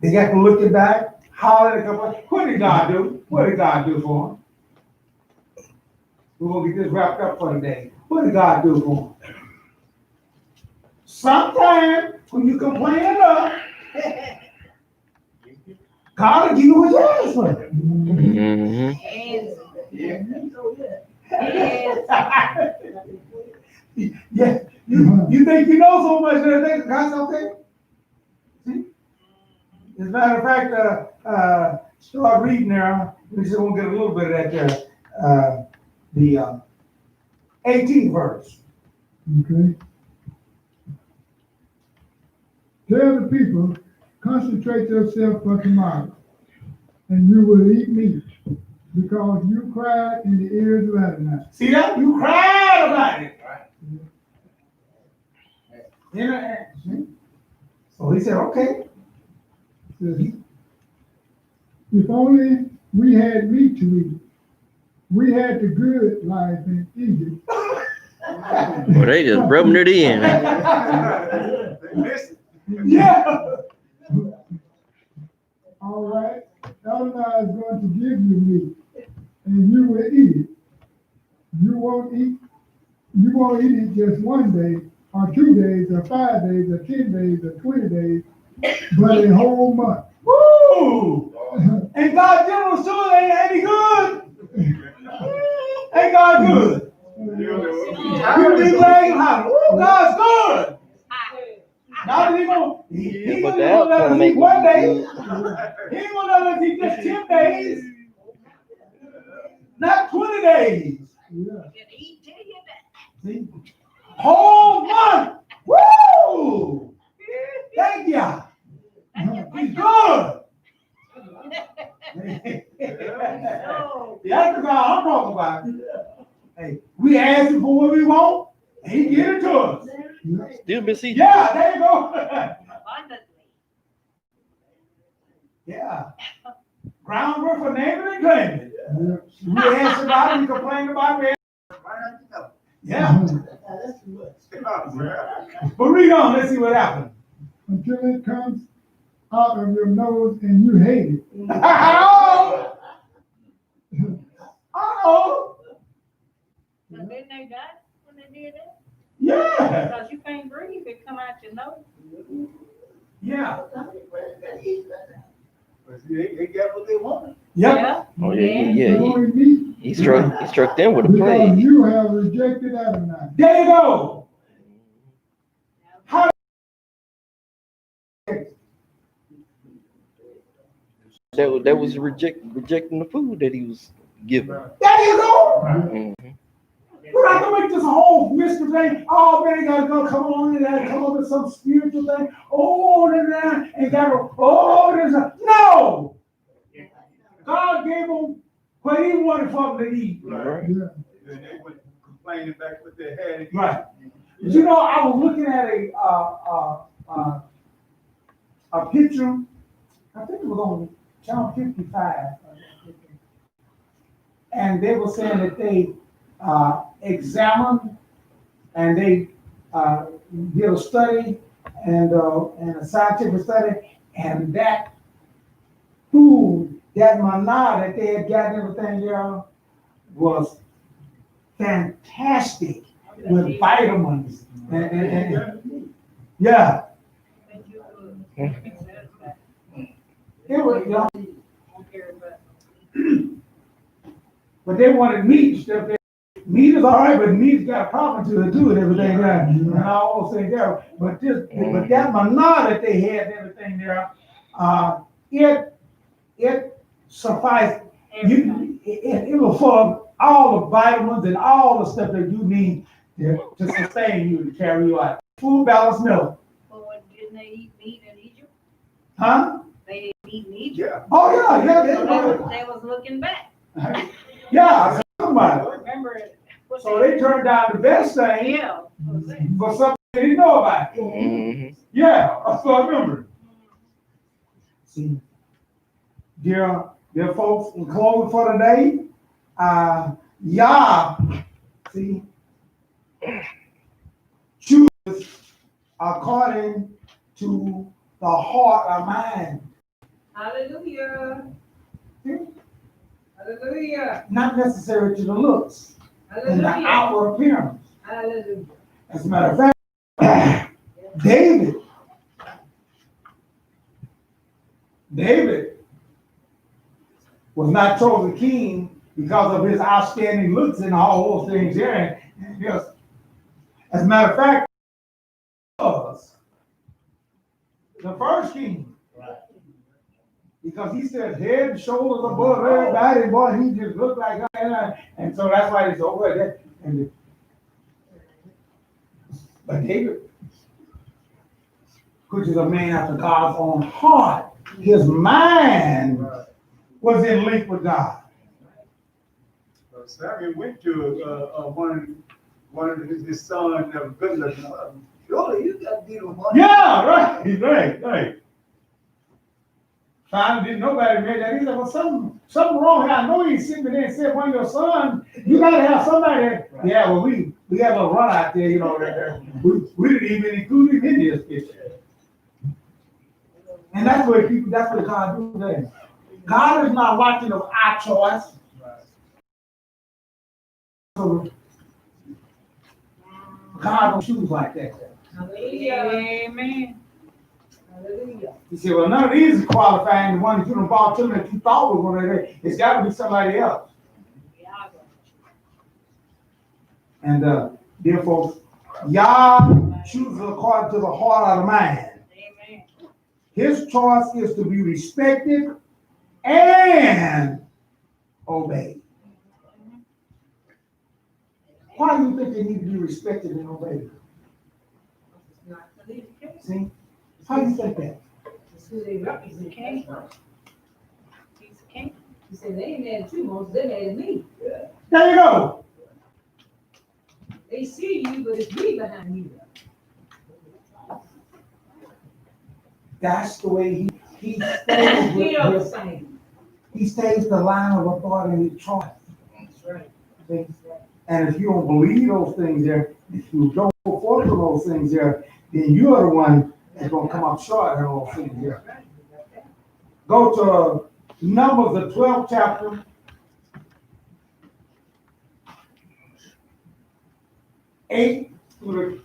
they got to look it back, holler at God. What did God do? What did God do for him? We're going to get this wrapped up for today. What did God do for him? Sometimes, when you complain enough, God will give you what you ask for. Yeah, you think you know so much that God's okay? See? As a matter of fact, start reading there. We just want to get a little bit of that there. The 18th verse. Okay. Tell the people, concentrate yourself for tomorrow, and you will eat meat, because you cried in the ears of Adonai. See that? You cried about it. So he said, okay. If only we had meat to eat. We had the good life in Egypt. Well, they just rubbing it in. Yeah. All right. Adonai is going to give you meat, and you will eat it. You won't eat it just one day, or 2 days, or 5 days, or 10 days, or 20 days, but a whole month. Woo! And God general still ain't he good? Ain't God good? You be glad and holler. Woo, God's good. Now he gonna let us eat 1 day. He ain't gonna let us eat just 10 days. Not 20 days. Yeah. See? Whole month. Woo! Thank you. He's good. That's the God I'm talking about. Hey, we ask him for what we want, and he give it to us. Still besieged. Yeah, there you go. Yeah. Groundwork for naming and claiming it. We ask about it, we complain about it. Yeah. But read on, let's see what happens. Until it comes out of your nose and you hate it. Uh-oh. Uh-oh. But didn't they die when they did that? Yeah. Because you can't breathe if it come out your nose. Yeah. They got what they wanted. Yep. Yeah. Oh, yeah. The only meat He struck them with a Because plague. you have rejected Adonai. There you go. How That was rejecting the food that he was given. there you go. Mhm. We're not gonna make this a whole mystery thing. Oh man, they gotta go come on, they gotta come up with some spiritual thing. Oh, and gotta there's a no. God gave them what he wanted for them to eat. Right. Yeah. And they went complaining back what they had. again. Right. But you know, I was looking at a picture. I think it was on Channel 55, and they were saying that they examined and they did a study and a scientific study, and that food, that manna that they had gotten everything there was fantastic with vitamins and yeah. It was, you know, but they wanted meat stuff. Meat is all right, but meat's got a problem to it too and everything there. And I always say there, but that manna that they had and everything there, it sufficed. It was full of all the vitamins and all the stuff that you need to sustain you, to carry you out. Food, balance, milk. Well, didn't they eat meat in Egypt? Huh? They didn't eat meat. Yeah. Oh, yeah. So they was looking back. Yeah, somebody. Remember it. So they turned down the best thing Yeah. for something they didn't know about. Mhm. Yeah, that's what I remember. See, dear folks, in closing for today, Yah, see, chooses according to the heart or mind. Hallelujah. See? Hallelujah. Not necessary to the looks and the Hallelujah. outward appearance. Hallelujah. As a matter of fact, David was not chosen king because of his outstanding looks and all those things there. And yes, as a matter of fact, he was the first king. Because he said head and shoulders above everybody, boy, he just looked like that. And so that's why he's over there. But David, which is a man after God's own heart, his mind was in link with God. Samuel went to one of his sons that was good looking. Surely you got to get him one. Yeah, right. Finally, didn't nobody made that. He said, well, something wrong here. I know he's sitting there and said, one of your sons, you got to have somebody. Right. Yeah, well, we had a little run out there, you know. We didn't even include him in this picture. And that's what God do today. God is not watching of our choice. So God don't choose like that. Hallelujah. Amen. Hallelujah. He said, well, none of these is qualifying. The one that you done bought to that you thought was one of them. It's got to be somebody else. And dear folks, Yah chooses according to the heart of the man. Amen. His choice is to be respected and obeyed. Why do you think they need to be respected and obeyed? See? How do you think that? It's who they represent. King. He's a king. He said, they ain't mad at you, most they mad at me. There you go. They see you, but it's me behind you. That's the way he stays with Still the his, same. he stays the line of authority and his choice. That's right. See? And if you don't believe those things there, if you don't go forth with those things there, then you're the one that's going to come up short in those things there. Go to Numbers, the 12th chapter. 8 to the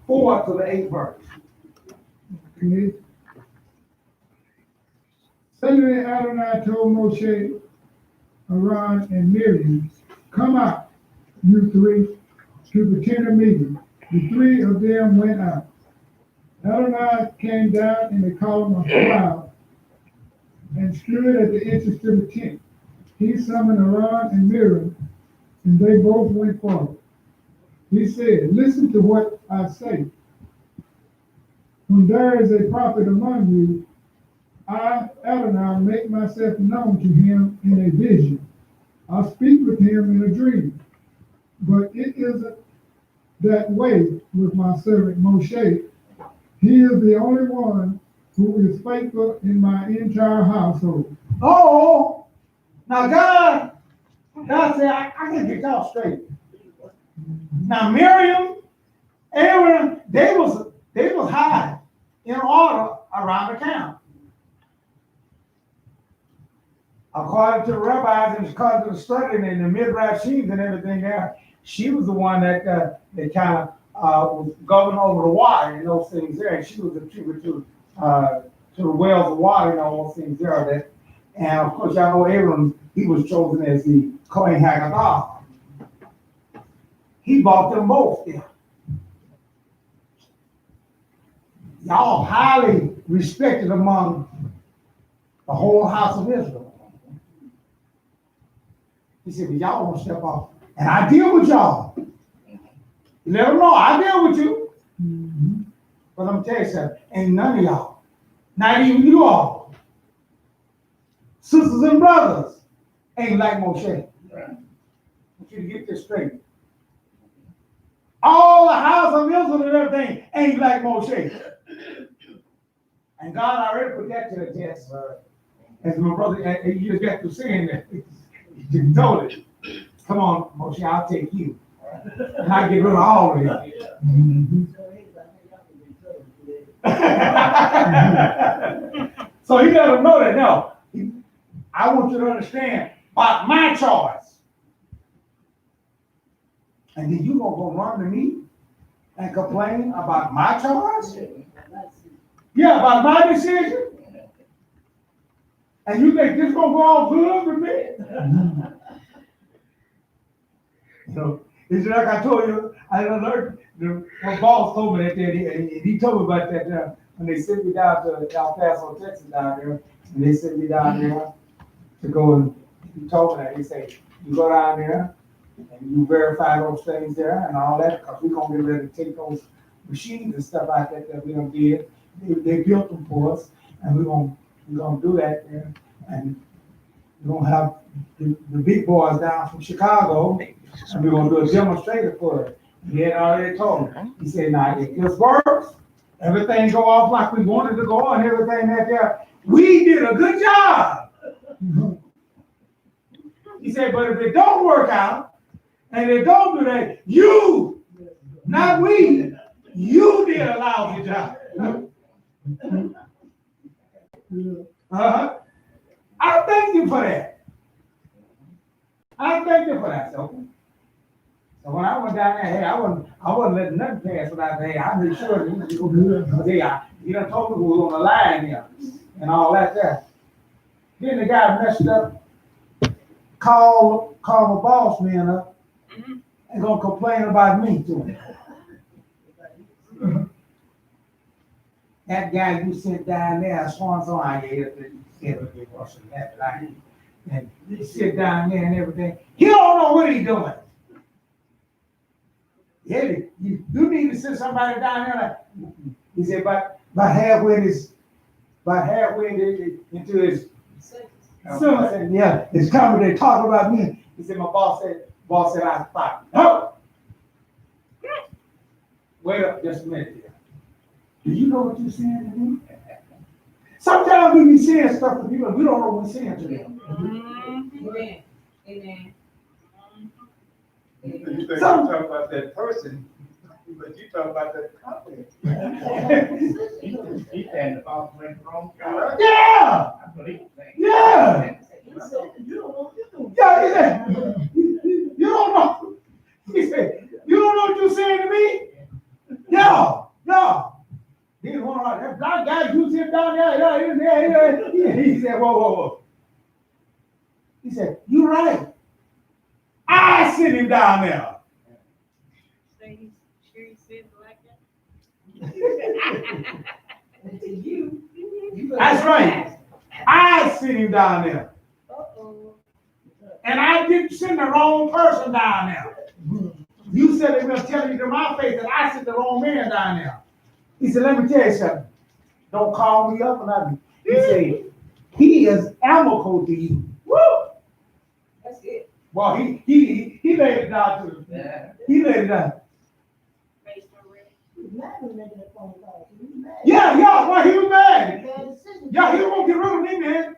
4 to the 8th verse. Okay. Suddenly Adonai told Moshe, Aaron, and Miriam, come out, you three, to the tent of meeting. The three of them went out. Adonai came down in the column of cloud and stood at the entrance to the tent. He summoned Aaron and Miriam, and they both went forward. He said, listen to what I say. When there is a prophet among you, I, Adonai, make myself known to him in a vision. I speak with him in a dream. But it isn't that way with my servant Moshe. He is the only one who is faithful in my entire household. Oh, now God said, I can get y'all straight. Now Miriam, Aaron, they was high in order around the camp. According to the rabbis and according to the studying and the midrashim and everything there, she was the one that kind of was going over the water and those things there, and she was attributed to the wells of water and all those things there. That, and of course, y'all know Aaron, he was chosen as the Kohen Hagadah. He bought them both there. Y'all highly respected among the whole house of Israel. He said, well, y'all won't step off. And I deal with y'all. You let them know, I deal with you. Mm-hmm. But I'm telling you something, ain't none of y'all, not even you all, sisters and brothers, ain't like Moshe. Right. I want you to get this straight. All the house of Israel and everything ain't like Moshe. And God already put that to the test. As my brother, and you just got to saying that. You told it. Come on, Moshe, I'll take you. And I'll get rid of all of you. Mm-hmm. So he let them know that, no, I want you to understand about my choice. And then you gonna go run to me and complain about my choice? Yeah, about my decision? And you think this gonna go all good with me? So it's like I told you, I learned, my boss told me that, and he told me about that when they sent me down to El Paso, Texas down there, and they sent me down there to go and he told me that. He said, you go down there and you verify those things there and all that, because we're gonna get ready to take those machines and stuff like that we done did. They built them for us, and we're gonna do that there, and we're gonna have the big boys down from Chicago, and we're gonna do a demonstrator for it. He had already told me. He said, now if this works, everything go off like we wanted to go and everything that there, we did a good job. He said, but if it don't work out, and it don't do that, you, not we, you did a lousy job. I thank you for that. I thank you for that. So when I went down there, hey, I wasn't letting nothing pass without hey, I made sure that you go hey, you done told me who was on the line here and all that there. Then the guy messed up, call my boss man up and gonna complain about me to him. That guy you sent down there, so I gave it and he sit down there and everything. He don't know what he's doing. Yeah, you need to send somebody down there. He said, about halfway into his son, yeah, it's coming. They talk about me. He said, my boss said I stopped. No. Wait up just a minute here. Do you know what you're saying to me? Sometimes we be saying stuff to people, we don't know what we're saying to them. Amen. Amen. You think you talk about that person, but you talk about that company. He said the boss went wrong. Yeah! Yeah! Yeah, he said, you don't know. He said, you don't know what you're saying to me? Yeah. He one of that black guy you sit down there. He said, whoa. He said, you're right. I sent him down there. So he's sure he said it like that? That's right. I sent him down there. And I didn't send the wrong person down there. You said they were telling you to my face that I sent the wrong man down there. He said, let me tell you something. Don't call me up or nothing. He said, he is amicable to you. Woo! That's it. Well, he laid it down to Yeah. He laid it down. Based on real. He was mad when making that phone call. He was mad. Yeah, well, he was mad. Bad decision. Yeah, he won't get rid of me, man.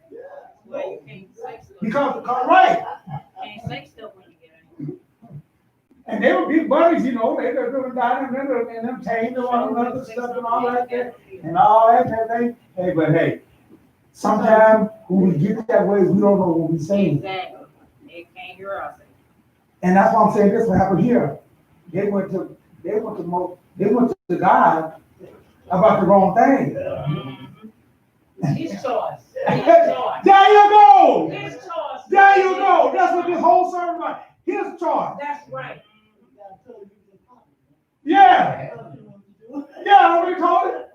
Well, you can't say stuff. Because, right. Can't say stuff when you get angry. And they were big buddies, you know, they were doing down and them tamed to one another, stuff and all that, and all that kind of thing. Hey, but hey, sometimes when we get that way, we don't know what we're saying. Exactly. They can't hear us. And that's why I'm saying this will happen here. They went to God about the wrong thing. His choice. There you go. His choice. There you go. That's what this whole sermon about. His choice. That's right. Yeah. Yeah, what he told it.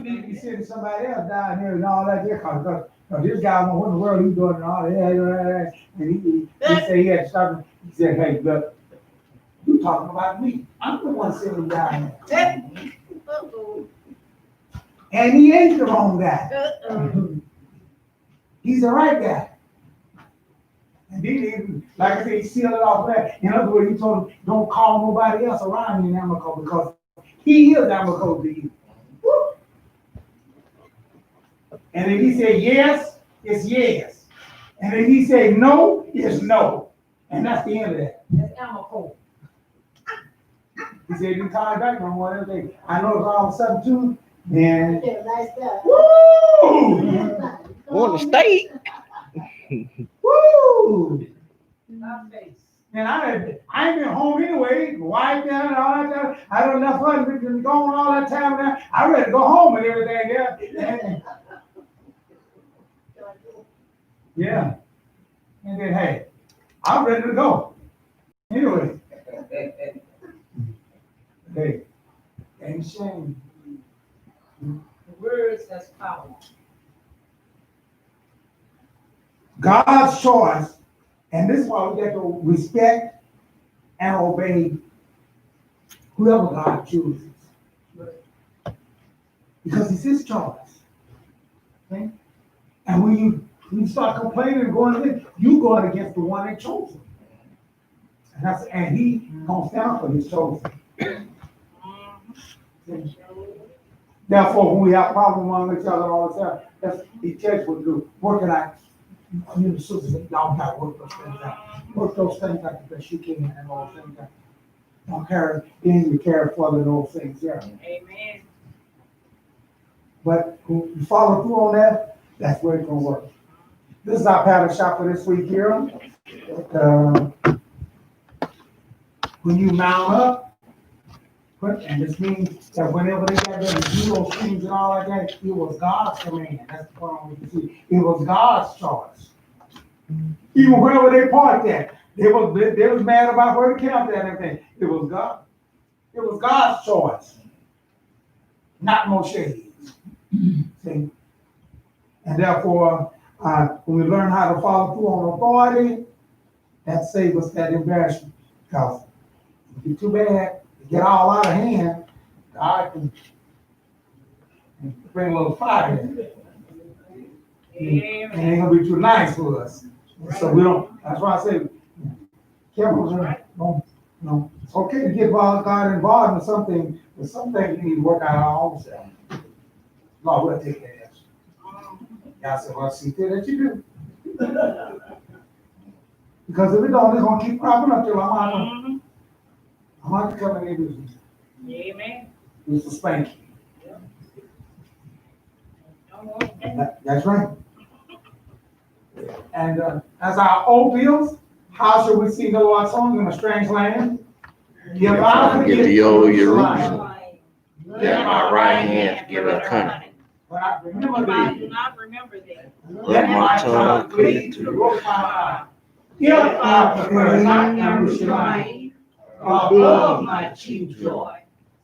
You need to be sending somebody else down here and all that there, because this guy, what in the world he's doing and all that. And he said he had something. He said, hey, look, you talking about me. I'm the one sending him down there. And he ain't the wrong guy. He's the right guy. And he didn't, like I said, he sealed it off that. In other words, he told him, don't call nobody else around you in amicable, because he is amicable to you. Woo. And if he said yes, it's yes. And if he said no, it's no. And that's the end of that. That's amicable. He said, you call back no more. Everything. I know it's all of a sudden too. And Yeah, nice guy. woo! Want to stay? Woo! My face. And I ain't been home anyway, wife down and all that time. I done enough fun, been gone all that time now. I ready to go home and everything, yeah. Yeah. And then, hey, I'm ready to go. Anyway. Hey, ain't shame. The words has power. God's choice, and this is why we got to respect and obey whoever God chooses. Because it's his choice. Okay? And when you start complaining and going against, you going against the one that chose him. And he gonna stand for his chosen. Therefore, when we have problems among each other all the time, that's he tells what to do. Working out, you know, sisters, y'all got to work those things out. Work those things out the best you can and all things out. Don't carry, you carry further those things there. Amen. But when you follow through on that, that's where it's gonna work. This is our Parashah for this week here. When you mount up, and this means that whenever they got there to do those things and all like that, it was God's command. That's the point we can see. It was God's choice. Even wherever they parked at, they was mad about where they camped at and everything. It was God. It was God's choice, not Moshe's. See? And therefore, when we learn how to follow through on authority, that saves us that embarrassment. Because it'd be too bad to get all out of hand. God can bring a little fire in it. And it ain't gonna be too nice for us. So we don't, that's why I say, careful, no, it's okay to get God involved in something, but some things we need to work out our own self. Lord, we'll take that answer. Y'all said, well, see that you do. Because if we don't, it's gonna keep cropping up till I'm out to come in and do this. Amen. It's a spanking. That's right. And as our old bills, how should we sing the Lord's song in a strange land? Give out Give the old Jerusalem. Let Let my right hand give a cunning. but I remember I thee. do not remember thee. Let my tongue cleave to the roof of my mouth. If I prefer not Yerushalayim above my chief joy.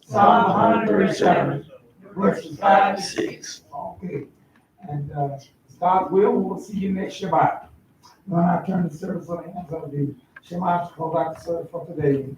Psalm 137, verses 5 to 6. Okay. And God's will, we'll see you next Shabbat. When I turn the service on the hands of the Shema to close out the service for today.